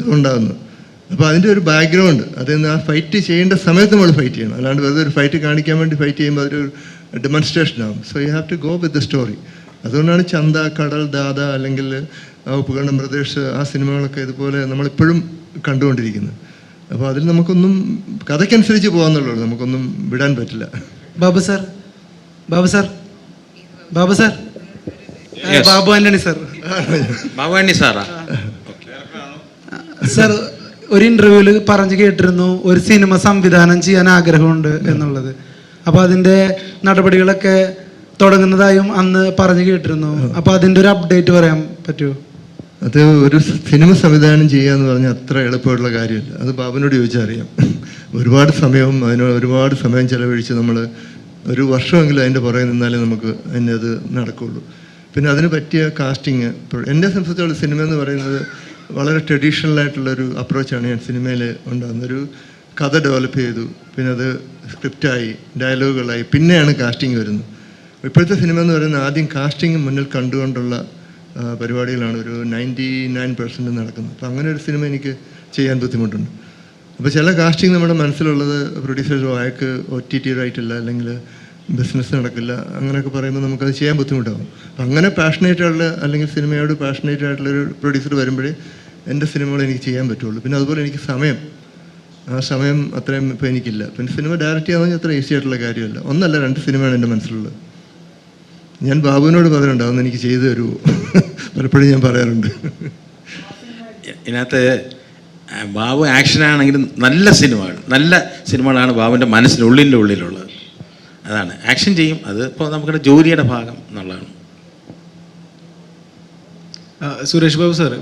ഇതുണ്ടാകുന്നത്. അപ്പോൾ അതിൻ്റെ ഒരു ബാക്ക്ഗ്രൗണ്ട്, അതിൽ ആ ഫൈറ്റ് ചെയ്യേണ്ട സമയത്ത് നമ്മൾ ഫൈറ്റ് ചെയ്യണം. അല്ലാണ്ട് വെറുതെ ഒരു ഫൈറ്റ് കാണിക്കാൻ വേണ്ടി ഫൈറ്റ് ചെയ്യുമ്പോൾ അതൊരു ഡെമോൺസ്ട്രേഷൻ ആവും. So you have to go with the story. അതുകൊണ്ടാണ് ചന്ത, കടൽ, ദാദ അല്ലെങ്കിൽ ഉപകരണം ബ്രദേഴ്സ്, ആ സിനിമകളൊക്കെ ഇതുപോലെ നമ്മളിപ്പോഴും കണ്ടുകൊണ്ടിരിക്കുന്നത്. അപ്പോൾ അതിൽ നമുക്കൊന്നും കഥയ്ക്കനുസരിച്ച് പോകാന്നുള്ളൂ, നമുക്കൊന്നും വിടാൻ പറ്റില്ല. Babu sir, Babu sir, Babu sir, Babu Antony sir, Babu Antony സാറാ സാർ ഒരു ഇന്റർവ്യൂവിൽ പറഞ്ഞു കേട്ടിരുന്നു ഒരു സിനിമ സംവിധാനം ചെയ്യാൻ ആഗ്രഹമുണ്ട് എന്നുള്ളത്. അപ്പോൾ അതിൻ്റെ നടപടികളൊക്കെ തുടങ്ങുന്നതായും അന്ന് പറഞ്ഞു കേട്ടിരുന്നു. അപ്പോൾ അതിൻ്റെ ഒരു അപ്ഡേറ്റ് പറയാൻ പറ്റുമോ? അത് ഒരു സിനിമ സംവിധാനം ചെയ്യുക എന്ന് പറഞ്ഞാൽ അത്ര എളുപ്പമുള്ള കാര്യമല്ല. അത് ബാബുവിനോട് ചോദിച്ചാൽ അറിയാം. ഒരുപാട് സമയം ചിലവഴിച്ച് നമ്മൾ ഒരു വർഷമെങ്കിലും അതിൻ്റെ പുറകെ നിന്നാലേ നമുക്ക് അത് നടക്കുകയുള്ളൂ. പിന്നെ അതിന് പറ്റിയ കാസ്റ്റിങ്, ഇപ്പോൾ എന്നെ സംബന്ധിച്ചോളം സിനിമ എന്ന് പറയുന്നത് വളരെ ട്രഡീഷണൽ ആയിട്ടുള്ളൊരു അപ്രോച്ചാണ് ഞാൻ സിനിമയിൽ ഉണ്ടാകുന്നത്. ഒരു കഥ ഡെവലപ്പ് ചെയ്തു, പിന്നെ അത് സ്ക്രിപ്റ്റായി, ഡയലോഗുകളായി, പിന്നെയാണ് കാസ്റ്റിംഗ് വരുന്നത്. ഇപ്പോഴത്തെ സിനിമ എന്ന് പറയുന്നത് ആദ്യം കാസ്റ്റിംഗ് മുന്നിൽ കണ്ടുകൊണ്ടുള്ള പരിപാടികളാണ് ഒരു 99% നടക്കുന്നത്. അപ്പോൾ അങ്ങനെ ഒരു സിനിമ എനിക്ക് ചെയ്യാൻ ബുദ്ധിമുട്ടുണ്ട്. അപ്പോൾ ചില കാസ്റ്റിംഗ് നമ്മുടെ മനസ്സിലുള്ളത് പ്രൊഡ്യൂസേഴ്സ് അയാൾക്ക് OTT റൈറ്റില്ല, അല്ലെങ്കിൽ ബിസിനസ് നടക്കില്ല, അങ്ങനെയൊക്കെ പറയുമ്പോൾ നമുക്കത് ചെയ്യാൻ ബുദ്ധിമുട്ടാകും. അപ്പം അങ്ങനെ പാഷനേറ്റായിട്ടുള്ള അല്ലെങ്കിൽ സിനിമയോട് പാഷനേറ്റ് ആയിട്ടുള്ളൊരു പ്രൊഡ്യൂസർ വരുമ്പോഴേ എൻ്റെ സിനിമകൾ എനിക്ക് ചെയ്യാൻ പറ്റുള്ളൂ. പിന്നെ അതുപോലെ എനിക്ക് ആ സമയം അത്രയും ഇപ്പോൾ എനിക്കില്ല. പിന്നെ സിനിമ ഡയറക്റ്റ് ചെയ്യാമെന്ന് അത്ര ഈസി ആയിട്ടുള്ള കാര്യമല്ല. 1 അല്ല 2 സിനിമയാണ് എൻ്റെ മനസ്സിലുള്ളത്. ഞാൻ ബാബുവിനോട് പറഞ്ഞിട്ടുണ്ട് അതൊന്ന് എനിക്ക് ചെയ്തു തരുമോ, പലപ്പോഴും ഞാൻ പറയാറുണ്ട്. ഇതിനകത്ത് ബാബു ആക്ഷനാണെങ്കിലും നല്ല സിനിമകളാണ് ബാബുവിൻ്റെ മനസ്സിനുള്ളിൻ്റെ ഉള്ളിലുള്ളത്. അതാണ് ആക്ഷൻ ചെയ്യും, അത് ഇപ്പോൾ നമുക്കിടെ ജോലിയുടെ ഭാഗം എന്നുള്ളതാണ്. സുരേഷ് ബാബു സാർ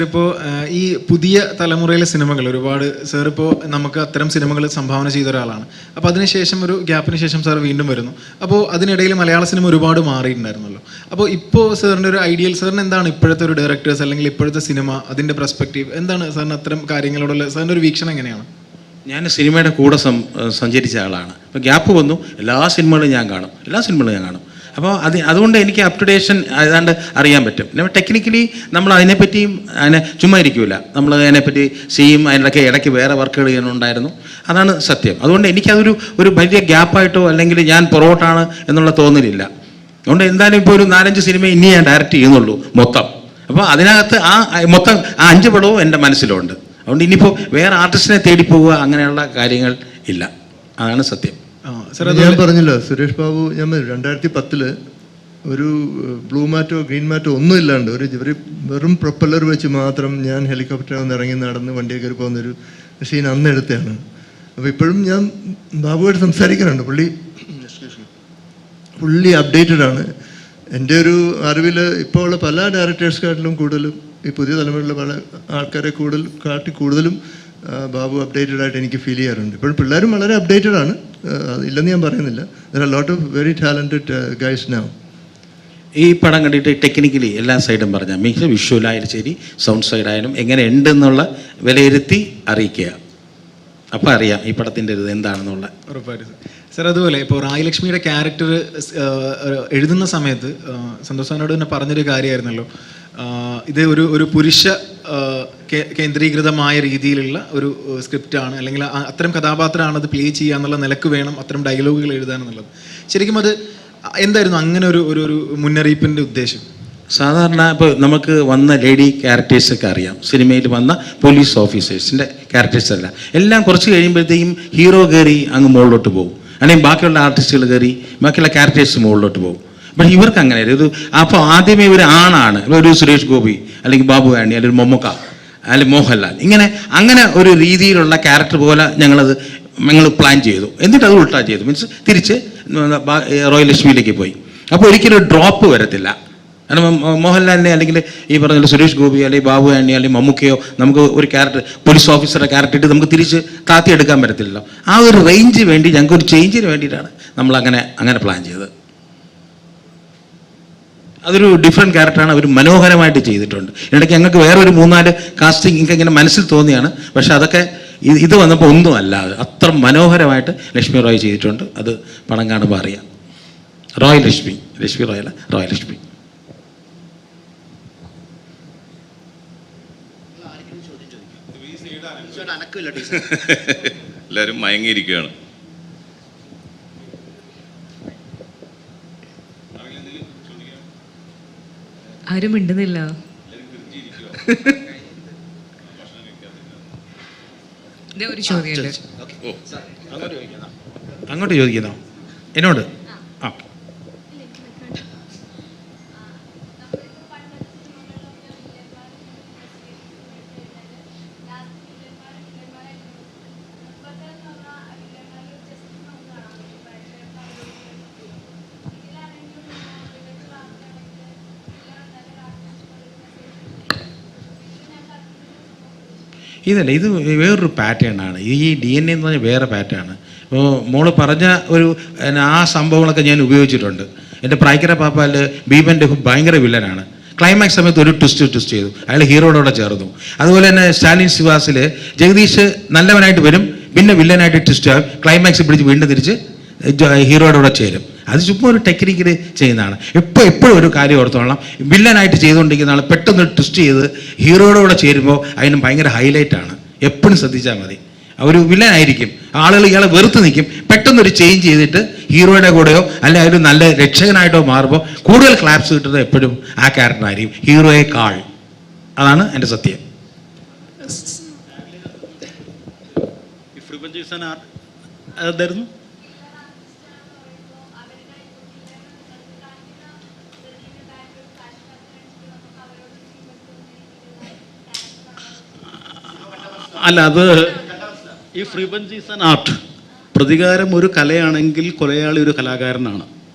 ഇപ്പോൾ ഈ പുതിയ തലമുറയിലെ സിനിമകൾ ഒരുപാട് സാർ ഇപ്പോൾ നമുക്ക് അത്തരം സിനിമകൾ സംഭാവന ചെയ്ത ഒരാളാണ്. അപ്പോൾ അതിനുശേഷം ഒരു ഗ്യാപ്പിന് ശേഷം സാർ വീണ്ടും വരുന്നു. അപ്പോൾ അതിനിടയിൽ മലയാള സിനിമ ഒരുപാട് മാറിയിട്ടുണ്ടായിരുന്നല്ലോ. അപ്പോൾ ഇപ്പോൾ സാറിൻ്റെ ഒരു ഐഡിയൽ, സാറിന് എന്താണ് ഇപ്പോഴത്തെ ഒരു ഡയറക്ടേഴ്സ് അല്ലെങ്കിൽ ഇപ്പോഴത്തെ സിനിമ, അതിൻ്റെ പെർസ്പെക്റ്റീവ് എന്താണ് സാറിന്? അത്തരം കാര്യങ്ങളോടുള്ള സാറിൻ്റെ ഒരു വീക്ഷണം എങ്ങനെയാണ്? ഞാൻ സിനിമയുടെ കൂടെ സഞ്ചരിച്ച ആളാണ്. ഇപ്പോൾ ഗ്യാപ്പ് വന്നു, എല്ലാ സിനിമകളും ഞാൻ കാണും. അപ്പോൾ അതുകൊണ്ട് എനിക്ക് അപ്ഡേഷൻ ഏതാണ്ട് അറിയാൻ പറ്റും. ടെക്നിക്കലി നമ്മൾ അതിനെപ്പറ്റിയും ചുമ്മാ ഇരിക്കില്ല, നമ്മൾ അതിനെപ്പറ്റി ചെയ്യും. അതിൻ്റെ ഇടയ്ക്ക് വേറെ വർക്കുകൾ ചെയ്യാനുണ്ടായിരുന്നു, അതാണ് സത്യം. അതുകൊണ്ട് എനിക്കതൊരു വലിയ ഗ്യാപ്പായിട്ടോ അല്ലെങ്കിൽ ഞാൻ പുറകോട്ടാണ് എന്നുള്ള തോന്നലില്ല. അതുകൊണ്ട് എന്തായാലും ഇപ്പോൾ ഒരു 4-5 സിനിമ ഇനി ഞാൻ ഡയറക്റ്റ് ചെയ്യുന്നുള്ളൂ മൊത്തം. അപ്പോൾ അതിനകത്ത് മൊത്തം 5 പടവും എൻ്റെ മനസ്സിലുണ്ട്. അതുകൊണ്ട് ഇനിയിപ്പോൾ വേറെ ആർട്ടിസ്റ്റിനെ തേടി പോവുക അങ്ങനെയുള്ള കാര്യങ്ങൾ ഇല്ല, അതാണ് സത്യം. ഞാൻ പറഞ്ഞല്ലോ സുരേഷ് ബാബു, ഞാൻ 2010 ഒരു ബ്ലൂ മാറ്റോ ഗ്രീൻ മാറ്റോ ഒന്നും ഇല്ലാണ്ട് വെറും പ്രൊപ്പല്ലർ വെച്ച് മാത്രം ഞാൻ ഹെലികോപ്റ്ററിൽ നിന്ന് ഇറങ്ങി നടന്ന് വണ്ടിയെ കയറി പോകുന്നൊരു സീൻ അന്ന് എടുത്തതാണ്. അപ്പോൾ ഇപ്പോഴും ഞാൻ ബാബുവായിട്ട് സംസാരിക്കാറുണ്ട്. പുള്ളി അപ്ഡേറ്റഡ് ആണ്. എൻ്റെ ഒരു അറിവിൽ ഇപ്പോൾ ഉള്ള പല ഡയറക്ടേഴ്സ്ക്കാട്ടിലും കൂടുതലും ഈ പുതിയ തലമുറയിലുള്ള പല ആൾക്കാരെ കൂടുതലും ബാബു അപ്ഡേറ്റഡ് ആയിട്ട് എനിക്ക് ഫീൽ ചെയ്യാറുണ്ട്. ഇപ്പോഴും പിള്ളേരും വളരെ അപ്ഡേറ്റഡ് ആണ്. ഇല്ലെന്ന് ഞാൻ പറയുന്നില്ല. There are lot of very talented guys now. ഈ പടം കണ്ടിട്ട് ടെക്നിക്കലി എല്ലാ സൈഡും പറഞ്ഞാൽ മിക്ക വിഷ്വലായാലും ശരി സൗണ്ട് സൈഡായാലും എങ്ങനെ ഉണ്ടെന്നുള്ള വിലയിരുത്തി അറിയിക്കുക. അപ്പോൾ അറിയാം ഈ പടത്തിൻ്റെ ഇത് എന്താണെന്നുള്ള. ഉറപ്പായിട്ടും സാർ. അതുപോലെ ഇപ്പോൾ റായ് ലക്ഷ്മിയുടെ ക്യാരക്ടർ എഴുതുന്ന സമയത്ത് സന്തോഷ് സാറിനോട് തന്നെ പറഞ്ഞൊരു കാര്യമായിരുന്നല്ലോ, ഇത് ഒരു പുരുഷ കേന്ദ്രീകൃതമായ രീതിയിലുള്ള ഒരു സ്ക്രിപ്റ്റാണ്, അല്ലെങ്കിൽ അത്തരം കഥാപാത്രമാണ് അത് പ്ലേ ചെയ്യുക എന്നുള്ള നിലക്ക് വേണം അത്തരം ഡയലോഗുകൾ എഴുതാനെന്നുള്ളത്. ശരിക്കും അത് എന്തായിരുന്നു അങ്ങനെ ഒരു മുന്നറിയിപ്പിൻ്റെ ഉദ്ദേശം? സാധാരണ ഇപ്പോൾ നമുക്ക് വന്ന ലേഡി ക്യാരക്ടേഴ്സൊക്കെ അറിയാം, സിനിമയിൽ വന്ന പോലീസ് ഓഫീസേഴ്സിൻ്റെ ക്യാരക്ടേഴ്സ് അല്ല, എല്ലാം കുറച്ച് കഴിയുമ്പോഴത്തേക്കും ഹീറോ കയറി അങ്ങ് മുകളിലോട്ട് പോകും, അല്ലെങ്കിൽ ബാക്കിയുള്ള ആർട്ടിസ്റ്റുകൾ കയറി ബാക്കിയുള്ള ക്യാരക്ടേഴ്സ് മുകളിലോട്ട് പോകും. പക്ഷേ ഇവർക്ക് അങ്ങനെ ഒരു അപ്പോൾ ആദ്യമേ ഒരു ആണാണ്, ഒരു സുരേഷ് ഗോപി അല്ലെങ്കിൽ ബാബു ആന്റി അല്ലെങ്കിൽ മമ്മൂക്ക അല്ലെങ്കിൽ മോഹൻലാൽ, അങ്ങനെ ഒരു രീതിയിലുള്ള ക്യാരക്ടർ പോലെ ഞങ്ങൾ പ്ലാൻ ചെയ്തു. എന്നിട്ട് അത് ഉൾട്ടാ ചെയ്തു, മീൻസ് തിരിച്ച് റോയൽ ലക്ഷ്മിയിലേക്ക് പോയി. അപ്പോൾ ഒരിക്കലും ഒരു ഡ്രോപ്പ് വരത്തില്ല. കാരണം മോഹൻലാലിനെ അല്ലെങ്കിൽ ഈ പറഞ്ഞ സുരേഷ് ഗോപി അല്ലെങ്കിൽ ബാബു ആന്റി അല്ലെങ്കിൽ മമ്മൂക്കയോ നമുക്ക് ഒരു ക്യാരക്ടർ പോലീസ് ഓഫീസറുടെ ക്യാരക്ടർ ഇട്ട് നമുക്ക് തിരിച്ച് താത്തിയെടുക്കാൻ പറ്റത്തില്ലല്ലോ. ആ ഒരു റേഞ്ച് വേണ്ടി ഞങ്ങൾക്ക് ഒരു ചേഞ്ചിന് വേണ്ടിയിട്ടാണ് നമ്മൾ അങ്ങനെ പ്ലാൻ ചെയ്തത്. അതൊരു ഡിഫറെൻറ്റ് ക്യാരക്ടറാണ്, അവർ മനോഹരമായിട്ട് ചെയ്തിട്ടുണ്ട്. ഇടയ്ക്ക് ഞങ്ങൾക്ക് വേറെ ഒരു 3-4 കാസ്റ്റിംഗ് എനിക്ക് ഇങ്ങനെ മനസ്സിൽ തോന്നിയാണ്, പക്ഷെ അതൊക്കെ ഇത് വന്നപ്പോൾ ഒന്നും അല്ലാതെ അത്ര മനോഹരമായിട്ട് ലക്ഷ്മി റോയ് ചെയ്തിട്ടുണ്ട്. അത് പണം കാണുമ്പോൾ അറിയാം. റോയൽ ലക്ഷ്മി റോയ് അല്ല, റോയൽ ലക്ഷ്മി. എല്ലാവരും മയങ്ങിയിരിക്കുകയാണ്. ആരും മിണ്ടുന്നില്ല. ഒരു ചോദ്യം അങ്ങോട്ട് ചോദിക്കുന്നോ എന്നോട്? ആ, ഇതല്ല, ഇത് വേറൊരു പാറ്റേൺ ആണ്. ഈ DNA എന്ന് പറഞ്ഞാൽ വേറെ പാറ്റേൺ ആണ്. ഇപ്പോൾ മോള് പറഞ്ഞ ആ സംഭവങ്ങളൊക്കെ ഞാൻ ഉപയോഗിച്ചിട്ടുണ്ട്. എൻ്റെ പ്രായ്ക്കര പാപ്പാൽ ഭീമൻ്റെ ഭയങ്കര വില്ലനാണ്. ക്ലൈമാക്സ് സമയത്ത് ഒരു ട്വിസ്റ്റ് ചെയ്തു, അയാൾ ഹീറോയോടെ ചേർന്നു. അതുപോലെ തന്നെ സ്റ്റാലിൻ സിവാസിൽ ജഗദീഷ് നല്ലവനായിട്ട് വരും, പിന്നെ വില്ലനായിട്ട് ട്വിസ്റ്റ് ആകും, ക്ലൈമാക്സ് പിടിച്ച് വീണ്ടും തിരിച്ച് ഹീറോയുടെ കൂടെ ചേരും. അത് ചുമ്മാ ഒരു ടെക്നിക്കിൽ ചെയ്യുന്നതാണ്. എപ്പോഴും ഒരു കാര്യം ഓർത്തോളാം, വില്ലനായിട്ട് ചെയ്തുകൊണ്ടിരിക്കുന്ന ആൾ പെട്ടെന്ന് ട്വിസ്റ്റ് ചെയ്ത് ഹീറോയുടെ കൂടെ ചേരുമ്പോൾ അതിന് ഭയങ്കര ഹൈലൈറ്റാണ്. എപ്പോഴും ശ്രദ്ധിച്ചാൽ മതി. ഒരു വില്ലനായിരിക്കും, ആളുകൾ ഇയാളെ വെറുത്ത് നിൽക്കും, പെട്ടെന്നൊരു ചേഞ്ച് ചെയ്തിട്ട് ഹീറോയുടെ കൂടെയോ അല്ലെങ്കിൽ ഒരു നല്ല രക്ഷകനായിട്ടോ മാറുമ്പോൾ കൂടുതൽ ക്ലാപ്സ് കിട്ടുന്നത് എപ്പോഴും ആ ക്യാരക്ടറായിരിക്കും ഹീറോയേക്കാൾ. അതാണ് എൻ്റെ സത്യം. അതായിരുന്നു അല്ല, അത് ഈ ഫ്രീബഞ്ച് ഈസ് ആൻ ആർട്ട്. പ്രതികാരം ഒരു കലയാണെങ്കിൽ കൊലയാളി ഒരു കലാകാരനാണ്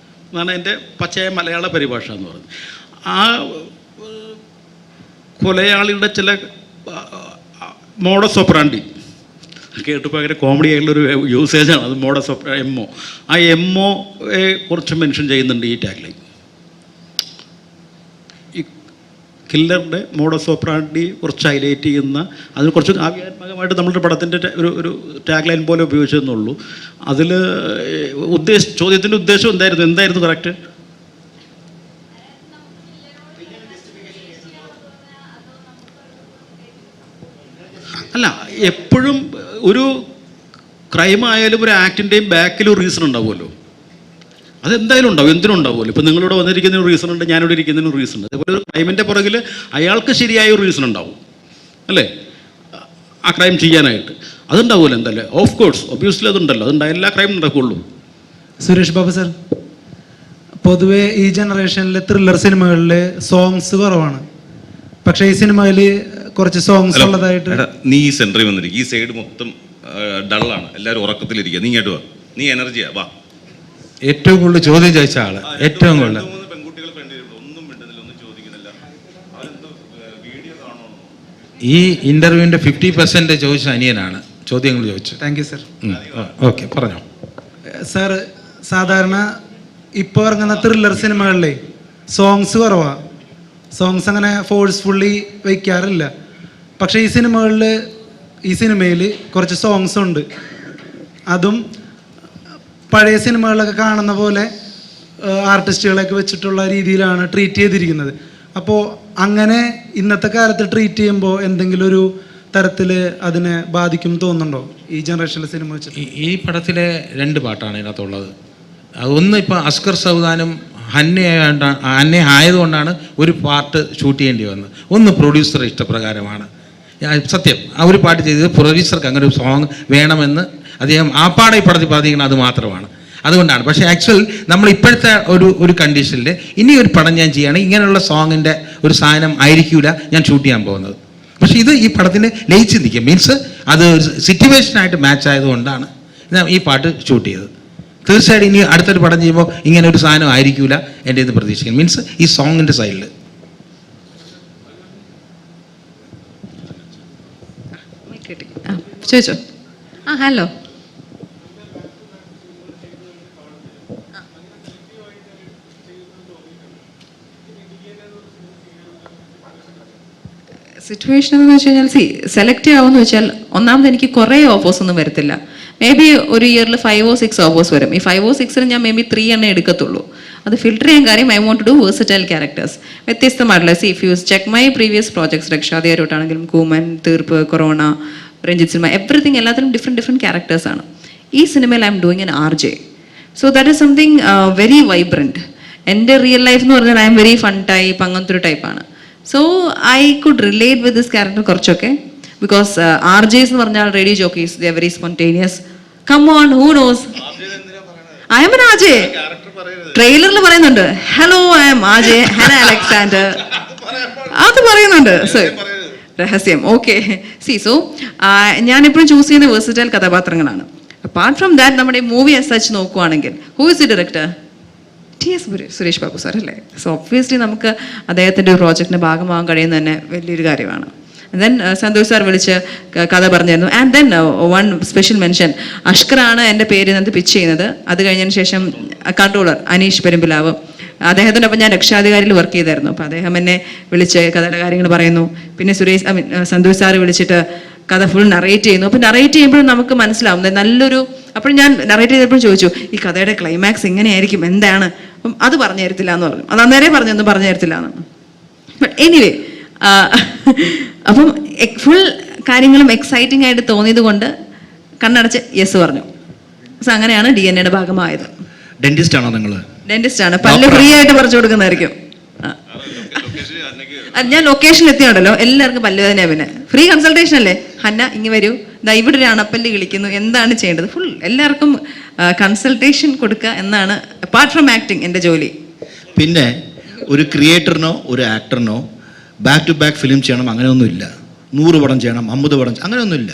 എന്നാണ് എൻ്റെ പച്ചയായ മലയാള പരിഭാഷ എന്ന് പറയുന്നത്. ആ കൊലയാളിയുടെ ചില മോഡസ് ഓപ്പറാൻഡി കേട്ടപ്പോൾ ഭയങ്കര കോമഡി ആയിട്ടുള്ളൊരു യൂസേജാണ് അത്. മോഡസ് ഓപ്പറ എമ്മോ, ആ എമ്മോയെ കുറിച്ച് മെൻഷൻ ചെയ്യുന്നുണ്ട് ഈ ടാഗ്ലൈൻ. ഈ കില്ലറുടെ മോഡസ് ഓപ്പറാൻഡി കുറച്ച് ഹൈലൈറ്റ് ചെയ്യുന്ന, അതിന് കുറച്ച് കാവ്യാത്മകമായിട്ട് നമ്മുടെ പടത്തിൻ്റെ ഒരു ടാഗ്ലൈൻ പോലെ ഉപയോഗിച്ചതെന്നുള്ളൂ. അതിൽ ചോദ്യത്തിൻ്റെ ഉദ്ദേശം എന്തായിരുന്നു കറക്റ്റ്? അല്ല, എപ്പോഴും ഒരു ക്രൈം ആയാലും ഒരു ആക്ടിൻ്റെയും ബാക്കിൽ ഒരു റീസൺ ഉണ്ടാവുമല്ലോ. അതെന്തായാലും ഉണ്ടാവും, എന്തിനും ഉണ്ടാവുമല്ലോ. ഇപ്പോൾ നിങ്ങളിവിടെ വന്നിരിക്കുന്നതിന് ഒരു റീസൺ ഉണ്ട്, ഞാനിവിടെ ഇരിക്കുന്നതിന് ഒരു റീസൺ ഉണ്ട്. അതേപോലെ ഒരു ക്രൈമിൻ്റെ പുറകിൽ അയാൾക്ക് ശരിയായ ഒരു റീസൺ ഉണ്ടാവും അല്ലേ, ആ ക്രൈം ചെയ്യാനായിട്ട്. അതുണ്ടാവുമല്ലോ എന്തായാലും, ഓഫ് കോഴ്സ് ഒബ്വിയസ്ലി അതുണ്ടല്ലോ, അതുണ്ടായ എല്ലാ ക്രൈം നടക്കുള്ളൂ. സുരേഷ് ബാബു സാർ, പൊതുവെ ഈ ജനറേഷനിലെ ത്രില്ലർ സിനിമകളിൽ സോങ്സ് കുറവാണ്, പക്ഷേ ഈ സിനിമയിൽ കുറച്ച് സോങ്സ് ഉള്ളതായിട്ട്. നീ ഈ സെൻറ്ററിൽ വന്നിരിക്കും, ഈ സൈഡ് മൊത്തം ഡള്ളാണ്, എല്ലാവരും ഉറക്കത്തിലിരിക്കുക. നീ ഇങ്ങോട്ട് വാ, നീ എനർജിയാ വാ. ഏറ്റവും കൂടുതൽ ചോദ്യം ചോദിച്ച ആള്, ഏറ്റവും കൂടുതൽ പെൺകുട്ടികൾ ഒന്നും മിണ്ടുന്നില്ല, ഒന്നും ചോദിക്കുന്നില്ല. വീഡിയോ കാണണോ? ഈ ഇന്റർവ്യൂവിന്റെ 50% ചോദിച്ച അനിയനാണ് ചോദ്യങ്ങൾ ചോദിച്ചു. Thank you sir. ഓക്കെ, പറഞ്ഞോ. സാർ സാധാരണ ഇപ്പോൾ ഇറങ്ങുന്ന ത്രില്ലർ സിനിമകളിലെ സോങ്സ് കുറവാണ്. സോങ്സ് അങ്ങനെ ഫോഴ്സ്ഫുള്ളി വയ്ക്കാറില്ല. പക്ഷേ ഈ സിനിമയിൽ കുറച്ച് സോങ്സ് ഉണ്ട്. അതും പഴയ സിനിമകളിലൊക്കെ കാണുന്ന പോലെ ആർട്ടിസ്റ്റുകളൊക്കെ വെച്ചിട്ടുള്ള രീതിയിലാണ് ട്രീറ്റ് ചെയ്തിരിക്കുന്നത്. അപ്പോൾ അങ്ങനെ ഇന്നത്തെ കാലത്ത് ട്രീറ്റ് ചെയ്യുമ്പോൾ എന്തെങ്കിലും ഒരു തരത്തിൽ അതിനെ ബാധിക്കും തോന്നുന്നുണ്ടോ ഈ ജനറേഷനിലെ സിനിമ വെച്ചിട്ട്? ഈ പടത്തിലെ 2 പാട്ടാണ് ഇതിനകത്തുള്ളത്. ഒന്ന് ഇപ്പോൾ അസ്കർ സൗദാനും ഹന്ന ആയതുകൊണ്ടാണ് ഒരു പാട്ട് ഷൂട്ട് ചെയ്യേണ്ടി വന്നത്. ഒന്ന് പ്രൊഡ്യൂസർ ഇഷ്ടപ്രകാരമാണ്. സത്യം, ആ ഒരു പാട്ട് ചെയ്തത് പ്രൊഡ്യൂസർക്ക് അങ്ങനെ ഒരു സോങ് വേണമെന്ന് അദ്ദേഹം ആ പാടെ ഈ പടത്തിൽ പറഞ്ഞിരിക്കുന്നത് അത് മാത്രമാണ്. അതുകൊണ്ടാണ്. പക്ഷേ ആക്ച്വൽ നമ്മൾ ഇപ്പോഴത്തെ ഒരു കണ്ടീഷനിൽ ഇനി ഒരു പടം ഞാൻ ചെയ്യുകയാണെങ്കിൽ ഇങ്ങനെയുള്ള സോങ്ങിൻ്റെ ഒരു സാധനം ആയിരിക്കില്ല ഞാൻ ഷൂട്ട് ചെയ്യാൻ പോകുന്നത്. പക്ഷേ ഇത് ഈ പടത്തിന് ലയിച്ച് നിൽക്കും. മീൻസ് അത് സിറ്റുവേഷനായിട്ട് മാച്ച് ആയതുകൊണ്ടാണ് ഞാൻ ഈ പാട്ട് ഷൂട്ട് ചെയ്തത്. തീർച്ചയായിട്ടും ഇനി അടുത്തൊരു പടം ചെയ്യുമ്പോൾ ഇങ്ങനെ ഒരു സാധനം ആയിരിക്കില്ല എൻ്റെ ഇത് പ്രതീക്ഷിക്കുന്നത്. മീൻസ് ഈ സോങ്ങിൻ്റെ സൈഡിൽ. ചോദിച്ചോ. ഹലോ. സിറ്റുവേഷൻ എന്ന് വെച്ച് കഴിഞ്ഞാൽ സെലക്ട് ചെയ്യാവുമെന്ന് വെച്ചാൽ ഒന്നാമത് എനിക്ക് കുറേ ഓഫേഴ്സ് ഒന്നും വരത്തില്ല. മേ ബി ഒരു ഇയറിൽ 5 or 6 ഓഫേഴ്സ് വരും. ഈ 5 or 6 ഞാൻ മേ ബി 3 എണ്ണേ എടുക്കത്തുള്ളൂ. അത് ഫിൽട്ടർ ചെയ്യാൻ കാര്യം I want to do versatile characters. വ്യത്യസ്തമായിട്ടുള്ള if you check my previous projects, രക്ഷാധികാരിയാണെങ്കിലും Kooman, Theerppu, corona, Ranjith cinema, everything എല്ലാത്തിലും ഡിഫറെൻറ്റ് ക്യാരക്ടേഴ്സാണ്. ഈ സിനിമയിൽ I am doing an RJ. So that is something very vibrant. എൻ്റെ റിയൽ ലൈഫ് എന്ന് പറഞ്ഞാൽ I am very fun type, അങ്ങനത്തെ ഒരു ടൈപ്പാണ്. So I could relate with this character കുറച്ചൊക്കെ. ബിക്കോസ് RJs എന്ന് പറഞ്ഞാൽ radio jockeys, they are very spontaneous. Come on, who knows, I am an RJ. ട്രെയിലറിൽ പറയുന്നുണ്ട് hello I am RJ Hana Alexander, അത് പറയുന്നുണ്ട്. സോ രഹസ്യം. ഓക്കെ. സോ ഞാനെപ്പോഴും choose ചെയ്യുന്ന വേഴ്സറ്റൈൽ കഥാപാത്രങ്ങളാണ്. അപ്പാർട്ട് ഫ്രം ദാറ്റ് നമ്മുടെ മൂവി ആസ് സച്ച് നോക്കുവാണെങ്കിൽ who is the director? TS Suresh Babu sir അല്ലേ. സോ ഒബ്വിയസ്ലി നമുക്ക് അദ്ദേഹത്തിൻ്റെ ഒരു പ്രോജക്റ്റിൻ്റെ ഭാഗമാകാൻ കഴിയുന്നത് തന്നെ വലിയൊരു കാര്യമാണ്. ദെൻ സന്തോഷ് സാർ വിളിച്ച് കഥ പറഞ്ഞിരുന്നു. And then one special mention, അഷ്കറാണ് എൻ്റെ പേര് ഇതിനകത്ത് പിച്ച് ചെയ്യുന്നത്. അത് കഴിഞ്ഞതിന് ശേഷം കൺട്രോളർ അനീഷ് പെരുമ്പിലാവ്, അദ്ദേഹത്തിൻ്റെ ഒപ്പം ഞാൻ രക്ഷാധികാരിയിൽ വർക്ക് ചെയ്തായിരുന്നു. അപ്പോൾ അദ്ദേഹം എന്നെ വിളിച്ച് കഥയുടെ കാര്യങ്ങൾ പറയുന്നു. പിന്നെ സന്തോഷ് സാർ വിളിച്ചിട്ട് കഥ ഫുൾ നറേറ്റ് ചെയ്യുന്നു. അപ്പോൾ നറേറ്റ് ചെയ്യുമ്പോഴും നമുക്ക് മനസ്സിലാവും നല്ലൊരു. അപ്പോൾ ഞാൻ നറേറ്റ് ചെയ്തപ്പോഴും ചോദിച്ചു ഈ കഥയുടെ ക്ലൈമാക്സ് എങ്ങനെയായിരിക്കും, എന്താണ്? അപ്പം അത് പറഞ്ഞു തരത്തില്ല എന്ന് പറഞ്ഞു. അത് അന്നേരം പറഞ്ഞൊന്നും പറഞ്ഞു തരത്തില്ല എന്ന്. ബട്ട് എനിവേ അപ്പം ഫുൾ കാര്യങ്ങളും എക്സൈറ്റിംഗ് ആയിട്ട് തോന്നിയത് കൊണ്ട് കണ്ണടച്ച് യെസ് പറഞ്ഞു. സോ അങ്ങനെയാണ് DNA ഭാഗമായത്. ഡെന്റിസ്റ്റ് ആണോ നിങ്ങൾ? ഡെന്റിസ്റ്റ് ആണ്. പല്ല് ഫ്രീ ആയിട്ട് പറിച്ചു കൊടുക്കുന്നതായിരിക്കും. ഞാൻ ലൊക്കേഷനിൽ എത്തിയുണ്ടല്ലോ എല്ലാവർക്കും പല്ലുവേദന. പിന്നെ ഫ്രീ കൺസൾട്ടേഷൻ അല്ലേ. ഹന്ന ഇങ്ങ് വരൂ, ഇവിടെ ഒരു അണപ്പല്ല് കിളിക്കുന്നു, എന്താണ് ചെയ്യേണ്ടത്, ഫുൾ എല്ലാവർക്കും കൺസൾട്ടേഷൻ കൊടുക്കുക എന്നാണ് അപ്പാർട്ട് ഫ്രം ആക്ടിങ് എൻ്റെ ജോലി. പിന്നെ ഒരു ക്രിയേറ്ററിനോ ഒരു ആക്ടറിനോ ബാക്ക് ടു ബാക്ക് ഫിലിം ചെയ്യണം അങ്ങനെയൊന്നുമില്ല. 100 പടം ചെയ്യണം, 50 പടം അങ്ങനെയൊന്നുമില്ല.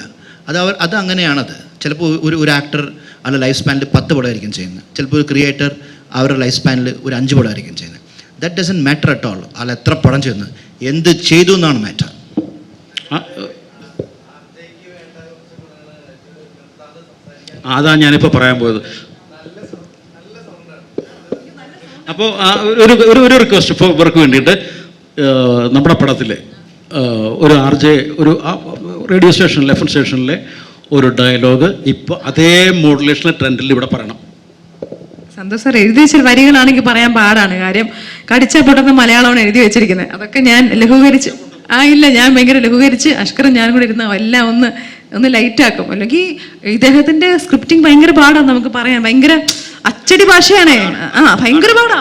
അത് അങ്ങനെയാണത്. ചിലപ്പോൾ ഒരു ആക്ടർ അവരുടെ ലൈഫ് സ്പാനിൽ 10 പടമായിരിക്കും ചെയ്യുന്നത്. ചിലപ്പോൾ ഒരു ക്രിയേറ്റർ അവരുടെ ലൈഫ് സ്പാനിൽ ഒരു 5 പടമായിരിക്കും ചെയ്യുന്നത്. That doesn't matter at all. അയാൾ എത്ര പടം ചെയ്യുന്നത്, എന്ത് ചെയ്തു എന്നാണ് മാറ്റർ. അതാ ഞാനിപ്പോൾ പറയാൻ പോയത്. അപ്പോൾ ഒരു റിക്വസ്റ്റ് ഇപ്പോൾ ഇവർക്ക് വേണ്ടിയിട്ട്, നമ്മുടെ പടത്തിലെ ഒരു RJ ഒരു റേഡിയോ സ്റ്റേഷനിലെ FM സ്റ്റേഷനിലെ ഒരു ഡയലോഗ് ഇപ്പോൾ അതേ മോഡുലേഷനിലെ ട്രെൻഡിൽ ഇവിടെ പറയണം. സന്തോഷ് സാർ എഴുതി വെച്ച വരികളാണെങ്കിൽ പറയാൻ പാടാണ്. കാര്യം കടിച്ച പൊട്ടുന്ന മലയാളമാണ് എഴുതി വെച്ചിരിക്കുന്നത്. അതൊക്കെ ഞാൻ ലഘൂകരിച്ച് ഇല്ല ഞാൻ ഭയങ്കര ലഘൂകരിച്ച് അഷ്കറും ഞാനും കൂടെ ഇരുന്ന എല്ലാം ഒന്ന് ലൈറ്റാക്കും. അല്ലെങ്കിൽ ഇദ്ദേഹത്തിന്റെ സ്ക്രിപ്റ്റിംഗ് ഭയങ്കര പാടാണ്. നമുക്ക് പറയാം ഭയങ്കര അച്ചടി ഭാഷയാണേ. ഭയങ്കര പാടാ.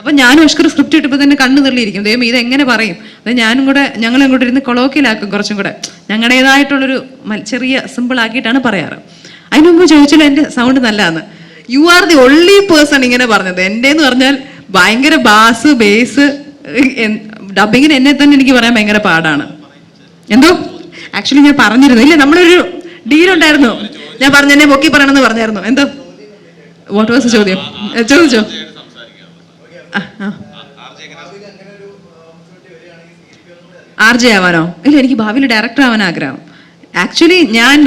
അപ്പൊ ഞാനും അഷ്കർ സ്ക്രിപ്റ്റ് ഇട്ടപ്പോൾ തന്നെ കണ്ണു തള്ളിയിരിക്കും. ദൈവം ഇതെങ്ങനെ പറയും. അത് ഞങ്ങളും കൂടെ ഇരുന്ന് കൊളോക്കിലാക്കും. കുറച്ചും കൂടെ ഞങ്ങളുടേതായിട്ടുള്ളൊരു ചെറിയ സിമ്പിൾ ആക്കിയിട്ടാണ് പറയാറ്. അതിന് മുമ്പ് ചോദിച്ചാലും എൻ്റെ സൗണ്ട് നല്ലതാണ്. You are the only person ഇങ്ങനെ പറഞ്ഞത്. എൻ്റെ എന്ന് പറഞ്ഞാൽ ഭയങ്കര ബാസ് ബേസ് ഡബിങ്ങിന് എന്നെ തന്നെ എനിക്ക് പറയാൻ ഭയങ്കര പാടാണ്. എന്തോ ആക്ച്വലി ഞാൻ പറഞ്ഞിരുന്നു. ഇല്ല നമ്മളൊരു ഡീലുണ്ടായിരുന്നു. ഞാൻ പറഞ്ഞെന്നെ പൊക്കി പറയണമെന്ന് പറഞ്ഞായിരുന്നു. എന്തോ വാട്ട് വാസ് ചോദ്യം? ചോദിച്ചോ. RJ ആവാനോ? ഇല്ല, എനിക്ക് ഭാവിയിൽ ഡയറക്ടർ ആവാൻ ആഗ്രഹം. ആക്ച്വലി ഞാൻ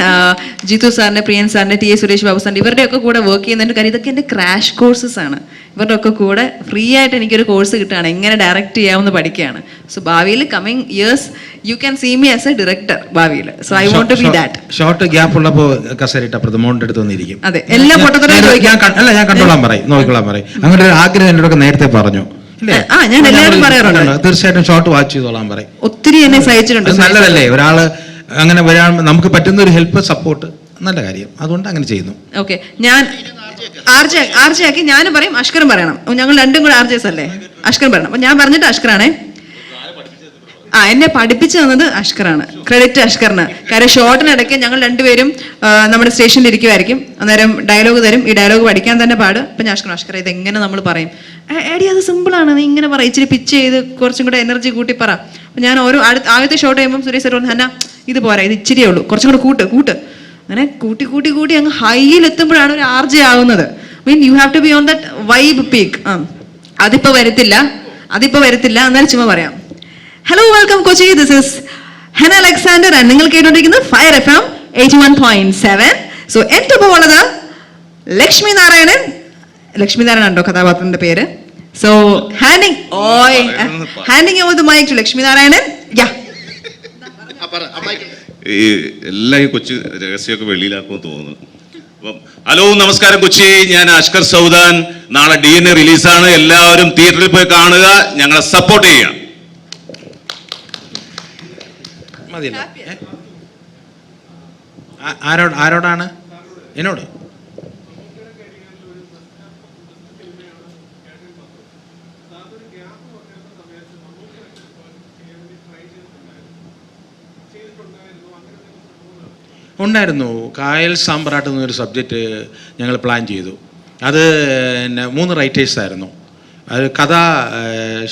ജിത്തു സാറിന്റെ, പ്രിയൻ സാറിന്റെ, ടി എ സുരേഷ് ബാബു സാറിന്റെ ഇവരുടെ ഒക്കെ കൂടെ വർക്ക് ചെയ്യുന്നതിന്റെ കാര്യം ഇതൊക്കെ എൻ്റെ ക്രാഷ് കോഴ്സസ് ആണ്. ഇവരുടെ ഒക്കെ കൂടെ ഫ്രീ ആയിട്ട് എനിക്കൊരു കോഴ്സ് കിട്ടുകയാണ്, എങ്ങനെ ഡയറക്റ്റ് ചെയ്യാമെന്ന് പഠിക്കുകയാണ്. സോ ഭാവിയിൽ coming years you can see me as a director ഭാവിയിൽ. So I want to be that. Short gap ഉള്ളപ്പോൾ കസേരയിട്ട് അപ്പുറത്ത് മോണിന്റെ അടുത്ത് വന്നിരിക്കും. അതെ, എല്ലാ പൊട്ടത്തരം ഞാൻ കണ്ടോളാൻ പറയും, നോക്കിക്കൊള്ളാൻ പറയും. അങ്ങനെ ഒരു ആഗ്രഹം എന്നോടൊക്കെ നേരത്തെ പറഞ്ഞു. ഞാൻ എല്ലാവരും പറയാറുണ്ട്. തീർച്ചയായിട്ടും ഷോർട്ട് വാച്ച് ചെയ്തോളാൻ പറയും. ഒത്തിരി എന്നെ സഹായിച്ചിട്ടുണ്ട്. നല്ലതല്ലേ ഒരാള് അങ്ങനെ വരാൻ, നമുക്ക് പറ്റുന്ന ഒരു ഹെൽപ്പ് സപ്പോർട്ട് നല്ല കാര്യം, അതുകൊണ്ട് അങ്ങനെ ചെയ്യുന്നു. ഓക്കെ, ഞാൻ ആർജെ ആക്കി ഞാനും പറയും, അഷ്കറും പറയണം. ഞങ്ങൾ രണ്ടും കൂടെ ആർജേസ് അല്ലേ, അഷ്കറും പറയണം. അപ്പൊ ഞാൻ പറഞ്ഞിട്ട് അഷ്കറാണേ. എന്നെ പഠിപ്പിച്ചു തന്നത് അഷ്കറാണ്, ക്രെഡിറ്റ് അഷ്കറിന്. കാര്യം ഷോർട്ടിനിടയ്ക്ക് ഞങ്ങൾ രണ്ടുപേരും നമ്മുടെ സ്റ്റേഷനിൽ ഇരിക്കുമായിരിക്കും, അന്നേരം ഡയലോഗ് തരും. ഈ ഡയലോഗ് പഠിക്കാൻ തന്നെ പാട്. അപ്പം ഞാൻ അഷ്കർ ഇത് എങ്ങനെ നമ്മൾ പറയും? എടി അത് സിമ്പിളാണ്, നീ ഇങ്ങനെ പറ, ഇച്ചിരി പിച്ച് ചെയ്ത് കുറച്ചും കൂടെ എനർജി കൂട്ടി പറ. അപ്പം ഞാൻ ഓരോ ആദ്യത്തെ ഷോട്ട് ചെയ്യുമ്പം സുരേഷ് സാർ ഹന്ന ഇത് പോരാ, ഇത് ഇച്ചിരിയേ ഉള്ളൂ, കുറച്ചും കൂടെ കൂട്ട്. അങ്ങനെ കൂട്ടി അങ്ങ് ഹൈയിൽ എത്തുമ്പോഴാണ് ഒരു ആർജെ ആവുന്നത്. Mean you have to be on that vibe peak. അതിപ്പോ വരത്തില്ല. എന്നാലും ചുമ്മാ പറയാം. Hello, welcome Kochi. This is Hena Alexander and നിങ്ങൾ കേട്ടുകൊണ്ടിരിക്കുന്നത് ഫയർ FM 81.7. സോ എന്റെ ഒപ്പം ഉള്ളത് ലക്ഷ്മി നാരായണൻ ഉണ്ടോ കഥാപാത്രത്തിന്റെ പേര്? So handing over the mic to Lakshmi Narayanan. ഈ എല്ലാം ഈ കൊച്ചു രഹസ്യമൊക്കെ വെളിയിലാക്കുമെന്ന് തോന്നുന്നു. അപ്പം ഹലോ, നമസ്കാരം കൊച്ചി, ഞാൻ അഷ്കർ സൗദാൻ. നാളെ DNA റിലീസാണ്, എല്ലാവരും തിയേറ്ററിൽ പോയി കാണുക, ഞങ്ങളെ സപ്പോർട്ട് ചെയ്യുക. ആരോടാണ്? എന്നോട്. ഉണ്ടായിരുന്നു. കായൽ സാമ്പ്രാട്ട് എന്നൊരു സബ്ജക്റ്റ് ഞങ്ങൾ പ്ലാൻ ചെയ്തു. അത് 3 റൈറ്റേഴ്സായിരുന്നു. അത് കഥ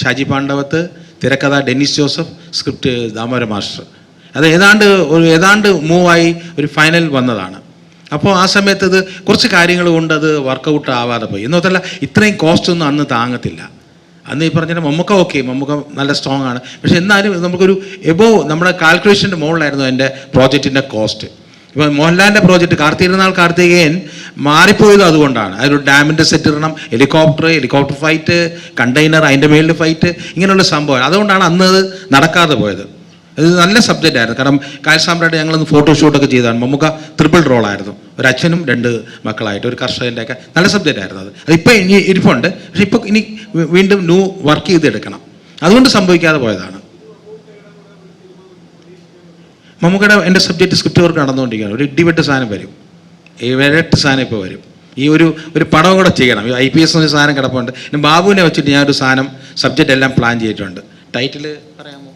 ഷാജി പാണ്ഡവത്ത്, തിരക്കഥ ഡെന്നിസ് ജോസഫ്, സ്ക്രിപ്റ്റ് ദാമോദരൻ മാസ്റ്റർ. അത് ഏതാണ്ട് മൂവായി ഒരു ഫൈനൽ വന്നതാണ്. അപ്പോൾ ആ സമയത്ത് ഇത് കുറച്ച് കാര്യങ്ങൾ കൊണ്ട് അത് വർക്കൗട്ട് ആവാതെ പോയി. എന്നോത്തല്ല, ഇത്രയും കോസ്റ്റ് ഒന്നും അന്ന് താങ്ങത്തില്ല. അന്ന് ഈ പറഞ്ഞാൽ മമ്മൂക്ക മമ്മൂക്ക നല്ല സ്ട്രോങ് ആണ്. പക്ഷെ എന്നാലും നമുക്കൊരു എബോവ് നമ്മുടെ കാൽക്കുലേഷൻ്റെ മുകളിലായിരുന്നു എൻ്റെ പ്രോജക്റ്റിൻ്റെ കോസ്റ്റ്. ഇപ്പം മോഹൻലാലിൻ്റെ പ്രോജക്റ്റ് കാർത്തികേയൻ മാറിപ്പോയത് അതുകൊണ്ടാണ്. അതൊരു ഡാമിൻ്റെ സെറ്റ് ഇടണം, ഹെലികോപ്റ്റർ ഫൈറ്റ്, കണ്ടെയ്നർ, അതിൻ്റെ മേളിൽ ഫൈറ്റ്, ഇങ്ങനെയുള്ള സംഭവം. അതുകൊണ്ടാണ് അന്ന് അത് നടക്കാതെ പോയത്. ഇത് നല്ല സബ്ജക്റ്റ് ആയിരുന്നു. കാരണം കായൽ സാമ്രാട്ട് ഞങ്ങളൊന്ന് ഫോട്ടോഷൂട്ടൊക്കെ ചെയ്തതാണ്. മമ്മൂക്ക ട്രിപ്പിൾ റോളായിരുന്നു, ഒരു അച്ഛനും 2 മക്കളായിട്ട്, ഒരു കർഷകൻ്റെ ഒക്കെ നല്ല സബ്ജക്റ്റ് ആയിരുന്നു അത്. അതിപ്പോൾ ഇനി ഇരിപ്പുണ്ട്, പക്ഷെ ഇപ്പോൾ ഇനി വീണ്ടും വർക്ക് ചെയ്തെടുക്കണം. അതുകൊണ്ട് സംഭവിക്കാതെ പോയതാണ്. മമ്മൂക്കയുടെ എൻ്റെ സബ്ജക്റ്റ് സ്ക്രിപ്റ്റ് വർക്ക് നടന്നുകൊണ്ടിരിക്കുകയാണ്. ഒരു ഇടിവെട്ട് സാധനം വരും, ഈ വിരട്ട് സാധനം ഇപ്പോൾ വരും. ഈ ഒരു പടം കൂടെ ചെയ്യണം. ഈ IPS ഒരു സാധനം കിടപ്പുണ്ട്. പിന്നെ ബാബുവിനെ വെച്ചിട്ട് ഞാനൊരു സാധനം സബ്ജക്റ്റ് എല്ലാം പ്ലാൻ ചെയ്തിട്ടുണ്ട്. ടൈറ്റിൽ പറയാമോ?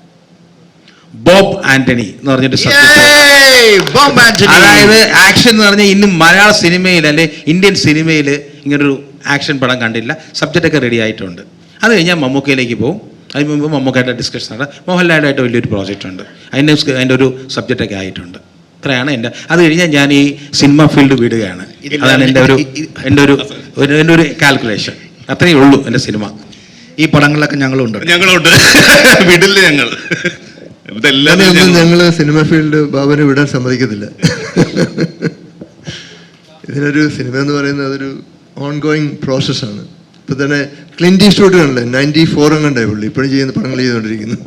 ബോബ് ആന്റണി എന്ന് പറഞ്ഞിട്ട് സബ്ജക്റ്റ്. അതായത് ആക്ഷൻ എന്ന് പറഞ്ഞാൽ ഇന്നും മലയാള സിനിമയിൽ അല്ലെ ഇന്ത്യൻ സിനിമയിൽ ഇങ്ങനൊരു ആക്ഷൻ പടം കണ്ടില്ല. സബ്ജക്റ്റൊക്കെ റെഡി ആയിട്ടുണ്ട്. അത് കഴിഞ്ഞാൽ മമ്മൂക്കയിലേക്ക് പോകും. അതിന് മുമ്പ് മമ്മൂക്കയുടെ ഡിസ്കഷൻ ആണ്. മോഹൻലാലായിട്ട് വലിയൊരു പ്രോജക്റ്റ് ഉണ്ട്, അതിൻ്റെ ഒരു സബ്ജക്റ്റൊക്കെ ആയിട്ടുണ്ട്. ഇത്രയാണ് എൻ്റെ. അത് കഴിഞ്ഞാൽ ഞാൻ ഈ സിനിമ ഫീൽഡ് വിടുകയാണ്. അതാണ് എൻ്റെ ഒരു കാൽക്കുലേഷൻ. അത്രയേ ഉള്ളൂ എൻ്റെ സിനിമ. ഈ പടങ്ങളിലൊക്കെ ഞങ്ങളുണ്ട് വിടില്ല ഞങ്ങൾ. ഞങ്ങൾ സിനിമ ഫീൽഡ് ബാബുവിനെ വിടാൻ സമ്മതിക്കത്തില്ല. ഇതിനൊരു സിനിമ എന്ന് പറയുന്നത് അതൊരു ഓൺഗോയിങ് പ്രോസസ്സാണ്. ഇപ്പം തന്നെ ക്ലിൻറ്റ് ഈസ്റ്റ്വുഡ് കണ്ടല്ലേ, 94 കണ്ടായി പുള്ളി ഇപ്പോഴും ചെയ്യുന്ന പടങ്ങൾ ചെയ്തുകൊണ്ടിരിക്കുന്നു.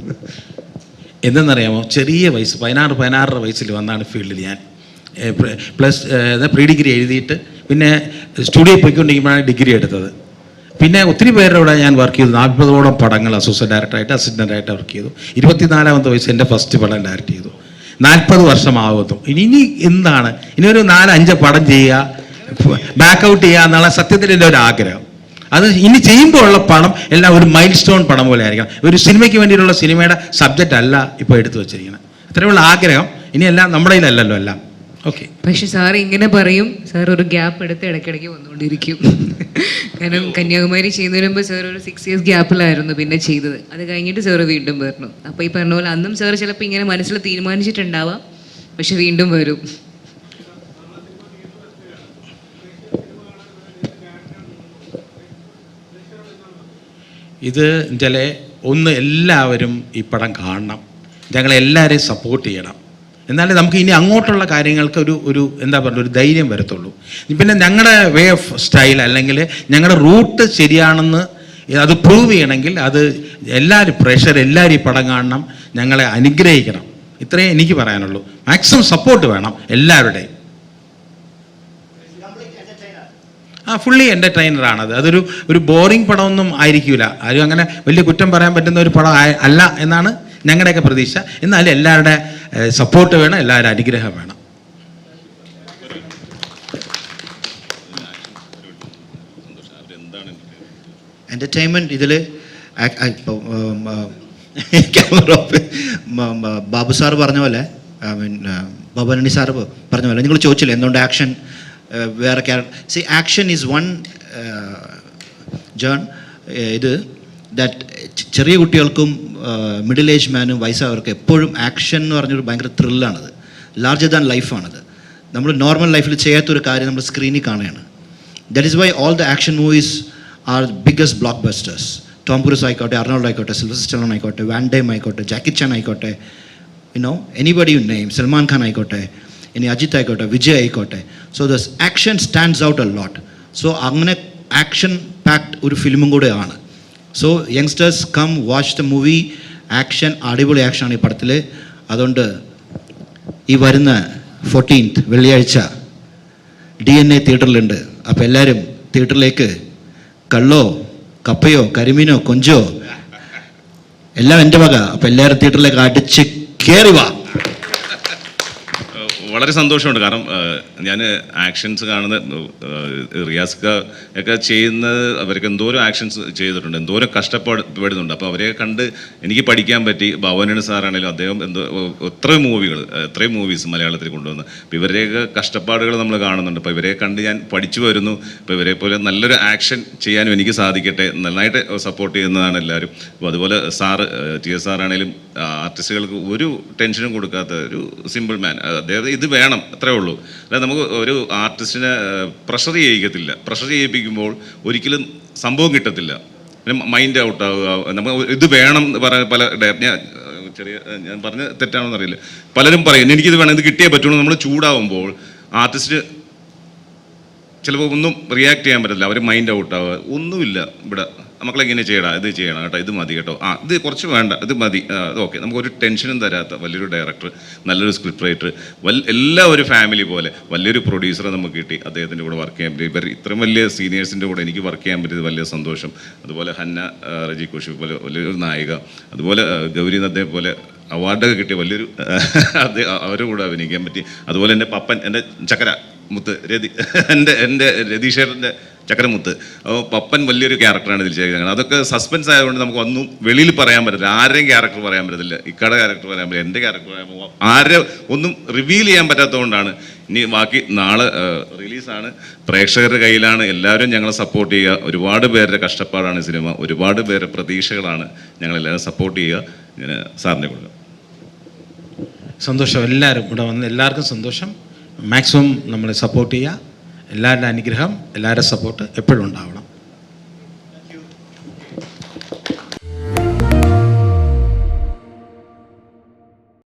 എന്തെന്നറിയാമോ, ചെറിയ വയസ്സ് 16 വയസ്സിൽ വന്നാണ് ഫീൽഡിൽ ഞാൻ. പ്രീ ഡിഗ്രി എഴുതിയിട്ട് പിന്നെ സ്റ്റുഡിയോ പോയിക്കൊണ്ടിരിക്കുമ്പോഴാണ് ഡിഗ്രി എടുത്തത്. പിന്നെ ഒത്തിരി പേരുടെ കൂടെ ഞാൻ വർക്ക് ചെയ്തു. 40ഓളം പടങ്ങൾ അസോസിയേറ്റ് ഡയറക്ടറായിട്ട്, അസിസ്റ്റൻ്റായിട്ട് വർക്ക് ചെയ്തു. 24-ാമത്തെ വയസ്സ് എൻ്റെ ഫസ്റ്റ് പടം ഡയറക്റ്റ് ചെയ്തു. 40 വർഷമാകുന്നു. ഇനി എന്താണ്, ഇനി ഒരു 4-5 പടം ചെയ്യുക, ബാക്ക് ഔട്ട് ചെയ്യുക എന്നുള്ള സത്യത്തിൽ എൻ്റെ ഒരു ആഗ്രഹം. അത് ഇനി ചെയ്യുമ്പോൾ ഉള്ള പടം എല്ലാം ഒരു മൈൽ സ്റ്റോൺ പടം പോലെ ആയിരിക്കണം. ഒരു സിനിമയ്ക്ക് വേണ്ടിയിട്ടുള്ള സിനിമയുടെ സബ്ജക്റ്റ് അല്ല ഇപ്പോൾ എടുത്തു വെച്ചിരിക്കുന്നത്. അത്രയുള്ള ആഗ്രഹം. ഇനിയെല്ലാം നമ്മുടെ കയ്യിലല്ലല്ലോ എല്ലാം. ഓക്കെ. പക്ഷെ സാർ ഇങ്ങനെ പറയും, സാർ ഒരു ഗ്യാപ്പ് എടുത്ത് ഇടയ്ക്കിടയ്ക്ക് വന്നുകൊണ്ടിരിക്കും. കാരണം കന്യാകുമാരി ചെയ്യുന്നതിന് മുമ്പ് സാർ ഒരു 6 years ഗ്യാപ്പിലായിരുന്നു പിന്നെ ചെയ്തത്. അത് കഴിഞ്ഞിട്ട് സാർ വീണ്ടും വരണം. അപ്പോൾ ഈ പറഞ്ഞ പോലെ അന്നും സാർ ചിലപ്പോൾ ഇങ്ങനെ മനസ്സിൽ തീരുമാനിച്ചിട്ടുണ്ടാവാം, പക്ഷെ വീണ്ടും വരും. ഇത് എല്ലാവരും ഈ പടം കാണണം, ഞങ്ങളെല്ലാവരെയും സപ്പോർട്ട് ചെയ്യണം. എന്നാലേ നമുക്ക് ഇനി അങ്ങോട്ടുള്ള കാര്യങ്ങൾക്ക് ഒരു എന്താ പറയുക ഒരു ധൈര്യം വരത്തുള്ളൂ. പിന്നെ ഞങ്ങളുടെ വേ ഓഫ് സ്റ്റൈൽ അല്ലെങ്കിൽ ഞങ്ങളുടെ റൂട്ട് ശരിയാണെന്ന് അത് പ്രൂവ് ചെയ്യണമെങ്കിൽ അത് എല്ലാവരും എല്ലാവരും ഈ പടം കാണണം, ഞങ്ങളെ അനുഗ്രഹിക്കണം. ഇത്രയും എനിക്ക് പറയാനുള്ളൂ. മാക്സിമം സപ്പോർട്ട് വേണം എല്ലാവരുടെയും. ഫുള്ളി എൻ്റർടൈനറാണത്. ഒരു ബോറിംഗ് പടമൊന്നും ആയിരിക്കില്ല. ആരും അങ്ങനെ വലിയ കുറ്റം പറയാൻ പറ്റുന്ന ഒരു പടം അല്ല എന്നാണ് ഞങ്ങളുടെയൊക്കെ പ്രതീക്ഷ. എന്നാലും എല്ലാവരുടെ സപ്പോർട്ട് വേണം, എല്ലാവരുടെ അനുഗ്രഹം വേണം. എൻ്റർടൈൻമെൻറ്റ് ഇതിൽ ക്യാമറ ബാബു സാറ് പറഞ്ഞ പോലെ ബാബുനണി സാറ് പറഞ്ഞ പോലെ നിങ്ങൾ ചോദിച്ചില്ലേ എന്തുകൊണ്ട് ആക്ഷൻ വേറെ C action is one John ഇത് ദാറ്റ് ചെറിയ കുട്ടികൾക്കും മിഡിൽ ഏജ് മാനും വയസ്സായവർക്ക് എപ്പോഴും ആക്ഷൻ എന്ന് പറഞ്ഞൊരു ഭയങ്കര ത്രില്ലാണത്. Larger than ലൈഫാണത്. നമ്മൾ നോർമൽ ലൈഫിൽ ചെയ്യാത്തൊരു കാര്യം നമ്മൾ സ്ക്രീനിൽ കാണുകയാണ്. That is why all the action movies are biggest blockbusters. Tom Cruise ആയിക്കോട്ടെ, അർണോൾഡ് ആയിക്കോട്ടെ, സിൽവസ്റ്റർ സ്റ്റലോൺ ആയിക്കോട്ടെ, വാൻ ഡേം ആയിക്കോട്ടെ, ജാക്കി ചാൻ ആയിക്കോട്ടെ, anybody you name, Salman Khan ആയിക്കോട്ടെ, ഇനി അജിത്ത് ആയിക്കോട്ടെ, വിജയ് ആയിക്കോട്ടെ. So the action stands out a lot. So അങ്ങനെ ആക്ഷൻ പാക്ഡ് ഒരു ഫിലിമും കൂടെ ആണ്. So youngsters come watch the movie. Action, അടിപൊളി ആക്ഷനാണ് ഈ പടത്തിൽ. അതുകൊണ്ട് ഈ വരുന്ന 14th വെള്ളിയാഴ്ച DNA തിയേറ്ററിലുണ്ട്. അപ്പോൾ എല്ലാവരും തിയേറ്ററിലേക്ക് കള്ളോ കപ്പയോ കരിമീനോ കൊഞ്ചോ എല്ലാം എൻ്റെ വക. അപ്പോൾ എല്ലാവരും തിയേറ്ററിലേക്ക് അടിച്ച് കയറി വാ. വളരെ സന്തോഷമുണ്ട്. കാരണം ഞാൻ ആക്ഷൻസ് കാണുന്ന റിയാസ് ഒക്കെ ചെയ്യുന്നത് അവർക്ക് എന്തോരം ആക്ഷൻസ് ചെയ്തിട്ടുണ്ട്, എന്തോരം കഷ്ടപ്പെടുന്നുണ്ട്. അപ്പോൾ അവരെ കണ്ട് എനിക്ക് പഠിക്കാൻ പറ്റി. ഭവനണി സാറാണെങ്കിലും അദ്ദേഹം എത്രയും മൂവീസ് മലയാളത്തിൽ കൊണ്ടുവന്ന്. അപ്പോൾ ഇവരെയൊക്കെ കഷ്ടപ്പാടുകൾ നമ്മൾ കാണുന്നുണ്ട്. അപ്പോൾ ഇവരെ കണ്ട് ഞാൻ പഠിച്ചു വരുന്നു. അപ്പോൾ ഇവരെ പോലെ നല്ലൊരു ആക്ഷൻ ചെയ്യാനും എനിക്ക് സാധിക്കട്ടെ. നന്നായിട്ട് സപ്പോർട്ട് ചെയ്യുന്നതാണ് എല്ലാവരും. അപ്പോൾ അതുപോലെ TS സാറാണേലും ആർട്ടിസ്റ്റുകൾക്ക് ഒരു ടെൻഷനും കൊടുക്കാത്ത ഒരു സിമ്പിൾ മാൻ. അദ്ദേഹം ഇത് വേണം, അത്രേ ഉള്ളൂ. അല്ലാതെ നമുക്ക് ഒരു ആർട്ടിസ്റ്റിനെ പ്രഷർ ചെയ്യിക്കത്തില്ല. പ്രഷർ ചെയ്യിപ്പിക്കുമ്പോൾ ഒരിക്കലും സംഭവം കിട്ടത്തില്ല. പിന്നെ മൈൻഡ് ഔട്ട് ആവുക. നമുക്ക് ഇത് വേണം പല ഞാൻ പറഞ്ഞ തെറ്റാണെന്ന് അറിയില്ല. പലരും പറയും എനിക്കിത് വേണം, ഇത് കിട്ടിയേ പറ്റുള്ളൂ. നമ്മൾ ചൂടാവുമ്പോൾ ആർട്ടിസ്റ്റ് ചിലപ്പോൾ ഒന്നും റിയാക്ട് ചെയ്യാൻ പറ്റില്ല. അവർ മൈൻഡ് ഔട്ട് ആവുക. ഒന്നുമില്ല ഇവിടെ. മക്കളെങ്ങനെ ചെയ്യണം, ഇത് ചെയ്യണം കേട്ടോ, ഇത് മതി കേട്ടോ, ഇത് കുറച്ച് വേണ്ട, ഇത് മതി, ഓക്കെ. നമുക്കൊരു ടെൻഷനും തരാത്ത വലിയൊരു ഡയറക്ടർ, നല്ലൊരു സ്ക്രിപ്റ്റ് റൈറ്റർ, എല്ലാ ഒരു ഫാമിലി പോലെ വലിയൊരു പ്രൊഡ്യൂസറെ നമുക്ക് കിട്ടി. അദ്ദേഹത്തിൻ്റെ കൂടെ വർക്ക് ചെയ്യാൻ പറ്റി. ഇത്രയും വലിയ സീനിയേഴ്സിൻ്റെ കൂടെ എനിക്ക് വർക്ക് ചെയ്യാൻ പറ്റിയത് വലിയ സന്തോഷം. അതുപോലെ ഹന്ന റജി കോഷി പോലെ വലിയൊരു നായിക, അതുപോലെ ഗൗരി നദ്ദയെ പോലെ അവാർഡൊക്കെ കിട്ടിയ വലിയൊരു അവരുടെ കൂടെ അഭിനയിക്കാൻ പറ്റി. അതുപോലെ എൻ്റെ പപ്പൻ, എൻ്റെ ചക്കര മുത്ത് എൻ്റെ രതീഷേട്ടൻ്റെ ചക്കരമുത്ത്. അപ്പോൾ പപ്പൻ വലിയൊരു ക്യാരക്ടറാണ് ഇതിൽ ചെയ്യുന്നത്. അതൊക്കെ സസ്പെൻസ് ആയതുകൊണ്ട് നമുക്ക് ഒന്നും വെളിയിൽ പറയാൻ പറ്റില്ല. ആരുടെയും ക്യാരക്ടർ പറയാൻ പറ്റത്തില്ല, ഇക്കടെ ക്യാരക്ടർ പറയാൻ പറ്റില്ല, എൻ്റെ ക്യാരക്ടർ പറയാൻ പറ്റില്ല. ആരെ ഒന്നും റിവീൽ ചെയ്യാൻ പറ്റാത്തതുകൊണ്ടാണ്. ഇനി ബാക്കി നാളെ റിലീസാണ്, പ്രേക്ഷകരുടെ കയ്യിലാണ്. എല്ലാവരും ഞങ്ങളെ സപ്പോർട്ട് ചെയ്യുക. ഒരുപാട് പേരുടെ കഷ്ടപ്പാടാണ് സിനിമ, ഒരുപാട് പേരുടെ പ്രതീക്ഷകളാണ്. ഞങ്ങളെല്ലാവരും സപ്പോർട്ട് ചെയ്യുക. ഞാൻ സാറിനെ കൊടുക്കാം. സന്തോഷം. എല്ലാവരും ഇവിടെ വന്ന് എല്ലാവർക്കും സന്തോഷം. മാക്സിമം നമ്മളെ സപ്പോർട്ട് ചെയ്യുക. എല്ലാവരുടെ അനുഗ്രഹം, എല്ലാവരുടെ സപ്പോർട്ട് എപ്പോഴും ഉണ്ടാവണം.